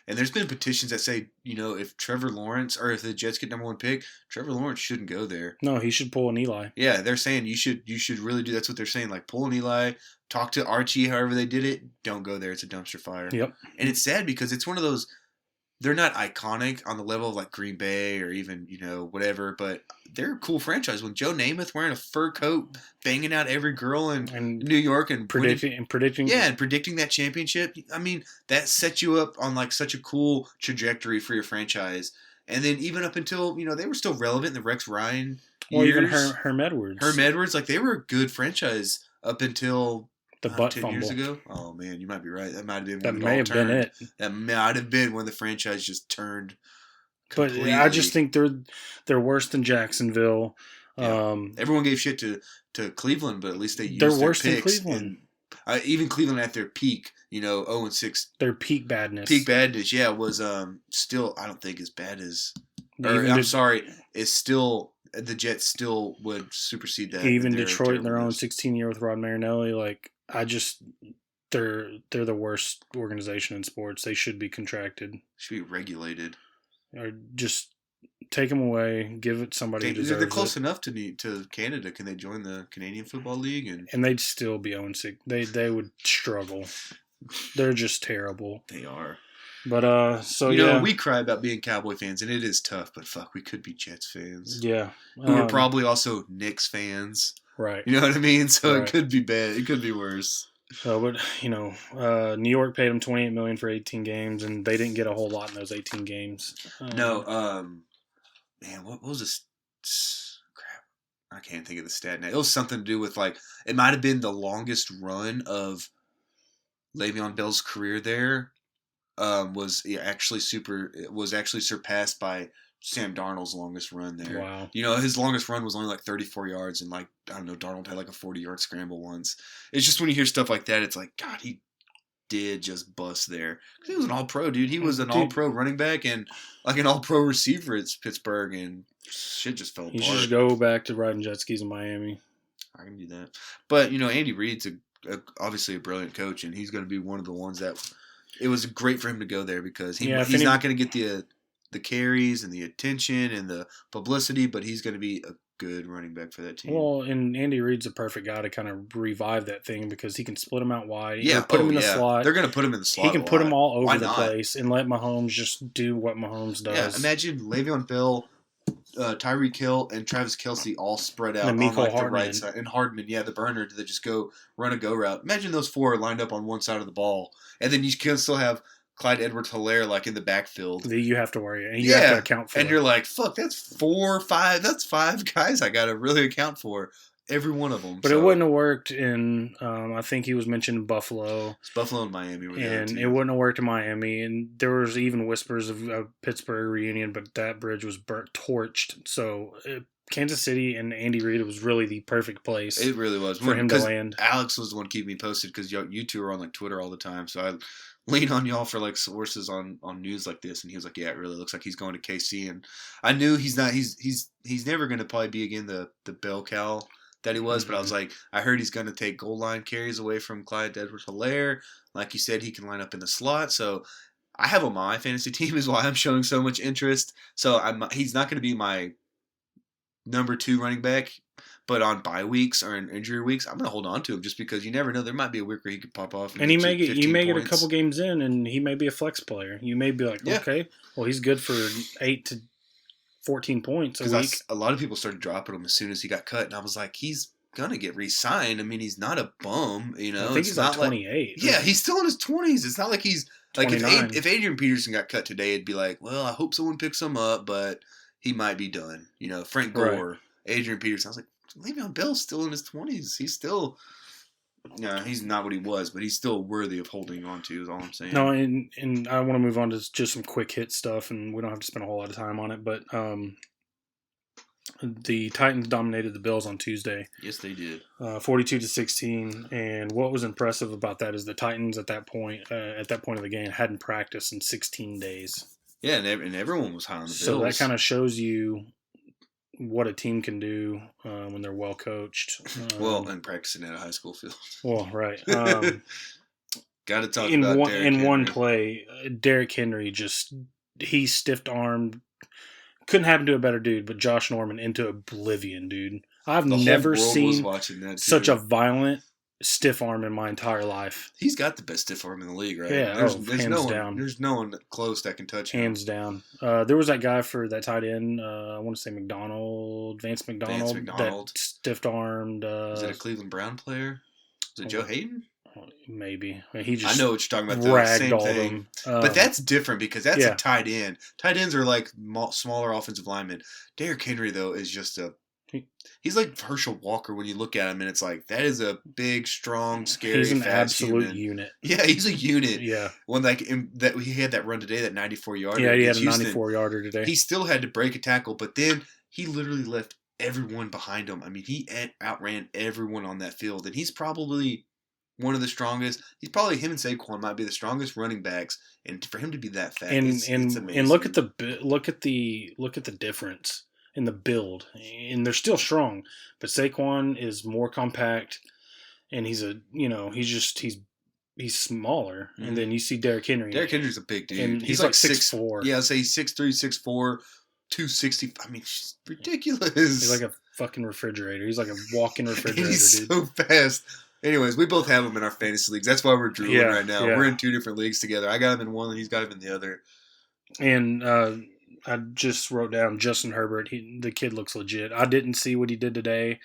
and there's been petitions that say, if Trevor Lawrence or if the Jets get number 1 pick, Trevor Lawrence shouldn't go there. No, he should pull an Eli. Yeah, they're saying you should really do. That's what they're saying. Like pull an Eli, talk to Archie. However they did it, don't go there. It's a dumpster fire. Yep. And it's sad because it's one of those. They're not iconic on the level of like Green Bay or even, whatever, but they're a cool franchise. When Joe Namath wearing a fur coat, banging out every girl in New York and predicting. Yeah, and predicting that championship. I mean, that sets you up on like such a cool trajectory for your franchise. And then even up until, they were still relevant in the Rex Ryan years. Or even Herm Edwards. Herm Edwards, like they were a good franchise up until... The butt 10 fumble. years ago? Oh, man, you might be right. That might have been that may have been it. That might have been when the franchise just turned completely. But I just think they're worse than Jacksonville. Yeah. Everyone gave shit to Cleveland, but at least they used they're their worse picks. than Cleveland. And, even Cleveland at their peak, 0-6. Their peak badness. Peak badness, yeah, was still, I don't think, as bad as... it's still... The Jets still would supersede that. Even Detroit in their own 16-year with Rod Marinelli, they're the worst organization in sports. They should be contracted. Should be regulated. Or just take them away, give it somebody who deserves it. They're close enough to Canada. Can they join the Canadian Football League? And they'd still be 0-6. They would struggle. They're just terrible. They are. But we cry about being Cowboy fans, and it is tough. But fuck, we could be Jets fans. Yeah, who are probably also Knicks fans. Right. You know what I mean? So It could be bad. It could be worse. But New York paid them $28 million for 18 games, and they didn't get a whole lot in those 18 games. Man, what was this? Crap, I can't think of the stat now. It was something to do with it might have been the longest run of Le'Veon Bell's career there. Was actually surpassed by Sam Darnold's longest run there. Wow. His longest run was only 34 yards, and Darnold had a 40-yard scramble once. It's just when you hear stuff like that, it's like, God, he did just bust there. He was an all-pro, dude. He was an all-pro running back and an all-pro receiver at Pittsburgh, and shit just fell apart. You should just go back to riding jet skis in Miami. I can do that. But, Andy Reid's obviously a brilliant coach, and he's going to be one of the ones that... It was great for him to go there because he's not going to get the carries and the attention and the publicity, but he's going to be a good running back for that team. Well, and Andy Reid's a perfect guy to kind of revive that thing because he can split them out wide. Yeah, put him in the slot. They're going to put him in the slot. He can put them all over the place and let Mahomes just do what Mahomes does. Yeah, imagine Le'Veon Bell, Tyreek Hill, and Travis Kelce all spread out on the right side. And Hardman, the burner, to just go run a go route. Imagine those four lined up on one side of the ball. And then you can still have Clyde Edwards-Helaire in the backfield. That you have to worry. And you have to account for. And you're like, fuck, that's 4 or 5. That's 5 guys I got to really account for. Every one of them. But it wouldn't have worked in, I think he was mentioned in Buffalo. It's Buffalo and Miami. And it wouldn't have worked in Miami. And there was even whispers of a Pittsburgh reunion, but that bridge was torched. So Kansas City and Andy Reid was really the perfect place. It really was. For him to land. Alex was the one keeping me posted because you two are on Twitter all the time. So I lean on y'all for sources on news like this. And he was like, yeah, it really looks like he's going to KC. And I knew he's never going to probably be again the bell cow that he was, but I was like, I heard he's going to take goal line carries away from Clyde Edwards-Helaire. Like you said, he can line up in the slot. So I have him on my fantasy team is why I'm showing so much interest. So he's not going to be my number 2 running back, but on bye weeks or in injury weeks, I'm going to hold on to him just because you never know. There might be a week where he could pop off. And you may get a couple games in and he may be a flex player. You may be like, okay, well, he's good for 8 to 14 points a week. A lot of people started dropping him as soon as he got cut, and I was like, he's gonna get re-signed. I mean, he's not a bum, I think he's not 28. Yeah, he's still in his 20s. It's not like he's 29. If Adrian Peterson got cut today, it'd be like, well, I hope someone picks him up, but he might be done. Frank Gore, Adrian Peterson. I was like, Le'Veon Bell's still in his 20s. He's still No, he's not what he was, but he's still worthy of holding on to, is all I'm saying. No, and I want to move on to just some quick hit stuff, and we don't have to spend a whole lot of time on it, but the Titans dominated the Bills on Tuesday. Yes, they did. 42-16, and what was impressive about that is the Titans at that point of the game hadn't practiced in 16 days. Yeah, and everyone was high on the Bills. So that kind of shows you what a team can do when they're well coached. And practicing at a high school field. Well, right. Got to talk about Derrick Henry. In one play, Derrick Henry he stiff-armed. Couldn't happen to a better dude, but Josh Norman into oblivion, dude. I've never seen such a violent stiff arm in my entire life. He's got the best stiff arm in the league, right? Yeah, hands down. There's no one close that can touch him. Hands down. There was that guy for that tight end. I want to say Vance McDonald. That stiff-armed. Is it a Cleveland Brown player? Is it Joe Hayden? Maybe. I know what you're talking about. The same thing. But that's different because that's a tight end. Tight ends are like smaller offensive linemen. Derrick Henry, though, is just he's like Herschel Walker when you look at him, and it's like, that is a big, strong, scary, he's an fast absolute unit. Yeah, he's a unit. Yeah. When that he had that run today, that 94-yarder. Yeah, he had a 94-yarder today. He still had to break a tackle, but then he literally left everyone behind him. I mean, he outran everyone on that field, and he's probably one of the strongest. He's probably, him and Saquon might be the strongest running backs, and for him to be that fast, it's amazing. And look at the difference in the build, and they're still strong, but Saquon is more compact, and he's smaller. Mm-hmm. And then you see Derrick Henry. Derrick Henry's a big dude, and he's like 6'4". Yeah, I'd say he's 6'3", 6'4", 260. I mean, it's ridiculous. He's like a fucking refrigerator. He's like a walking refrigerator, he's dude. So fast. Anyways, we both have him in our fantasy leagues. That's why we're drooling right now. Yeah. We're in 2 different leagues together. I got him in one, and he's got him in the other. And I just wrote down Justin Herbert. The kid looks legit. I didn't see what he did today.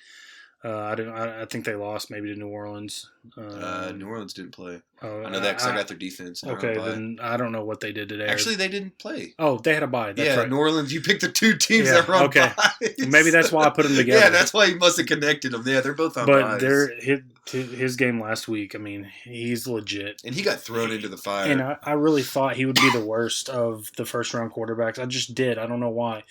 I think they lost maybe to New Orleans. New Orleans didn't play. I know that because I got their defense. Okay, then I don't know what they did today. Actually, they didn't play. Oh, they had a bye. That's right. New Orleans. You picked the 2 teams that were on byes. Maybe that's why I put them together. Yeah, that's why you must have connected them. Yeah, they're both on byes. But his game last week, I mean, he's legit. And he got thrown into the fire. And I really thought he would be the worst of the first-round quarterbacks. I just did. I don't know why.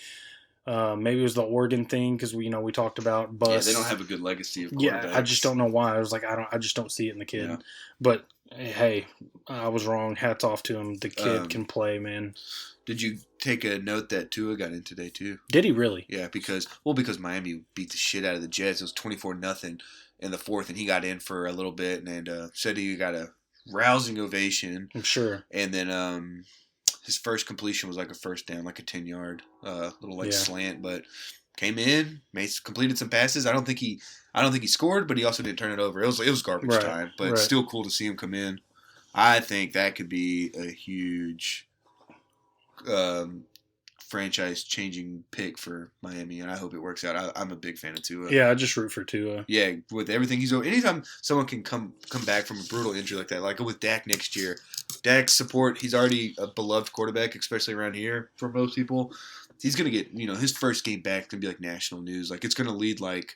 Maybe it was the Oregon thing because we talked about bust. Yeah, they don't have a good legacy of quarterbacks. Yeah, I just don't know why. I was like, I just don't see it in the kid. Yeah. But hey, I was wrong. Hats off to him. The kid can play, man. Did you take a note that Tua got in today too? Did he really? Yeah, because Miami beat the shit out of the Jets. It was 24-0 in the fourth, and he got in for a little bit and said he got a rousing ovation. I'm sure. And then his first completion was like a first down, like a 10-yard little slant, but came in, completed some passes. I don't think he scored, but he also didn't turn it over. It was garbage time, but it's still cool to see him come in. I think that could be a huge franchise-changing pick for Miami, and I hope it works out. I'm a big fan of Tua. Yeah, I just root for Tua. Yeah, with everything he's doing. Anytime someone can come back from a brutal injury like that, like with Dak next year, Dak's support, he's already a beloved quarterback, especially around here for most people. He's going to get, his first game back is going to be like national news. Like, it's going to lead like,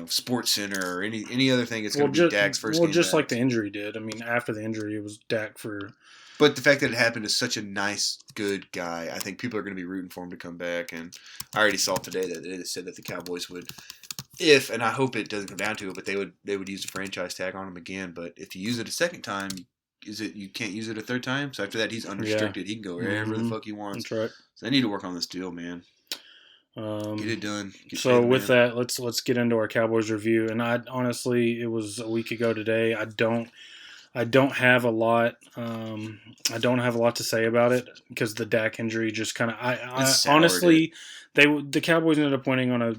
Sports Center or any other thing. It's going to be Dak's first game back. Well, just like the injury did. I mean, after the injury, it was Dak for... But the fact that it happened to such a nice, good guy, I think people are going to be rooting for him to come back. And I already saw today that they said that the Cowboys would, and I hope it doesn't come down to it, but they would use the franchise tag on him again. But if you use it a second time, you can't use it a third time? So after that, he's unrestricted. Yeah. He can go wherever the fuck he wants. That's right. So they need to work on this deal, man. Get it done. That, let's get into our Cowboys review. And I honestly, it was a week ago today. I don't have a lot. I don't have a lot to say about it because the Dak injury just kind of. I honestly, the Cowboys ended up winning on a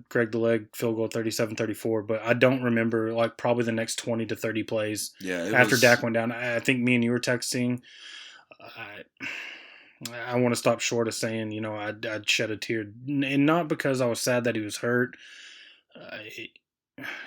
Greg the Leg field goal, 37-34. But I don't remember probably the next 20 to 30 plays. Yeah, after Dak went down, I think me and you were texting. I want to stop short of saying I'd shed a tear, and not because I was sad that he was hurt.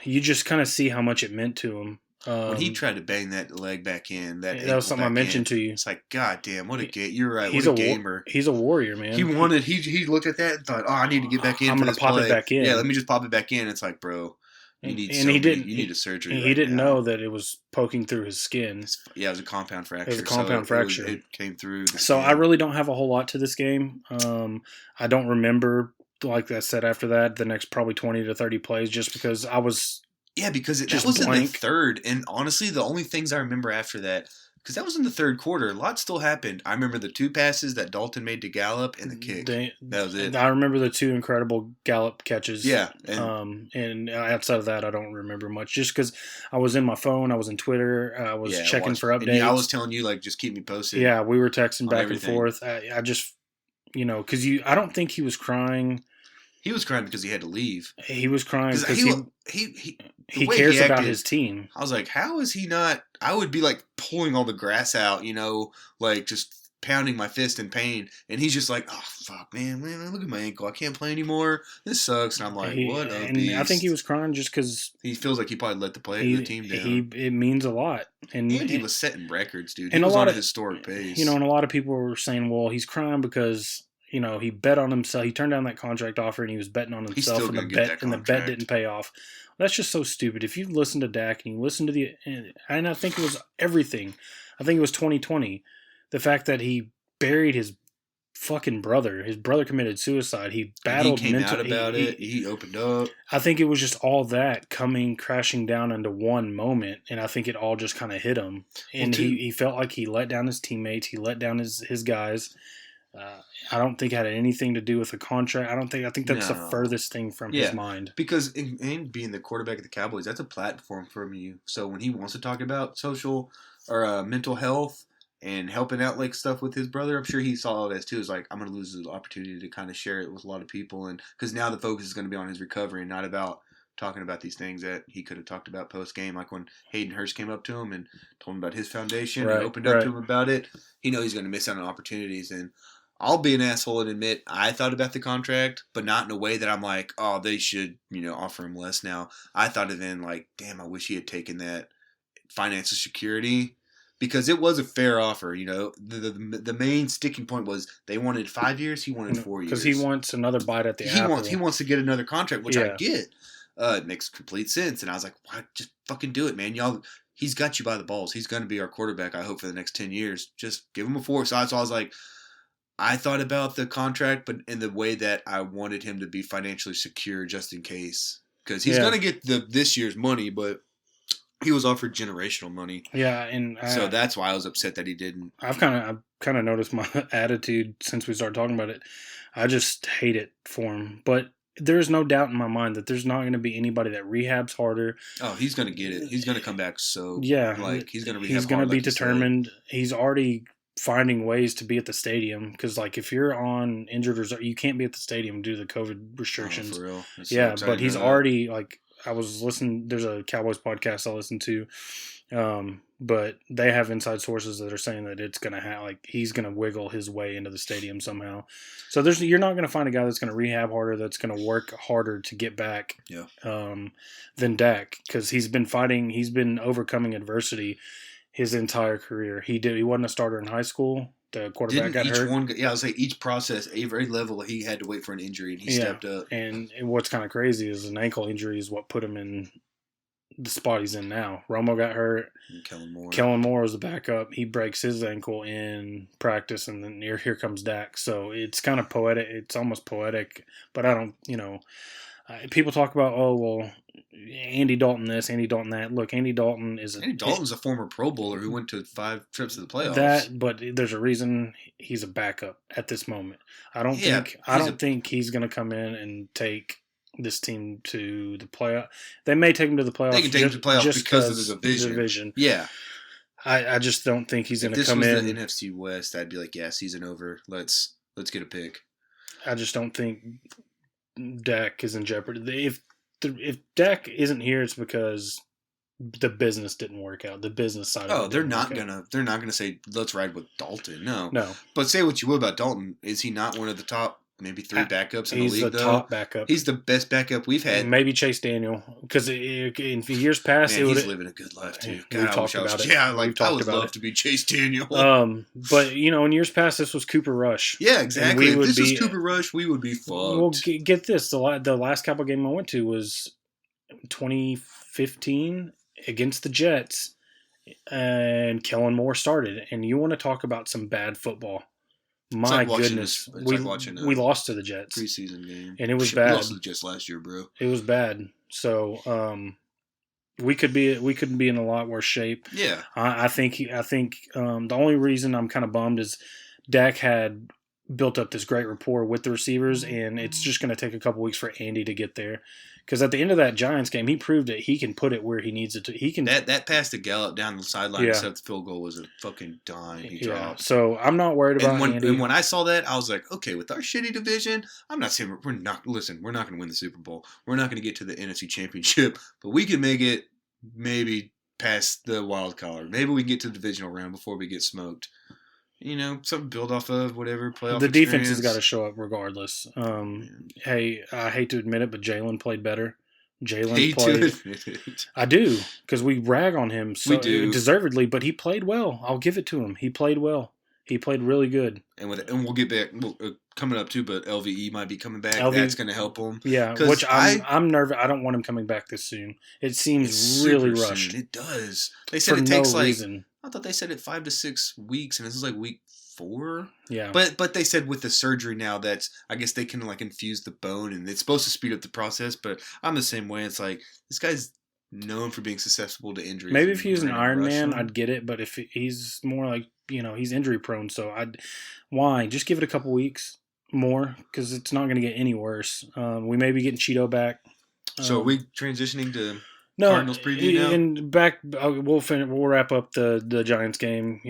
You just kind of see how much it meant to him. When he tried to bang that leg back in, that was something I mentioned to you. It's like, God damn, what a game! You're right. What a gamer. He's a warrior, man. He wanted. He looked at that and thought, I need to get back in. I'm gonna pop it back in. Yeah, let me just pop it back in. It's like, bro, You need You need a surgery. He didn't know that it was poking through his skin. Yeah, it was a compound fracture. It was a compound fracture. It came through. So I really don't have a whole lot to this game. I don't remember, like I said, after that, the next probably 20 to 30 plays, just because I was. Yeah, because that was in the third. And honestly, the only things I remember after that, because that was in the third quarter, a lot still happened. I remember the 2 passes that Dalton made to Gallup and the kick. That was it. I remember the 2 incredible Gallup catches. Yeah. And outside of that, I don't remember much. Just because I was in my phone, I was in Twitter, I was checking for updates. And I was telling you, like, just keep me posted. Yeah, we were texting back and forth. I just, because I don't think he was crying. He was crying because he had to leave. He was crying because he cares about his team. I was like, how is he not? I would be like pulling all the grass out, like just pounding my fist in pain. And he's just like, oh, fuck, man, look at my ankle. I can't play anymore. This sucks. And I'm like, what a beast. I think he was crying just because he feels like he probably let the team down. It means a lot. And he was setting records, dude. He was on a historic pace. And a lot of people were saying, well, he's crying because he bet on himself. He turned down that contract offer and he was betting on himself, and the bet didn't pay off. That's just so stupid. If you listen to Dak and you listen to and I think it was everything. I think it was 2020. The fact that he buried his fucking brother. His brother committed suicide. He battled mentally. He came out about it. He opened up. I think it was just all that coming crashing down into one moment, and I think it all just kind of hit him. And he felt like he let down his teammates. He let down his guys. I don't think it had anything to do with the contract. I think that's the furthest thing from his mind. Because in being the quarterback of the Cowboys, that's a platform for you. So when he wants to talk about social or mental health and helping out like stuff with his brother, I'm sure he saw it as too. It's like, I'm going to lose the opportunity to kind of share it with a lot of people, and because now the focus is going to be on his recovery and not about talking about these things that he could have talked about post game, like when Hayden Hurst came up to him and told him about his foundation and opened up to him about it. He knows he's going to miss out on opportunities. And I'll be an asshole and admit I thought about the contract, but not in a way that I'm like, oh, they should, offer him less now. I thought of it in like, damn, I wish he had taken that financial security, because it was a fair offer. The main sticking point was they wanted 5 years, he wanted 4 years. Because he wants another bite at the apple. He wants to get another contract, which I get. It makes complete sense. And I was like, why? Just fucking do it, man. He's got you by the balls. He's going to be our quarterback, I hope, for the next 10 years. Just give him a 4. So I was like, I thought about the contract, but in the way that I wanted him to be financially secure just in case. Because he's going to get this year's money, but he was offered generational money. Yeah, and so that's why I was upset that he didn't. I've kind of noticed my attitude since we started talking about it. I just hate it for him. But there's no doubt in my mind that there's not going to be anybody that rehabs harder. Oh, he's going to get it. He's going to come back. So like he's going to He's going to be determined. He's already finding ways to be at the stadium, because like if you're on injured reserve, you can't be at the stadium due to the COVID restrictions. Oh, for real? Yeah, but he's already like, I was listening. There's a Cowboys podcast I listen to, but they have inside sources that are saying that it's gonna he's gonna wiggle his way into the stadium somehow. So you're not gonna find a guy that's gonna rehab harder, that's gonna work harder to get back. Than Dak, because he's been overcoming adversity his entire career. He wasn't a starter in high school. The quarterback got hurt. I was like, each process, every level, he had to wait for an injury, and he stepped up. And what's kind of crazy is an ankle injury is what put him in the spot he's in now. Romo got hurt. Kellen Moore was the backup. He breaks his ankle in practice, and then here comes Dak. So it's kind of poetic. It's almost poetic, but I don't, people talk about, Andy Dalton this, Andy Dalton that. Look, Andy Dalton's a former Pro Bowler who went to 5 trips to the playoffs. But there's a reason he's a backup at this moment. I don't think he's going to come in and take this team to the playoff. They may take him to the playoffs. They can take him to the playoffs just because of the division. Yeah. I just don't think he's going to come in. If this was the NFC West, I'd be like, yeah, season over. Let's get a pick. I just don't think Dak is in jeopardy. If Dak isn't here, it's because the business didn't work out. The business side. Oh, they're not gonna say let's ride with Dalton. No. No. But say what you will about Dalton, is he not one of the top maybe 3 backups in the league? He's the top backup. He's the best backup we've had. Maybe Chase Daniel, because in years past, he's living a good life too. God, we've talked about it. Yeah, I would love to be Chase Daniel. But in years past, this was Cooper Rush. Yeah, exactly. If this was Cooper Rush, we would be fucked. Well, get this: the last Cowboy game I went to was 2015 against the Jets, and Kellen Moore started. And you want to talk about some bad football? My goodness, we lost to the Jets preseason game, and it was bad. We lost to the Jets last year, bro. It was bad. So we could be in a lot worse shape. Yeah, I think the only reason I'm kind of bummed is Dak had built up this great rapport with the receivers, and it's just going to take a couple weeks for Andy to get there. Because at the end of that Giants game, he proved that he can put it where he needs it to. He can that pass to Gallup down the sideline to set the field goal was a fucking dime he dropped. So I'm not worried about Andy. And when I saw that, I was like, okay, with our shitty division, I'm not saying we're not going to win the Super Bowl. We're not going to get to the NFC Championship, but we can make it maybe past the wild card. Maybe we can get to the divisional round before we get smoked. You know, something to build off of, whatever, playoff The defense has got to show up regardless. Hey, I hate to admit it, but Jalen played better. Jalen played. I do, because we rag on him deservedly, but he played well. I'll give it to him. He played well. He played really good. And we'll get back coming up too, but LVE might be coming back. That's going to help him. Yeah, which I'm nervous. I don't want him coming back this soon. It seems really rushed. It does. They said it takes reason. I thought they said it 5 to 6 weeks, and this is like week 4. Yeah. But they said with the surgery now, I guess they can like infuse the bone, and it's supposed to speed up the process. But I'm the same way. It's like this guy's known for being susceptible to injuries. Maybe if he was an Iron Man, I'd get it. But if he's more like he's injury prone, so why just give it a couple weeks more, because it's not going to get any worse. We may be getting Cheeto back. So are we transitioning to Cardinals preview now? And back, we'll wrap up the Giants game.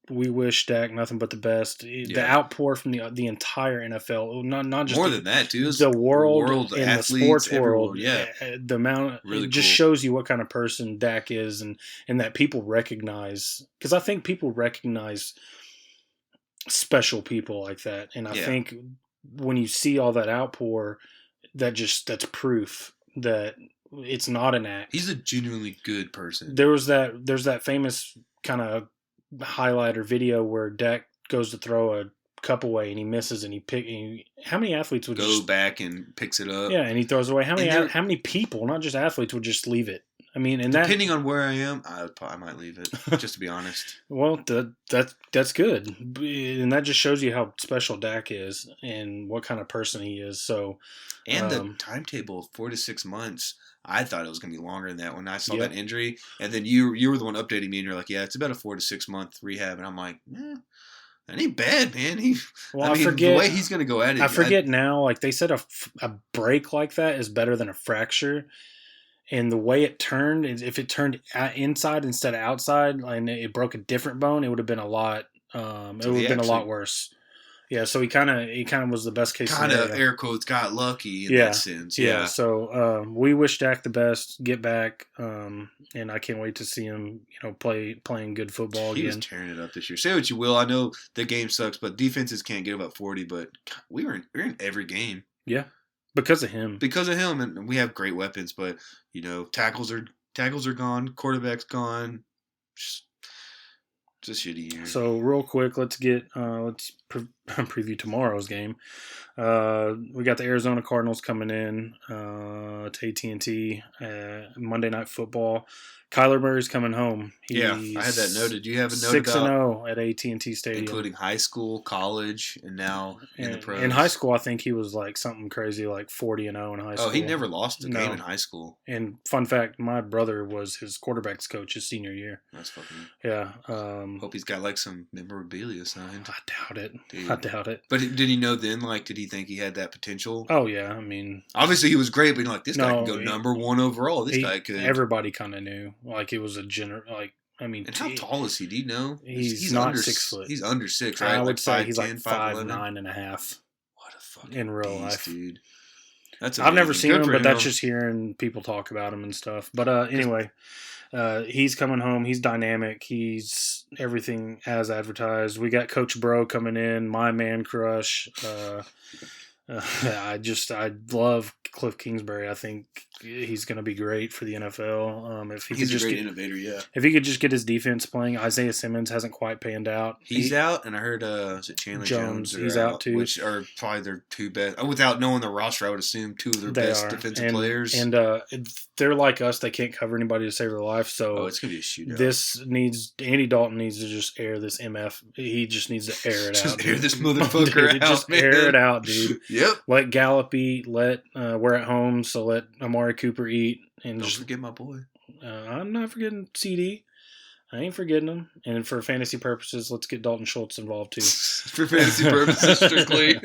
We wish Dak nothing but the best. The outpour from the entire NFL, not just more than that, dude. The world and athletes, the sports world. Yeah, the amount really just shows you what kind of person Dak is, and that people recognize. Because I think people recognize special people like that, and I think when you see all that outpour, that's proof that it's not an act. He's a genuinely good person. There's that famous kind of highlight or video where Dak goes to throw a cup away and he misses, and how many athletes would go back and picks it up? Yeah, and he throws it away. How many people, not just athletes, would just leave it? I mean, and depending on where I am, I might leave it. Just to be honest. Well, that's good, and that just shows you how special Dak is and what kind of person he is. So, and the timetable of 4 to 6 months. I thought it was going to be longer than that when I saw that injury. And then you were the one updating me, and you're like, yeah, it's about a 4 to 6 month rehab. And I'm like, that ain't bad, man. I forget the way he's going to go at it. I forget now, like they said a break like that is better than a fracture. And the way it turned, if it turned inside instead of outside, and it broke a different bone, it would have been a lot. It would have been a lot worse. Yeah, so he kind of was the best case scenario. Kind of air quotes got lucky in that sense. Yeah. So we wish Dak the best, get back, and I can't wait to see him, playing good football again. He was tearing it up this year. Say what you will, I know the game sucks, but defenses can't give up 40. But we're in every game. Yeah, because of him. And we have great weapons, but tackles are gone, quarterback's gone. It's a shitty year. So real quick, let's preview tomorrow's game. We got the Arizona Cardinals coming in to AT&T Monday Night Football. Kyler Murray's coming home. I had that noted. Do you have a note 6-0 at AT&T Stadium, including high school, college, and now in the pros? In high school, I think he was like something crazy, like 40-0 in high school. Oh, he never lost a game in high school. And fun fact, my brother was his quarterback's coach his senior year. That's fucking. Yeah. Hope he's got like some memorabilia signed. I doubt it. But did he know then? Like, did he think he had that potential? Oh yeah, I mean, obviously he was great, but this guy can go number 1 overall. This guy could. Everybody kind of knew. Like it was a and how tall is he? Do you know? He's not under 6 foot. He's under 6, right? I would say he's 5'10", 5'9" and a half. What a fucking in real beast, life, dude. That's I've never seen him, but that's just hearing people talk about him and stuff. But anyway, he's coming home. He's dynamic. He's everything as advertised. We got Coach Bro coming in, my man crush. I love Cliff Kingsbury. I think he's going to be great for the NFL. If he He's could a just great get, innovator, yeah. if he could just get his defense playing, Isaiah Simmons hasn't quite panned out. He's out, and I heard is it Chandler Jones He's out too, which are probably their two best. Without knowing the roster, I would assume two of their they best are defensive players. And they're like us; they can't cover anybody to save their life. So it's gonna be a shootout. Andy Dalton needs to just air this MF. He just needs to air it just out. Air this motherfucker dude, out. Just man. air it out, dude. Yep. Let Gallup eat. We're at home, so let Amari Cooper eat. And Don't forget my boy. I'm not forgetting CD. I ain't forgetting him. And for fantasy purposes, let's get Dalton Schultz involved too. For fantasy purposes, strictly.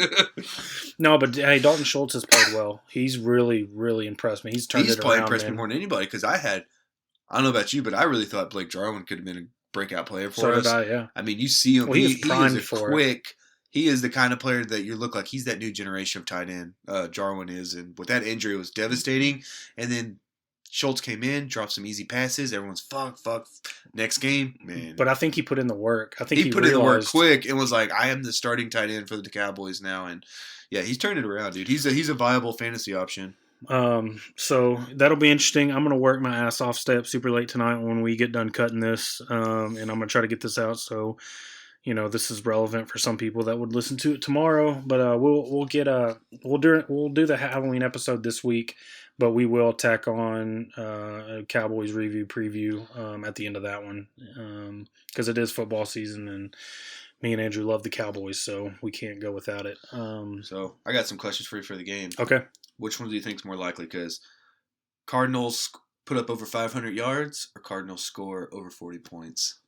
No, but hey, Dalton Schultz has played well. He's really, really impressed me. He's probably impressed me more than anybody because I don't know about you, but I really thought Blake Jarwin could have been a breakout player for us. So did I, yeah. I mean, you see him. Well, he is quick. He is the kind of player that you look like he's that new generation of tight end. Jarwin is, and with that injury, it was devastating. And then Schultz came in, dropped some easy passes. Everyone's fuck. Next game, man. But I think he put in the work. I think he put in the work quick and was like, I am the starting tight end for the Cowboys now. And yeah, he's turned it around, dude. He's a viable fantasy option. So that'll be interesting. I'm gonna work my ass off, stay up super late tonight when we get done cutting this, and I'm gonna try to get this out. So, this is relevant for some people that would listen to it tomorrow. But we'll do the Halloween episode this week, but we will tack on a Cowboys review preview at the end of that one because it is football season and me and Andrew love the Cowboys, so we can't go without it. So I got some questions for you for the game. Okay. Which one do you think is more likely? Because Cardinals put up over 500 yards or Cardinals score over 40 points?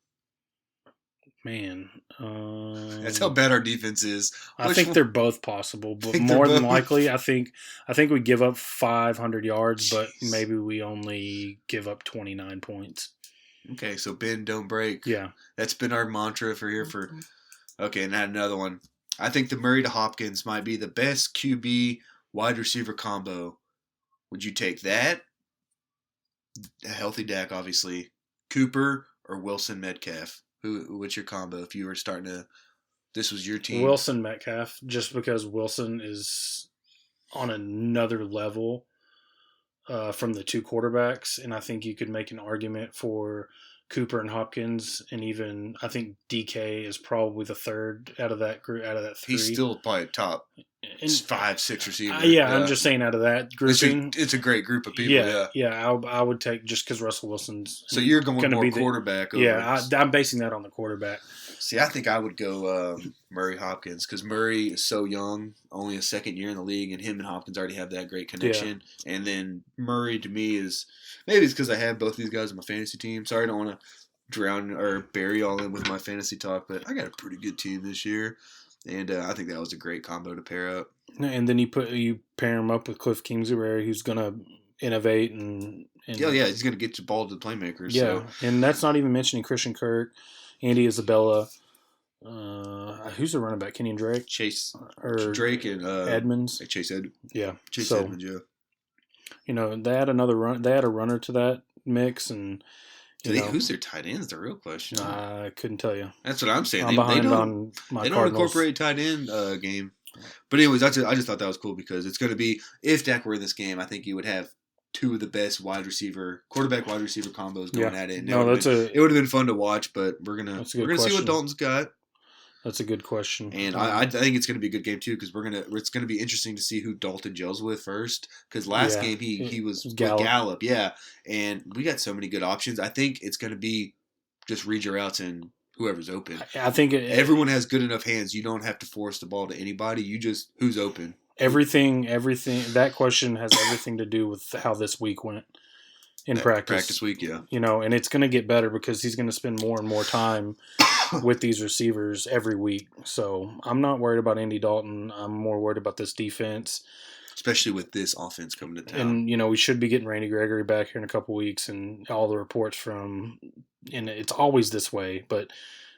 Man. That's how bad our defense is. I think they're both possible, but more than likely, I think we give up 500 yards, but maybe we only give up 29 points. Okay, so bend, don't break. Yeah. That's been our mantra for. Okay, and another one. I think the Murray to Hopkins might be the best QB wide receiver combo. Would you take that? A healthy Dak, obviously. Cooper or Wilson Metcalf? What's your combo if you were starting to? This was your team. Wilson Metcalf, just because Wilson is on another level from the two quarterbacks, and I think you could make an argument for Cooper and Hopkins, and even I think DK is probably the third out of that group, out of that three. He's still probably top 5-6 receivers. Yeah, I'm just saying out of that grouping. It's a great group of people. Yeah. I would take just because Russell Wilson's. So you're going more quarterback. I'm basing that on the quarterback. See, I think I would go Murray Hopkins because Murray is so young, only a second year in the league, and him and Hopkins already have that great connection. Yeah. And then Murray to me is maybe it's because I have both these guys on my fantasy team. Sorry, I don't want to drown or bury all in with my fantasy talk, but I got a pretty good team this year, and I think that was a great combo to pair up. And then you pair him up with Cliff Kingsbury, who's gonna innovate and he's gonna get the ball to the playmakers. Yeah, so. And that's not even mentioning Christian Kirk, Andy Isabella. Who's the running back? Kenyon Drake, Chase, or Drake and Edmonds. Chase Edmonds. Yeah, they had another run. They had a runner to that mix, and who's their tight ends? The real question. I couldn't tell you. That's what I'm saying. I'm behind on my. They don't incorporate tight end game. But anyways, I just thought that was cool because it's going to be if Dak were in this game, I think you would have two of the best quarterback wide receiver combos going at it. And it would have been fun to watch, but we're gonna see what Dalton's got. That's a good question. And I think it's going to be a good game too because it's going to be interesting to see who Dalton gels with first. Because last game he was with Gallup, and we got so many good options. I think it's going to be just read your routes and whoever's open. I think everyone has good enough hands. You don't have to force the ball to anybody. You just who's open. Everything. That question has everything to do with how this week went in practice. Practice week, yeah. And it's going to get better because he's going to spend more and more time with these receivers every week. So I'm not worried about Andy Dalton. I'm more worried about this defense. Especially with this offense coming to town. And, we should be getting Randy Gregory back here in a couple weeks, and all the reports and it's always this way, but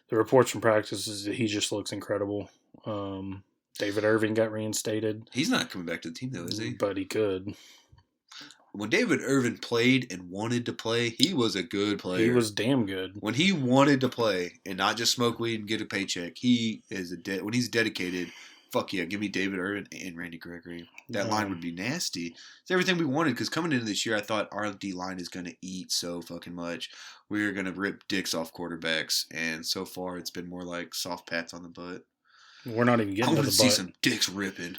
the reports from practice is that he just looks incredible. David Irving got reinstated. He's not coming back to the team, though, is he? But he could. When David Irvin played and wanted to play, he was a good player. He was damn good. When he wanted to play and not just smoke weed and get a paycheck, when he's dedicated, Fuck yeah, give me David Irvin and Randy Gregory. That line would be nasty. It's everything we wanted, because coming into this year, I thought our D-line is going to eat so fucking much. We are going to rip dicks off quarterbacks, and so far it's been more like soft pats on the butt. We're not even getting to the butt. I want to see some dicks ripping.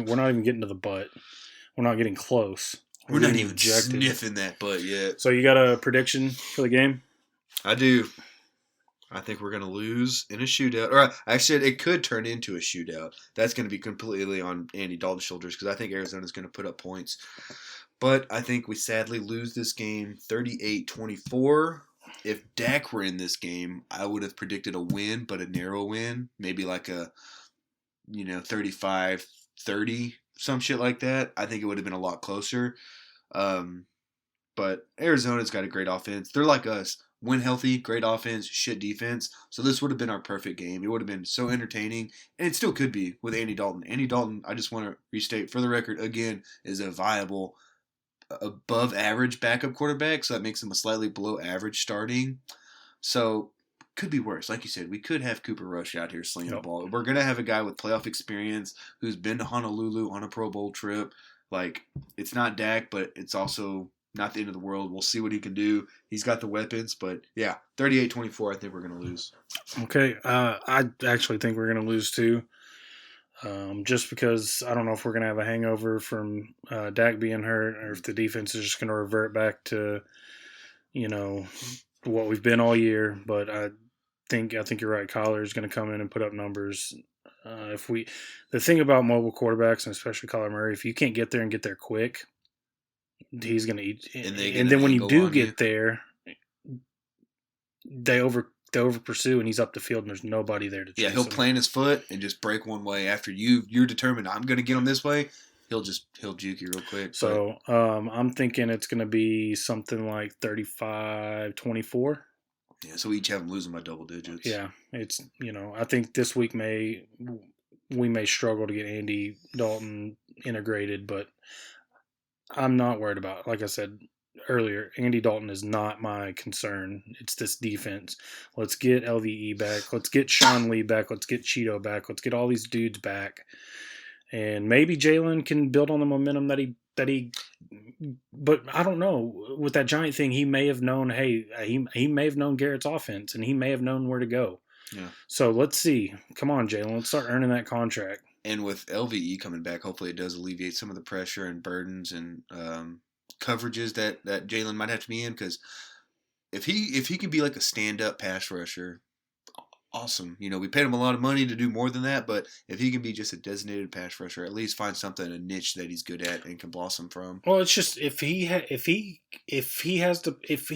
We're not even getting to the butt. We're not getting close. We're not even sniffing that butt yet. So you got a prediction for the game? I do. I think we're going to lose in a shootout. Or actually, it could turn into a shootout. That's going to be completely on Andy Dalton's shoulders, because I think Arizona's going to put up points. But I think we sadly lose this game 38-24. If Dak were in this game, I would have predicted a win, but a narrow win. Maybe like a, 35-30, some shit like that. I think it would have been a lot closer. But Arizona's got a great offense. They're like us. When healthy, great offense, shit defense. So this would have been our perfect game. It would have been so entertaining. And it still could be with Andy Dalton. Andy Dalton, I just want to restate for the record, again, is a viable, above average backup quarterback. So that makes him a slightly below average starting. So could be worse. Like you said, we could have Cooper Rush out here slinging the ball. We're going to have a guy with playoff experience who's been to Honolulu on a Pro Bowl trip. Like, it's not Dak, but it's also not the end of the world. We'll see what he can do. He's got the weapons, but yeah, 38-24, I think we're going to lose. Okay. I actually think we're going to lose too. Just because I don't know if we're going to have a hangover from Dak being hurt, or if the defense is just going to revert back to, what we've been all year. But I think you're right. Kyler is going to come in and put up numbers. The thing about mobile quarterbacks, and especially Kyler Murray, if you can't get there and get there quick, he's going to eat. And then when you do get there, they over pursue, and he's up the field, and there's nobody there to chase him. He'll plant his foot and just break one way. After you're determined, I'm going to get him this way, he'll juke you real quick. So I'm thinking it's going to be something like 35-24. Yeah, so we each have them losing by double digits. Yeah, it's I think this week we may struggle to get Andy Dalton integrated, but I'm not worried about it. Like I said earlier, Andy Dalton is not my concern. It's this defense. Let's get LVE back. Let's get Sean Lee back. Let's get Cheeto back. Let's get all these dudes back. And maybe Jalen can build on the momentum that he. But I don't know. With that Giant thing, he may have known. Hey, he may have known Garrett's offense, and he may have known where to go. Yeah. So let's see. Come on, Jalen. Let's start earning that contract. And with LVE coming back, hopefully it does alleviate some of the pressure and burdens and coverages that Jalen might have to be in. Because if he can be like a stand-up pass rusher, awesome. We paid him a lot of money to do more than that, but if he can be just a designated pass rusher, at least find something, a niche that he's good at and can blossom from. Well, it's just if he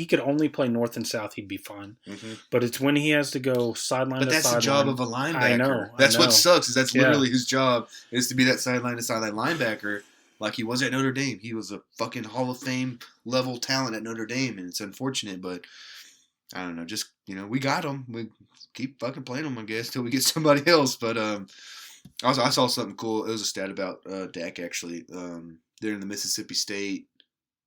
could only play north and south, he'd be fine. Mm-hmm. But it's when he has to go sideline to sideline. But that's the job of a linebacker. I know. That's what sucks. Is that's literally his job, is to be that sideline to sideline linebacker. Like he was at Notre Dame. He was a fucking Hall of Fame level talent at Notre Dame, and it's unfortunate, but I don't know. Just we got him. We keep fucking playing him, I guess, till we get somebody else. But I saw something cool. It was a stat about Dak actually. They're in the Mississippi State.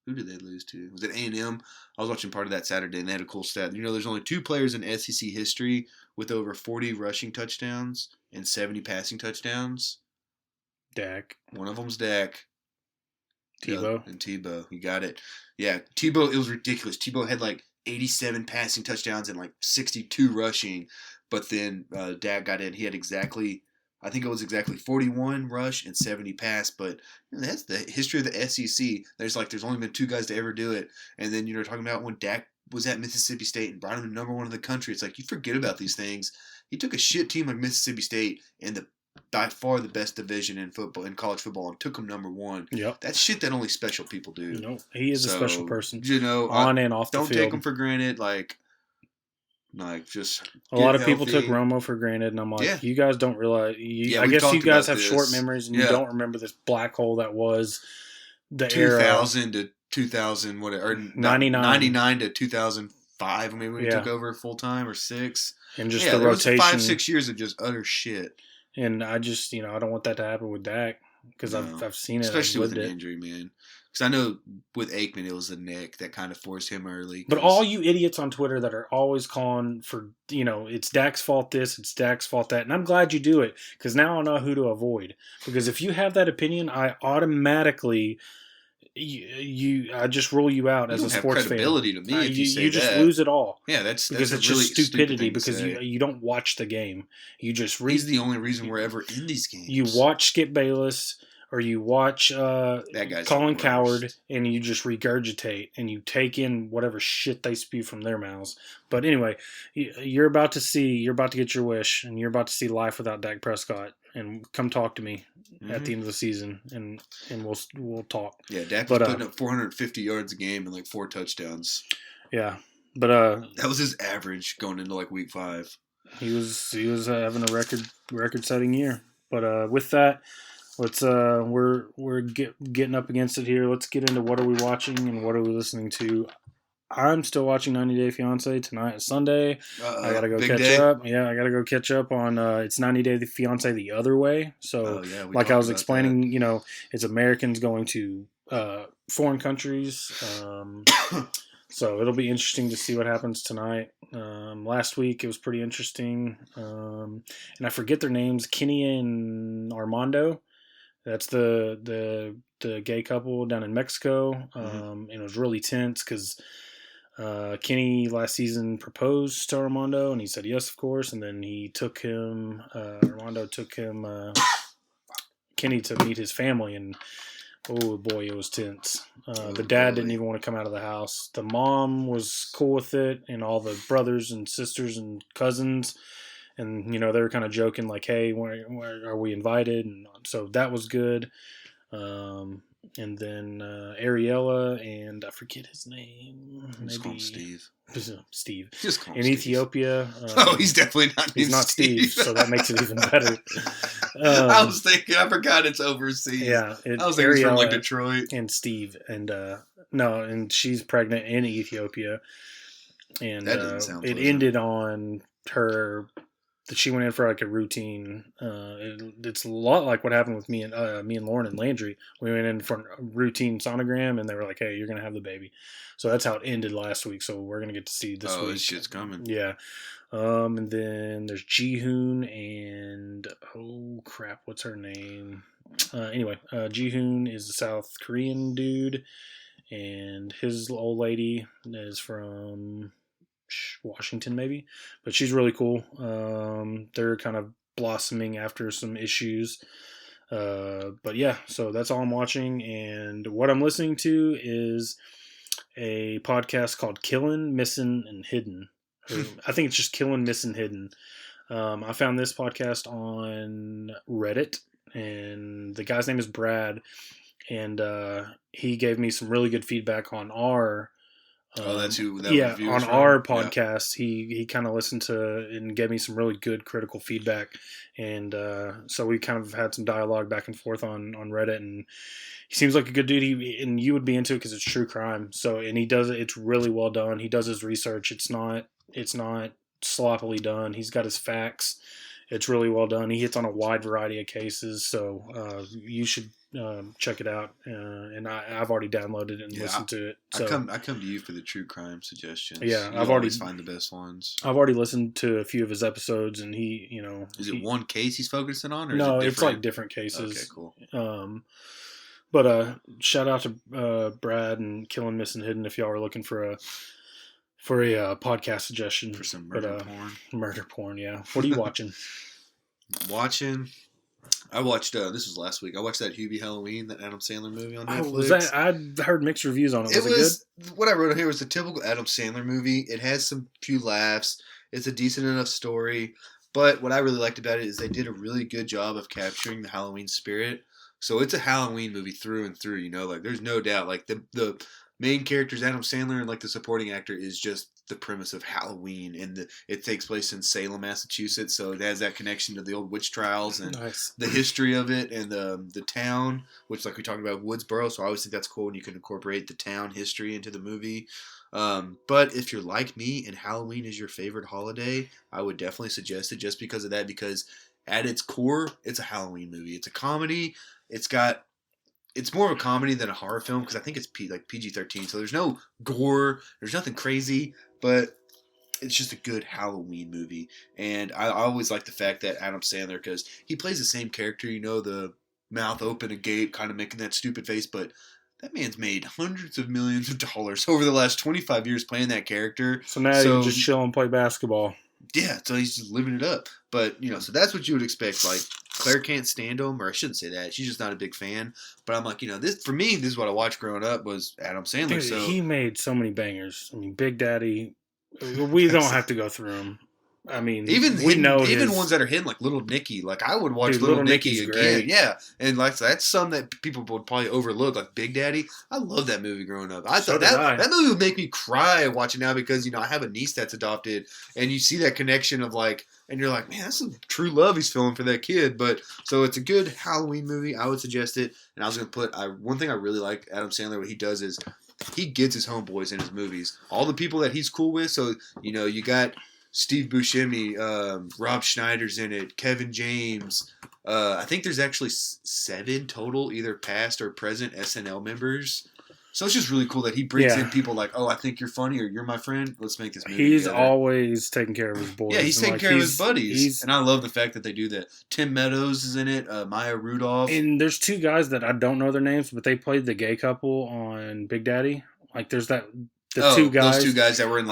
Who did they lose to? Was it A&M? I was watching part of that Saturday, and they had a cool stat. There's only 2 players in SEC history with over 40 rushing touchdowns and 70 passing touchdowns. Dak. One of them's Dak. Tebow. And Tebow. You got it. Yeah, Tebow, it was ridiculous. Tebow had like 87 passing touchdowns and like 62 rushing, but then Dak got in. He had exactly 41 rush and 70 pass, but that's the history of the SEC. There's only been 2 guys to ever do it, and then you're talking about when Dak was at Mississippi State and brought him to #1 in the country. It's like you forget about these things. He took a shit team like Mississippi State and by far the best division in college football, and took him #1. Yep. That's shit that only special people do. He is a special person. On and off the field. Don't take him for granted. Like just a lot of people took Romo for granted, and I'm like, you guys don't realize. I guess you guys have short memories, and you don't remember this black hole that was the 2000 to 2000, or 99 to 2005. Maybe we took over full time, or 6, and just the rotation. 5-6 years of just utter shit. And I just, I don't want that to happen with Dak, because I've seen it, especially with an injury, man. Because I know with Aikman, it was the neck that kind of forced him early. But all you idiots on Twitter that are always calling for, it's Dak's fault this, it's Dak's fault that. And I'm glad you do it because now I know who to avoid. Because if you have that opinion, I automatically, I just rule you out as a sports fan. Credibility to me if you say you just lose it all. Yeah, that's because it's really just stupidity because you don't watch the game. You just read. He's the only reason we're ever in these games. You watch Skip Bayless. Or you watch that guy's Colin Cowherd and you just regurgitate and you take in whatever shit they spew from their mouths. But anyway, you're about to get your wish, and you're about to see life without Dak Prescott. And come talk to me at the end of the season, and we'll talk. Yeah, Dak was putting up 450 yards a game and like 4 touchdowns. Yeah, but that was his average going into like week 5. He was having a record-setting year. But with that. Let's we're getting up against it here. Let's get into what are we watching and what are we listening to. I'm still watching 90 Day Fiancé. Tonight is Sunday. I gotta go catch up. Yeah, I gotta go catch up on it's 90 Day Fiancé the other way. So like I was explaining, it's Americans going to foreign countries. So it'll be interesting to see what happens tonight. Last week it was pretty interesting. And I forget their names, Kenny and Armando. That's the gay couple down in Mexico. And it was really tense because Kenny last season proposed to Armando, and he said yes, of course. And then Armando took him, Kenny, to meet his family, and oh boy, it was tense. The dad didn't even want to come out of the house. The mom was cool with it, and all the brothers and sisters and cousins. And, they were kind of joking like, hey, where are we invited? And so that was good. And then Ariella and I forget his name. Just call him Steve. Steve. Just call him in Steve. Ethiopia. He's definitely not He's not Steve, so that makes it even better. I was thinking, I forgot it's overseas. Yeah. I was thinking it's from like Detroit. And Steve. And and she's pregnant in Ethiopia. And that didn't sound it ended on her... that she went in for like a routine. It's a lot like what happened with me and Lauren and Landry. We went in for a routine sonogram, and they were like, "Hey, you're gonna have the baby." So that's how it ended last week. So we're gonna get to see this week. This shit's coming. Yeah. And then there's Jihoon and oh crap, what's her name? Anyway, Jihoon is a South Korean dude, and his old lady is from Washington maybe, but she's really cool. They're kind of blossoming after some issues, but yeah, so that's all I'm watching. And what I'm listening to is a podcast called Killin', Missin' and Hidden. I think it's just Killin', Missin' Hidden. I found this podcast on Reddit, and the guy's name is Brad, and he gave me some really good feedback on our that's who that on our podcast. Yeah. He kind of listened to and gave me some really good critical feedback, and so we kind of had some dialogue back and forth on Reddit, and he seems like a good dude. And you would be into it because it's true crime. So, and he does it. It's really well done. He does his research. It's not sloppily done. He's got his facts. It's really well done. He hits on a wide variety of cases. So you should check it out. And I've already downloaded it and listened to it. So I come to you for the true crime suggestions. Yeah, I've always find the best ones. I've already listened to a few of his episodes, and he, is it one case he's focusing on, or no? Is it it's like different cases. Okay, cool. But shout out to Brad and Killin', Missin' Hidden if y'all are looking for a podcast suggestion for some murder porn. Murder porn, yeah. What are you watching? I watched this was last week. I watched that Hubie Halloween, that Adam Sandler movie on Netflix. I heard mixed reviews on it. Was it good? What I wrote on here was a typical Adam Sandler movie. It has some few laughs. It's a decent enough story. But what I really liked about it is they did a really good job of capturing the Halloween spirit. So it's a Halloween movie through and through, like there's no doubt. Like the main characters, Adam Sandler, and like the supporting actor is just the premise of Halloween, and it takes place in Salem, Massachusetts, so it has that connection to the old witch trials and the history of it, and the town, which like we talked about Woodsboro, so I always think that's cool when you can incorporate the town history into the movie. But if you're like me and Halloween is your favorite holiday, I would definitely suggest it just because of that, because at its core, it's a Halloween movie. It's a comedy. It's got it's more of a comedy than a horror film because I think it's PG-13, so there's no gore, there's nothing crazy, but it's just a good Halloween movie. And I always like the fact that Adam Sandler, because he plays the same character, the mouth open, agape, kind of making that stupid face, but that man's made hundreds of millions of dollars over the last 25 years playing that character. So now you just chill and play basketball. Yeah, so he's just living it up. But, so that's what you would expect. Like, Claire can't stand him, or I shouldn't say that. She's just not a big fan. But I'm like, this for me, this is what I watched growing up was Adam Sandler. Dude, so he made so many bangers. I mean, Big Daddy. We don't have to go through them. I mean, even ones that are hidden, like Little Nicky. Like I would watch Little Nicky again. Great. Yeah, and like that's some that people would probably overlook, like Big Daddy. I love that movie growing up. I thought that movie would make me cry watching now because I have a niece that's adopted, and you see that connection of like, and you're like, man, that's some true love he's feeling for that kid. But so it's a good Halloween movie. I would suggest it. And I was gonna put one thing I really like Adam Sandler. What he does is he gets his homeboys in his movies. All the people that he's cool with. So you got Steve Buscemi, Rob Schneider's in it, Kevin James. I think there's actually 7 total, either past or present SNL members. So it's just really cool that he brings in people like, oh, I think you're funny or you're my friend. Let's make this movie He's together. Always taking care of his boys. Yeah, he's taking care of his buddies. And I love the fact that they do that. Tim Meadows is in it, Maya Rudolph. And there's 2 guys that I don't know their names, but they played the gay couple on Big Daddy. Like there's that... Those 2 guys that were in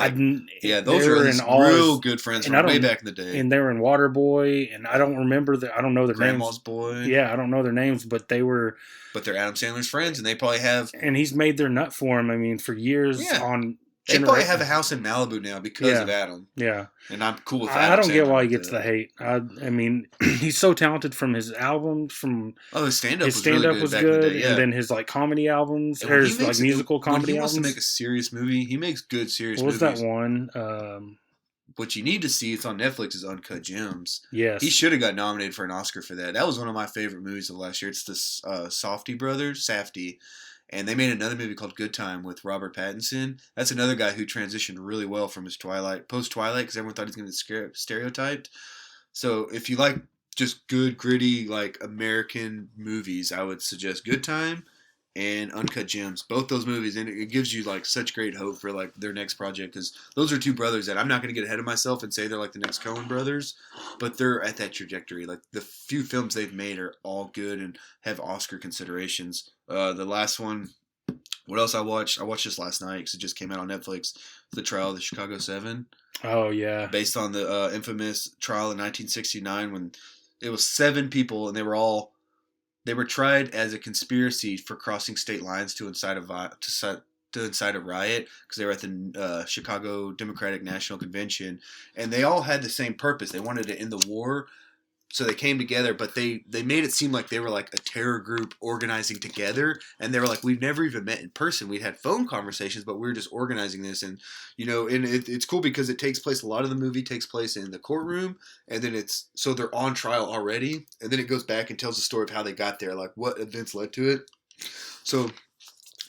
those are real good friends from way back in the day. And they were in Waterboy, and I don't know their Grandma's names. Boy. Yeah, I don't know their names, but they were. But they're Adam Sandler's friends, and they probably have. And he's made their nut for him. I mean, for years on. They probably have a house in Malibu now because of Adam. Yeah. And I'm cool with that. I don't get why he gets the hate. I mean, he's so talented from his albums. His stand-up was really good back in the day. Yeah. And then his comedy albums. Or his musical comedy albums. When he wants to make a serious movie, he makes good serious movies. What was that one? What you need to see, it's on Netflix, is Uncut Gems. Yes. He should have got nominated for an Oscar for that. That was one of my favorite movies of last year. It's the Safdie brothers, Safdie. And they made another movie called Good Time with Robert Pattinson. That's another guy who transitioned really well from his post-Twilight, because everyone thought he was going to get stereotyped. So if you like just good, gritty, American movies, I would suggest Good Time and Uncut Gems. Both those movies, and it gives you such great hope for their next project, because those are 2 brothers that I'm not going to get ahead of myself and say they're the next Coen brothers, but they're at that trajectory. The few films they've made are all good and have Oscar considerations. The last one, what else I watched? I watched this last night because it just came out on Netflix. The Trial of the Chicago 7. Oh yeah, based on the infamous trial in 1969 when it was 7 people and they were tried as a conspiracy for crossing state lines to incite a riot because they were at the Chicago Democratic National Convention, and they all had the same purpose. They wanted to end the war, so they came together, but they made it seem like they were a terror group organizing together, and they were we've never even met in person. We'd had phone conversations, but we were just organizing this, and and it's cool because it takes place, a lot of the movie takes place in the courtroom, and then so they're on trial already, and then it goes back and tells the story of how they got there, what events led to it. So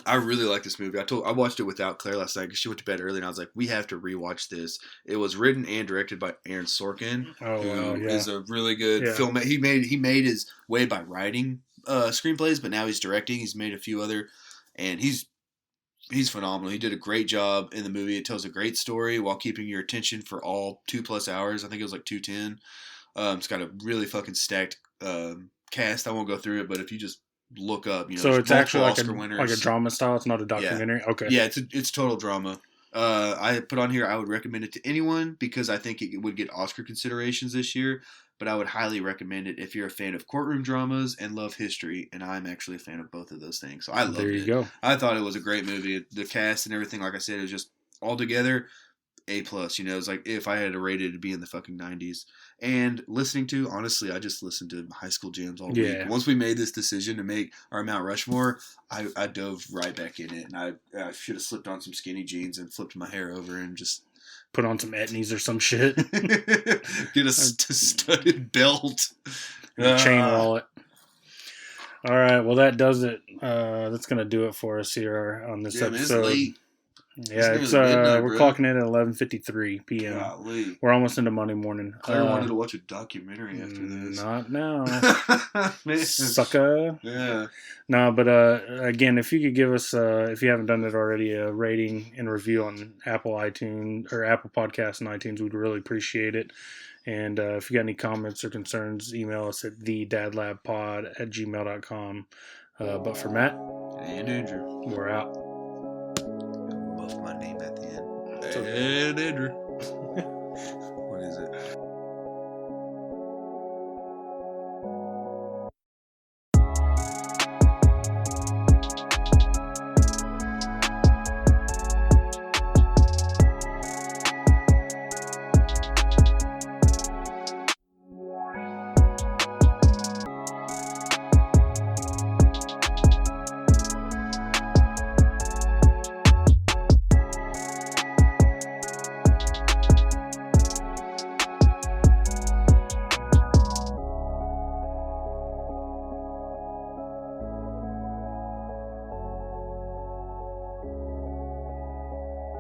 I really like this movie. I watched it without Claire last night because she went to bed early, and I was like, we have to rewatch this. It was written and directed by Aaron Sorkin, who is a really good film. He made his way by writing screenplays, but now he's directing. He's made a few other, and he's phenomenal. He did a great job in the movie. It tells a great story while keeping your attention for all 2+ hours. I think it was 2:10. It's got a really fucking stacked cast. I won't go through it, but if you just look up, so it's actually like a drama style. It's not a documentary. Yeah. Okay. Yeah, it's total drama. I put on here, I would recommend it to anyone because I think it would get Oscar considerations this year. But I would highly recommend it if you're a fan of courtroom dramas and love history. And I'm actually a fan of both of those things, so I loved it. There you go. I thought it was a great movie. The cast and everything, like I said, it was just all together A+. It's if I had to rate it, it'd be in the fucking 90s. And honestly, I just listened to high school jams all week. Once we made this decision to make our Mount Rushmore, I dove right back in it. And I should have slipped on some skinny jeans and flipped my hair over and just put on some etnies or some shit. Get a studded belt. Chain wallet. All right, well that does it. That's gonna do it for us here on this episode. Man, it's late. Yeah, nearly it's midnight, we're bro. clocking in at 11:53 p.m. Golly. We're almost into Monday morning. Claire wanted to watch a documentary after this. Not now, Man. sucker. Yeah. No, but again, if you could give us, if you haven't done it already, a rating and review on Apple iTunes or Apple Podcasts and iTunes, we'd really appreciate it. And if you got any comments or concerns, email us at thedadlabpod@gmail.com. But for Matt And Andrew. we're out. Buff my name at the end. Okay. And Andrew.